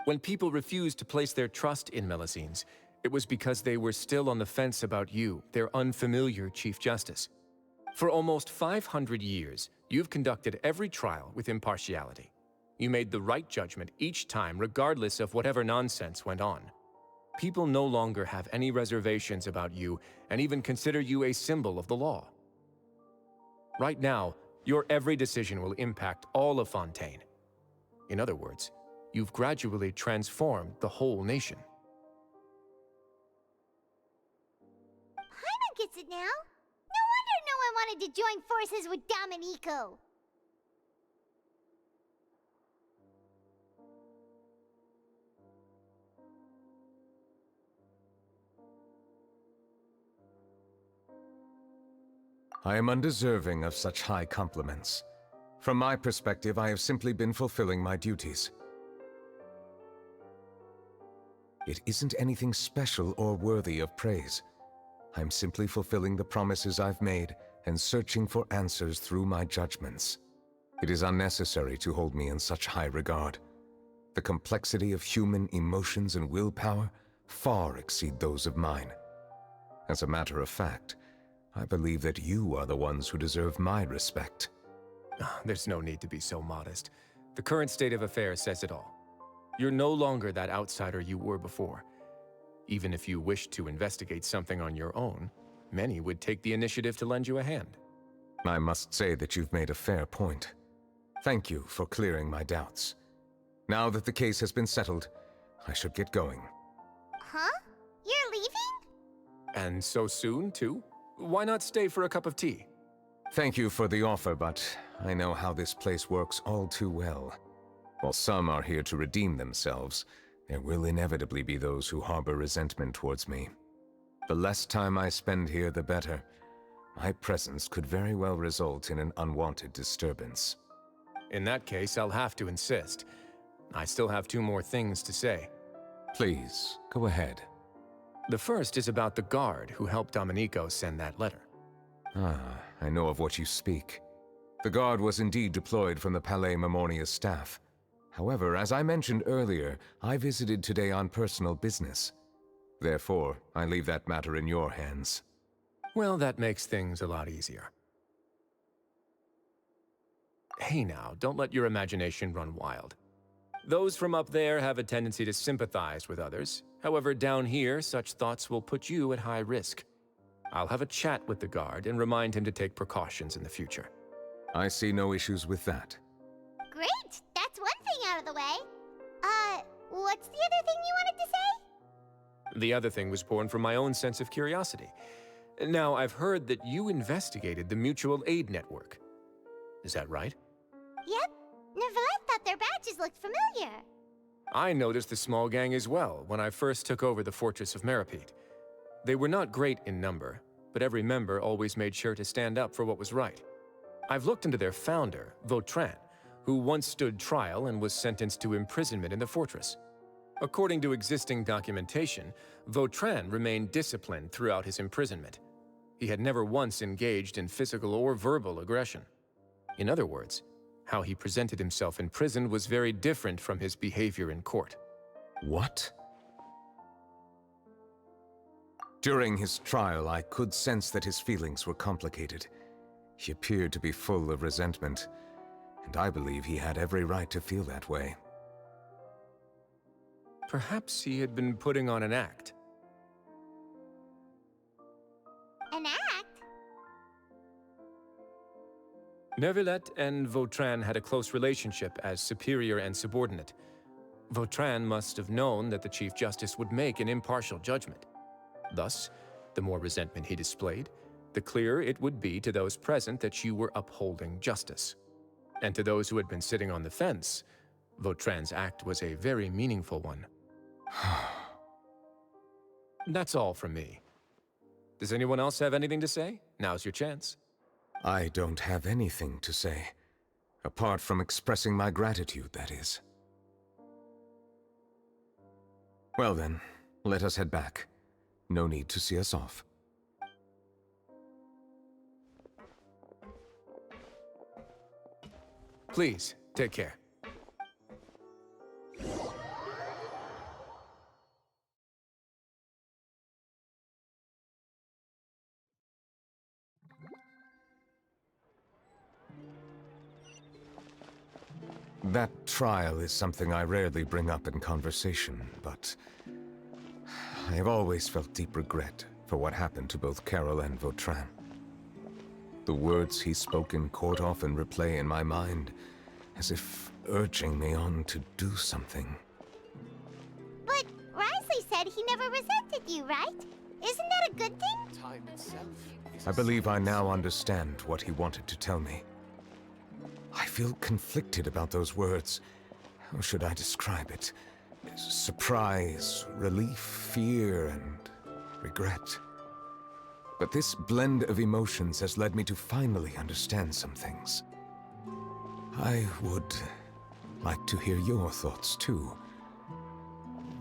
When people refused to place their trust in Melazines, it was because they were still on the fence about you, their unfamiliar Chief Justice. For almost 500 years, you've conducted every trial with impartiality. You made the right judgment each time, regardless of whatever nonsense went on. People no longer have any reservations about you and even consider you a symbol of the law. Right now, your every decision will impact all of Fontaine. In other words, you've gradually transformed the whole nation. Paimon gets it now. No wonder no one wanted to join forces with Domenico. I am undeserving of such high compliments. From my perspective, I have simply been fulfilling my duties. It isn't anything special or worthy of praise. I'm simply fulfilling the promises I've made and searching for answers through my judgments. It is unnecessary to hold me in such high regard. The complexity of human emotions and willpower far exceed those of mine. As a matter of fact, I believe that you are the ones who deserve my respect. There's no need to be so modest. The current state of affairs says it all. You're no longer that outsider you were before. Even if you wished to investigate something on your own, many would take the initiative to lend you a hand. I must say that you've made a fair point. Thank you for clearing my doubts. Now that the case has been settled, I should get going. Huh? You're leaving? And so soon, too? Why not stay for a cup of tea? Thank you for the offer, but I know how this place works all too well. While some are here to redeem themselves, there will inevitably be those who harbor resentment towards me. The less time I spend here, the better. My presence could very well result in an unwanted disturbance. In that case, I'll have to insist. I still have 2 more things to say. Please, go ahead. The first is about the guard who helped Domenico send that letter. Ah, I know of what you speak. The guard was indeed deployed from the Palais Memornia's staff. However, as I mentioned earlier, I visited today on personal business. Therefore, I leave that matter in your hands. Well, that makes things a lot easier. Hey now, don't let your imagination run wild. Those from up there have a tendency to sympathize with others. However, down here, such thoughts will put you at high risk. I'll have a chat with the guard and remind him to take precautions in the future. I see no issues with that. Great! That's one thing out of the way. What's the other thing you wanted to say? The other thing was born from my own sense of curiosity. Now, I've heard that you investigated the mutual aid network. Is that right? Yep. Neuvillette thought their badges looked familiar. I noticed the small gang as well when I first took over the Fortress of Meripede. They were not great in number, but every member always made sure to stand up for what was right. I've looked into their founder, Vautrin, who once stood trial and was sentenced to imprisonment in the fortress. According to existing documentation, Vautrin remained disciplined throughout his imprisonment. He had never once engaged in physical or verbal aggression. In other words, how he presented himself in prison was very different from his behavior in court. What? During his trial, I could sense that his feelings were complicated. He appeared to be full of resentment, and I believe he had every right to feel that way. Perhaps he had been putting on an act. An act? Neuvillette and Vautrin had a close relationship as superior and subordinate. Vautrin must have known that the Chief Justice would make an impartial judgment. Thus, the more resentment he displayed, the clearer it would be to those present that you were upholding justice. And to those who had been sitting on the fence, Vautrin's act was a very meaningful one. That's all from me. Does anyone else have anything to say? Now's your chance. I don't have anything to say. Apart from expressing my gratitude, that is. Well then, let us head back. No need to see us off. Please, take care. That trial is something I rarely bring up in conversation, but I have always felt deep regret for what happened to both Carol and Vautrin. The words he spoke in court often replay in my mind, as if urging me on to do something. But Risley said he never resented you, right? Isn't that a good thing? Time itself. I believe I now understand what he wanted to tell me. I feel conflicted about those words. How should I describe it? Surprise, relief, fear, and regret. But this blend of emotions has led me to finally understand some things. I would like to hear your thoughts, too.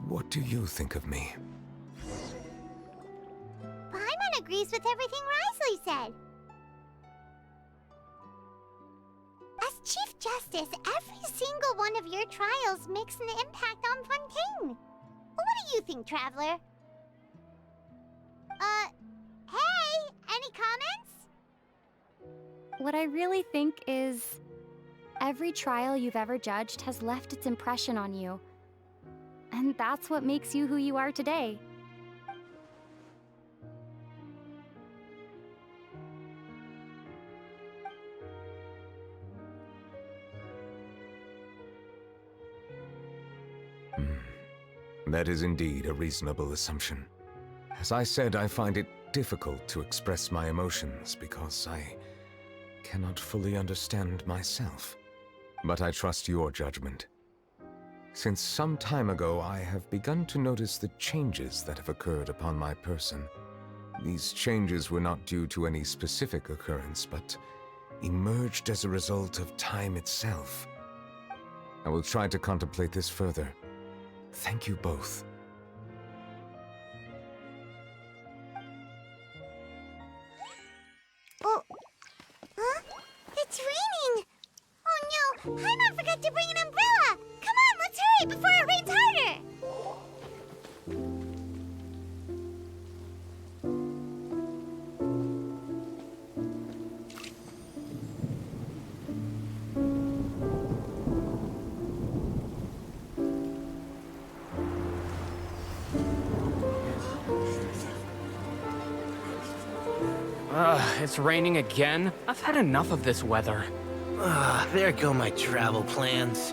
What do you think of me? Paimon agrees with everything Risley said. As Chief Justice, every single one of your trials makes an impact on Fontaine. What do you think, Traveler? Hey, any comments? What I really think is, every trial you've ever judged has left its impression on you. And that's what makes you who you are today. That is indeed a reasonable assumption. As I said, I find it difficult to express my emotions because I cannot fully understand myself. But I trust your judgment. Since some time ago, I have begun to notice the changes that have occurred upon my person. These changes were not due to any specific occurrence, but emerged as a result of time itself. I will try to contemplate this further. Thank you both. Oh, huh? It's raining! Oh no, Paimon forgot to bring an umbrella! Come on, let's hurry before it rains harder! It's raining again? I've had enough of this weather. There go my travel plans.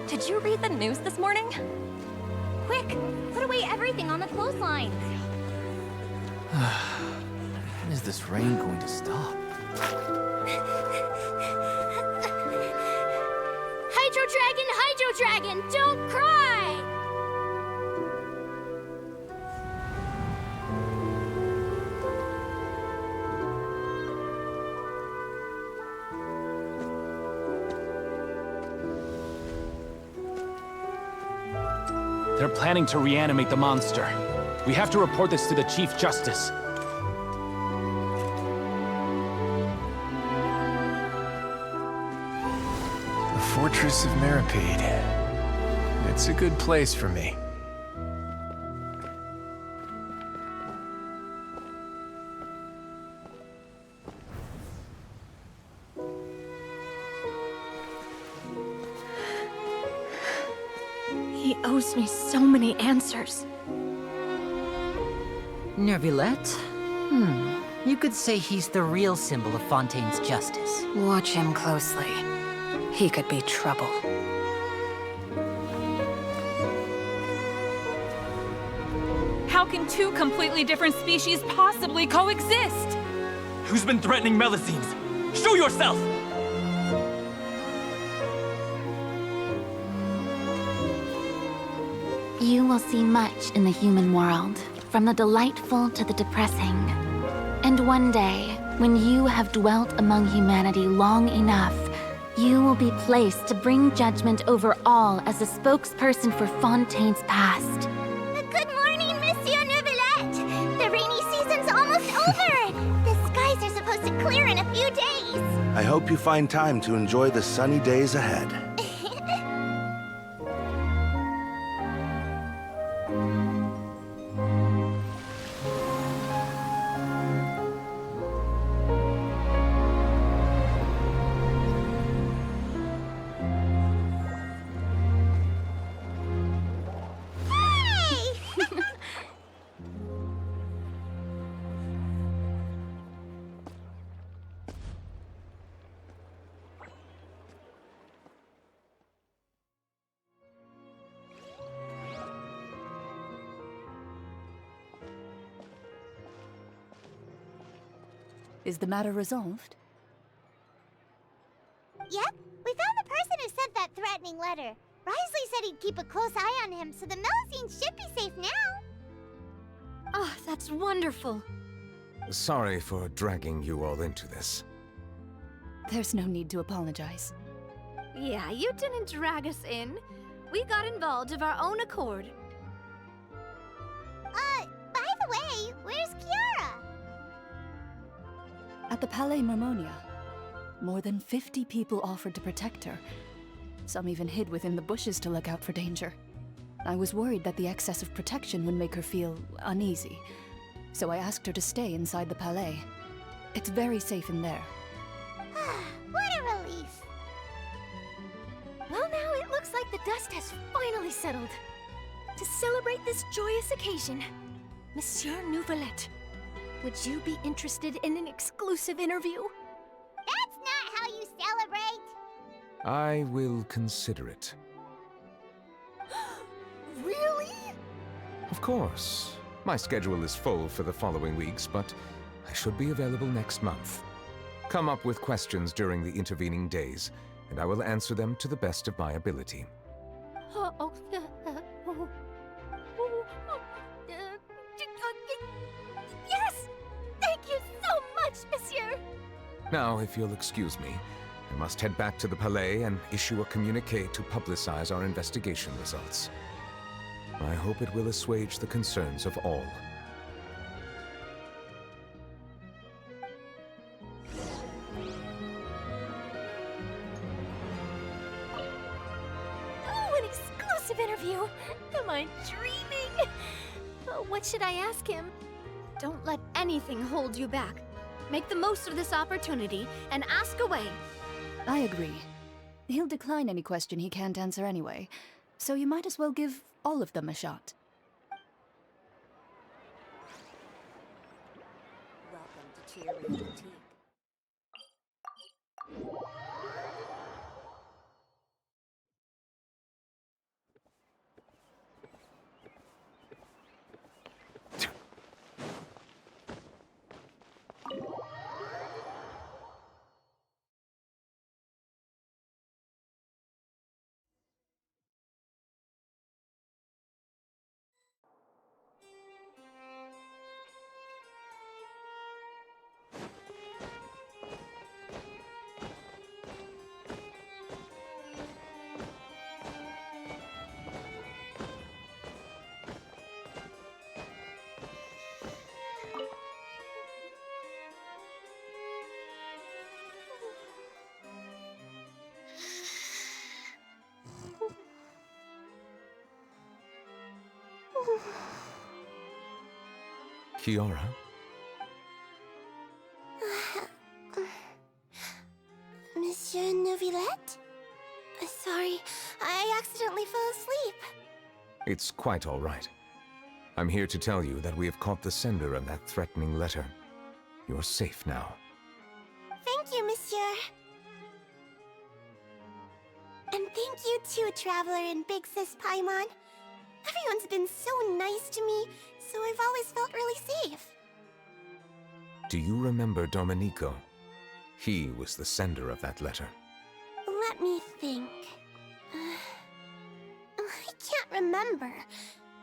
Did you read the news this morning? Quick, put away everything on the clothesline. When is this rain going to stop? Hydro Dragon, don't cry! They're planning to reanimate the monster. We have to report this to the Chief Justice. The Fortress of Meropide. It's a good place for me. He owes me so many answers. Neuvillette? You could say he's the real symbol of Fontaine's justice. Watch him closely. He could be trouble. How can two completely different species possibly coexist? Who's been threatening Melusines? Show yourself! You will see much in the human world, from the delightful to the depressing. And one day, when you have dwelt among humanity long enough, you will be placed to bring judgment over all as a spokesperson for Fontaine's past. Good morning, Monsieur Neuvillette! The rainy season's almost over! The skies are supposed to clear in a few days! I hope you find time to enjoy the sunny days ahead. Is the matter resolved? Yep, we found the person who sent that threatening letter. Risley said he'd keep a close eye on him, so the Melusines should be safe now. Oh, that's wonderful. Sorry for dragging you all into this. There's no need to apologize. Yeah, you didn't drag us in. We got involved of our own accord. By the way, where's Kiara? At the Palais Mermonia, more than 50 people offered to protect her. Some even hid within the bushes to look out for danger. I was worried that the excess of protection would make her feel uneasy, so I asked her to stay inside the Palais. It's very safe in there. What a relief! Well, now it looks like the dust has finally settled. To celebrate this joyous occasion, Monsieur Neuvillette, would you be interested in an exclusive interview? That's not how you celebrate! I will consider it. Really? Of course. My schedule is full for the following weeks, but I should be available next month. Come up with questions during the intervening days, and I will answer them to the best of my ability. Yes! Thank you so much, Monsieur! Now, if you'll excuse me, I must head back to the Palais and issue a communiqué to publicize our investigation results. I hope it will assuage the concerns of all. Oh, an exclusive interview! Am I dreaming? Oh, what should I ask him? Don't let anything hold you back. Make the most of this opportunity and ask away. I agree. He'll decline any question he can't answer anyway, so you might as well give all of them a shot. Welcome to Cheery Boutique. Kiara? Monsieur Neuvillette? Sorry, I accidentally fell asleep. It's quite all right. I'm here to tell you that we have caught the sender of that threatening letter. You're safe now. Thank you, Monsieur. And thank you too, Traveler and Big Sis Paimon. Everyone's been so nice to me, so I've always felt really safe. Do you remember Domenico? He was the sender of that letter. Let me think. I can't remember.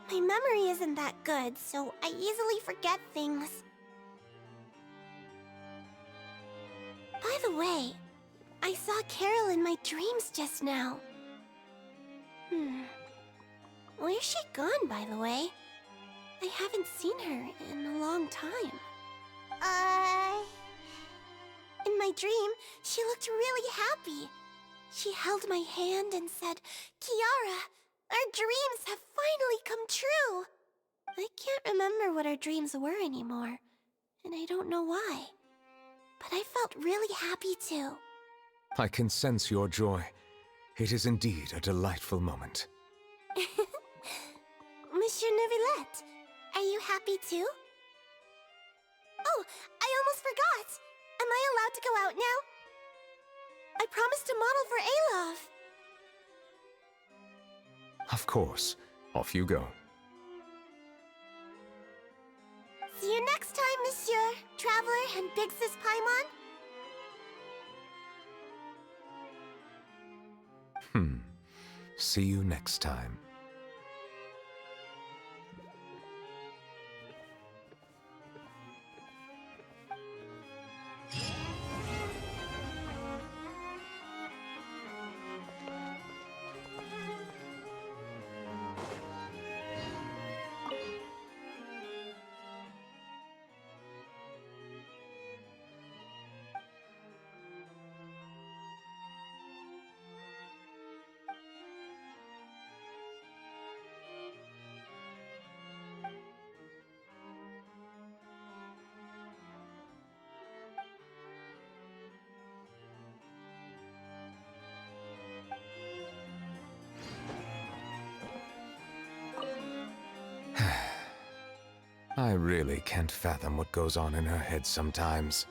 My memory isn't that good, so I easily forget things. By the way, I saw Carol in my dreams just now. Where's she gone, by the way? I haven't seen her in a long time. In my dream, she looked really happy. She held my hand and said, "Kiara, our dreams have finally come true." I can't remember what our dreams were anymore, and I don't know why. But I felt really happy too. I can sense your joy. It is indeed a delightful moment. Monsieur Neuvillette, are you happy too? Oh, I almost forgot! Am I allowed to go out now? I promised to model for Alov. Of course. Off you go. See you next time, Monsieur, Traveler, and Big Sis Paimon. See you next time. I really can't fathom what goes on in her head sometimes.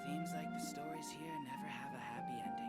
Seems like the stories here never have a happy ending.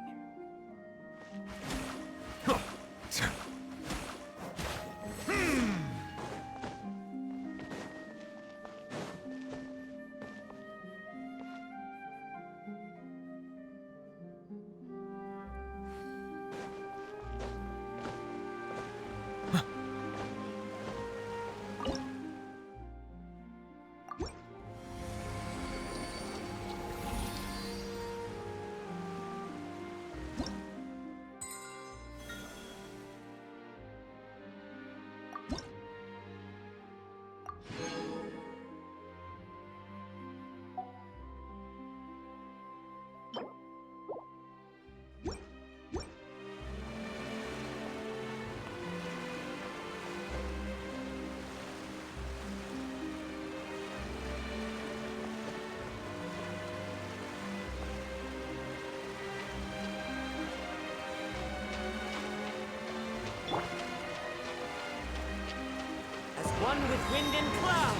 One with wind and cloud.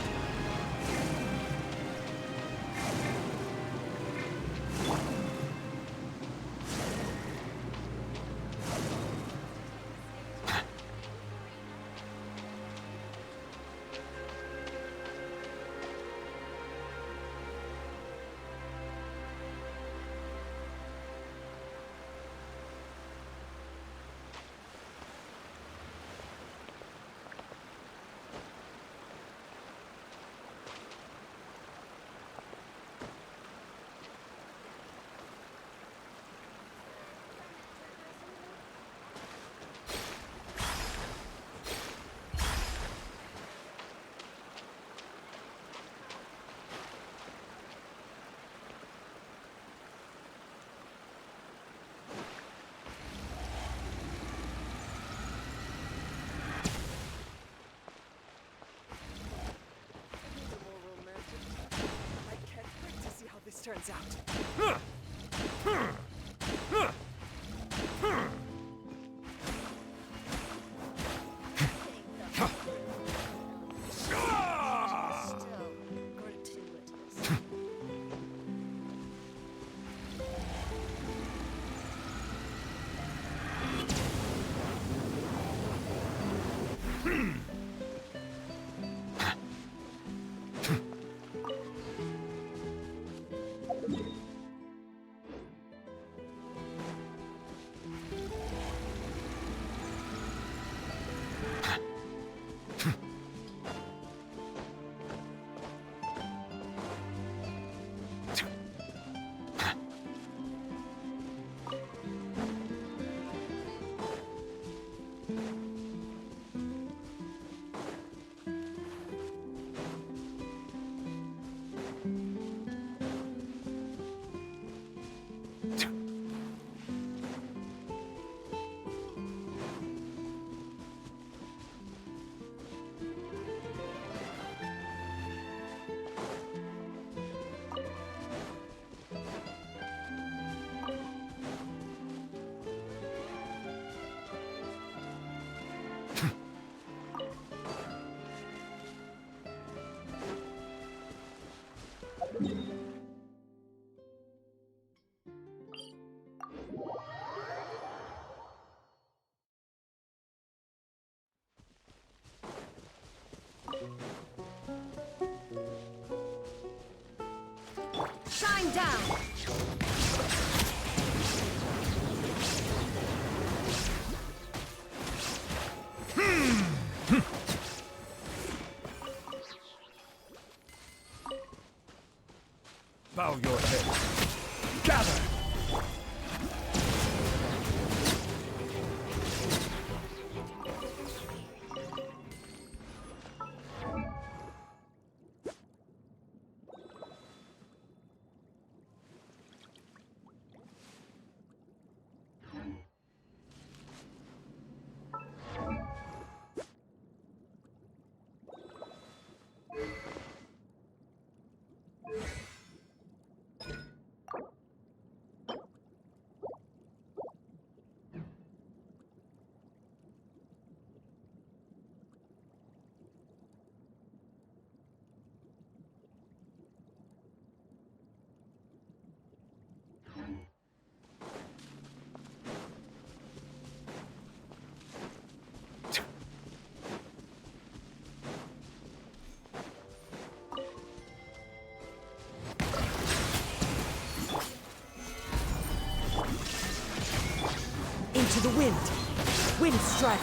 turns out. Shine down! Bow your head. Gather! Into the wind. Wind strike.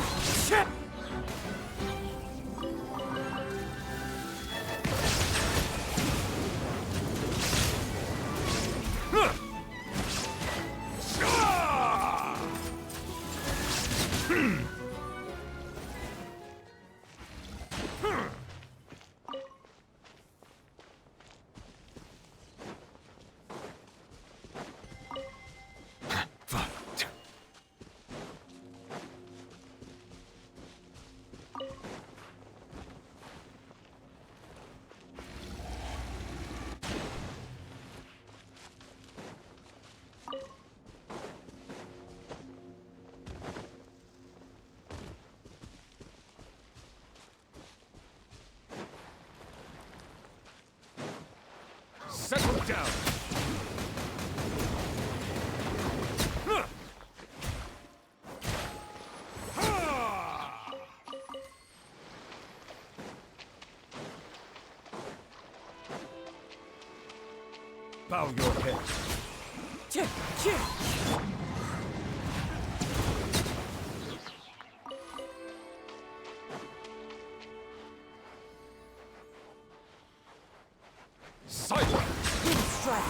Settle down! Bow your head. Silent! Wind strike.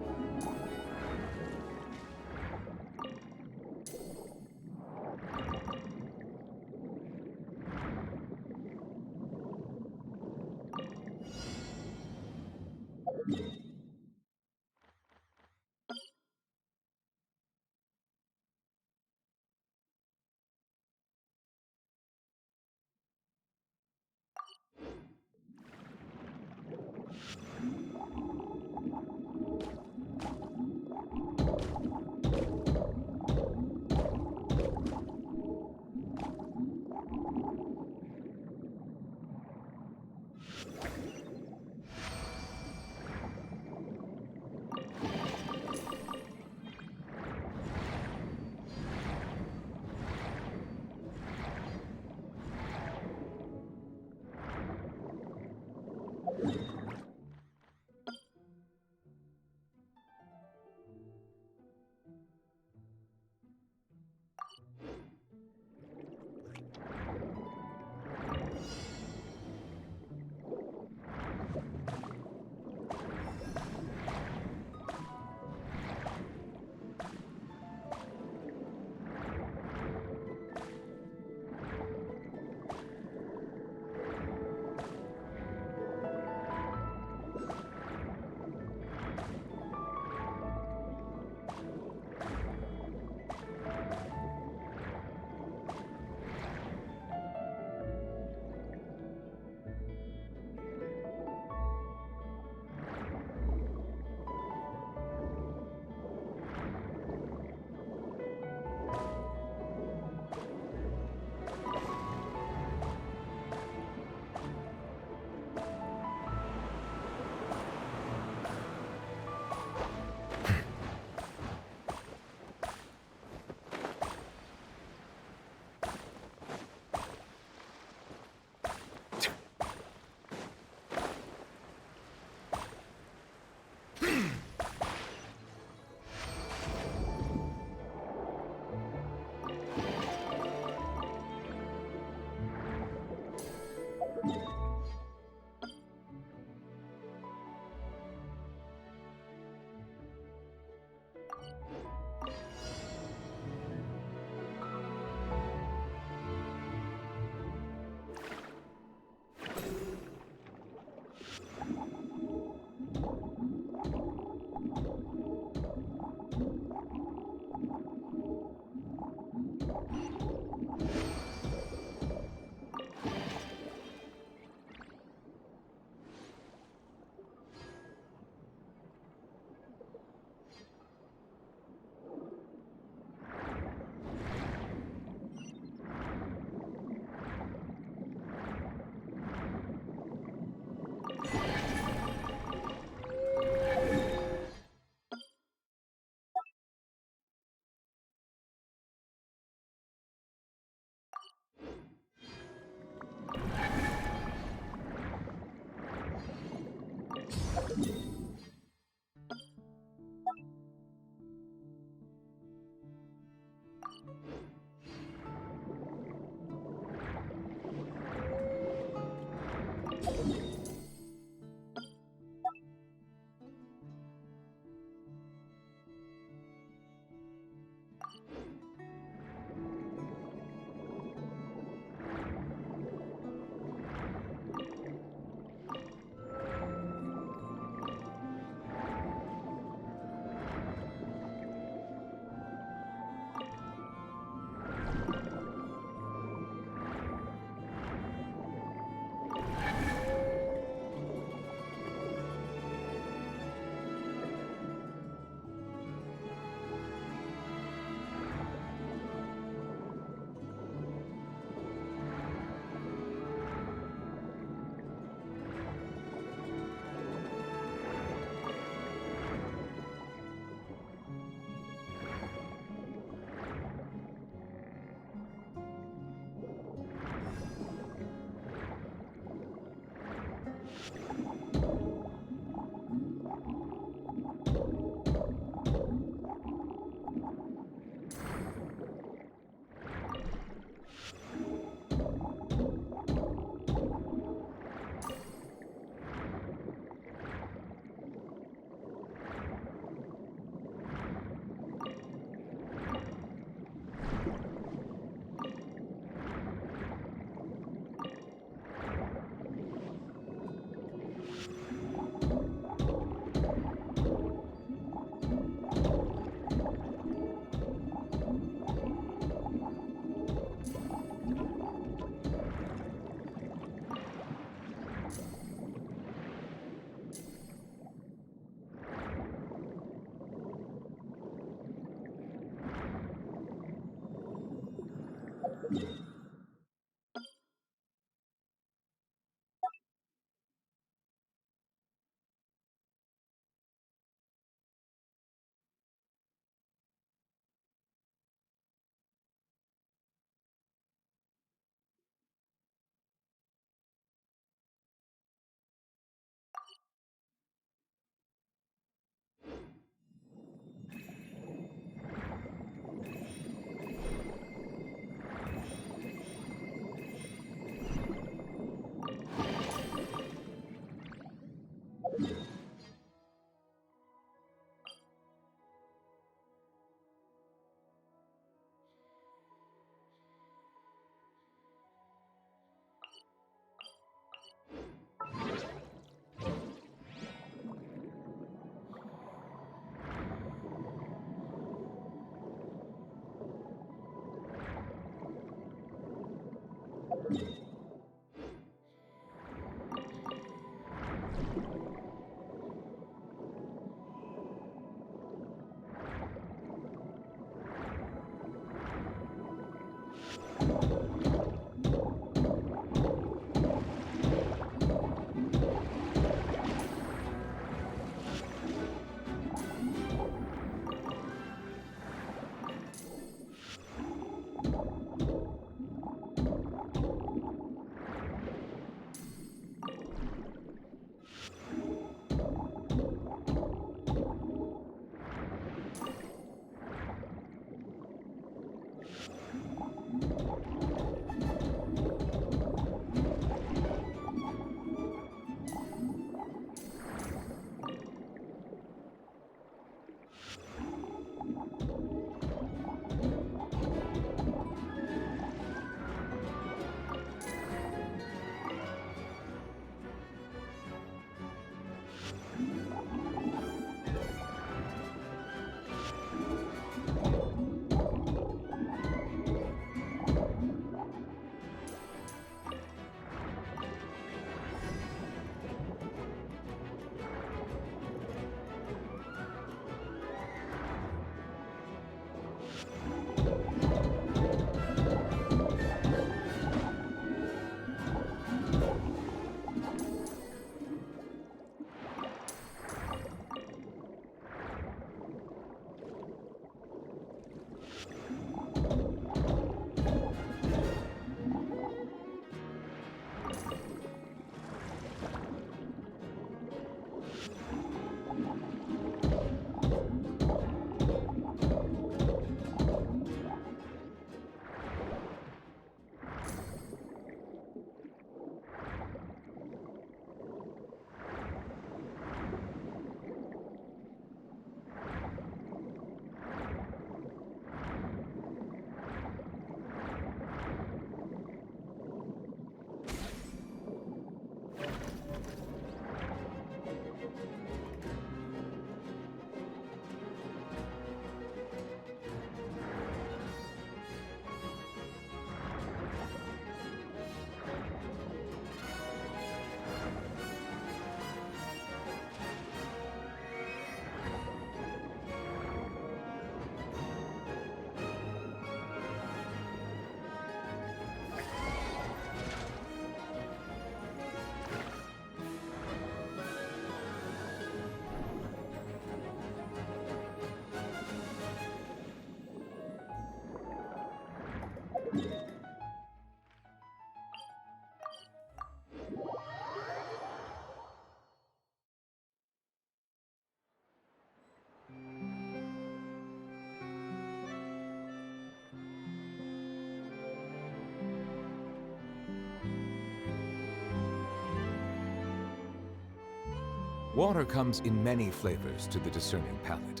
Water comes in many flavors to the discerning palate.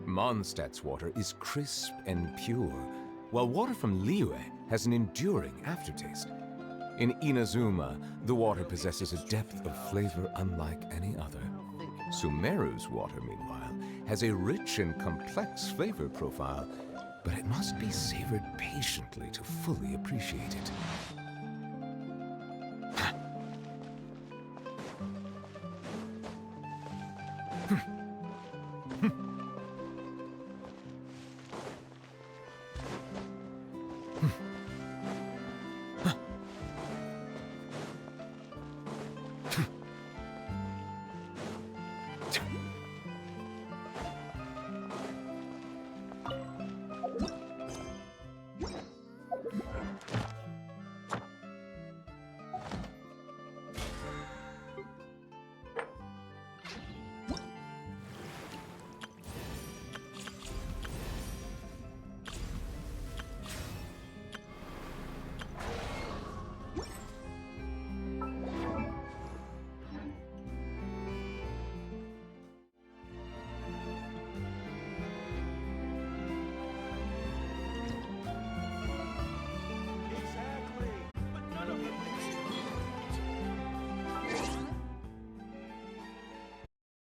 Mondstadt's water is crisp and pure, while water from Liyue has an enduring aftertaste. In Inazuma, the water possesses a depth of flavor unlike any other. Sumeru's water, meanwhile, has a rich and complex flavor profile, but it must be savored patiently to fully appreciate it.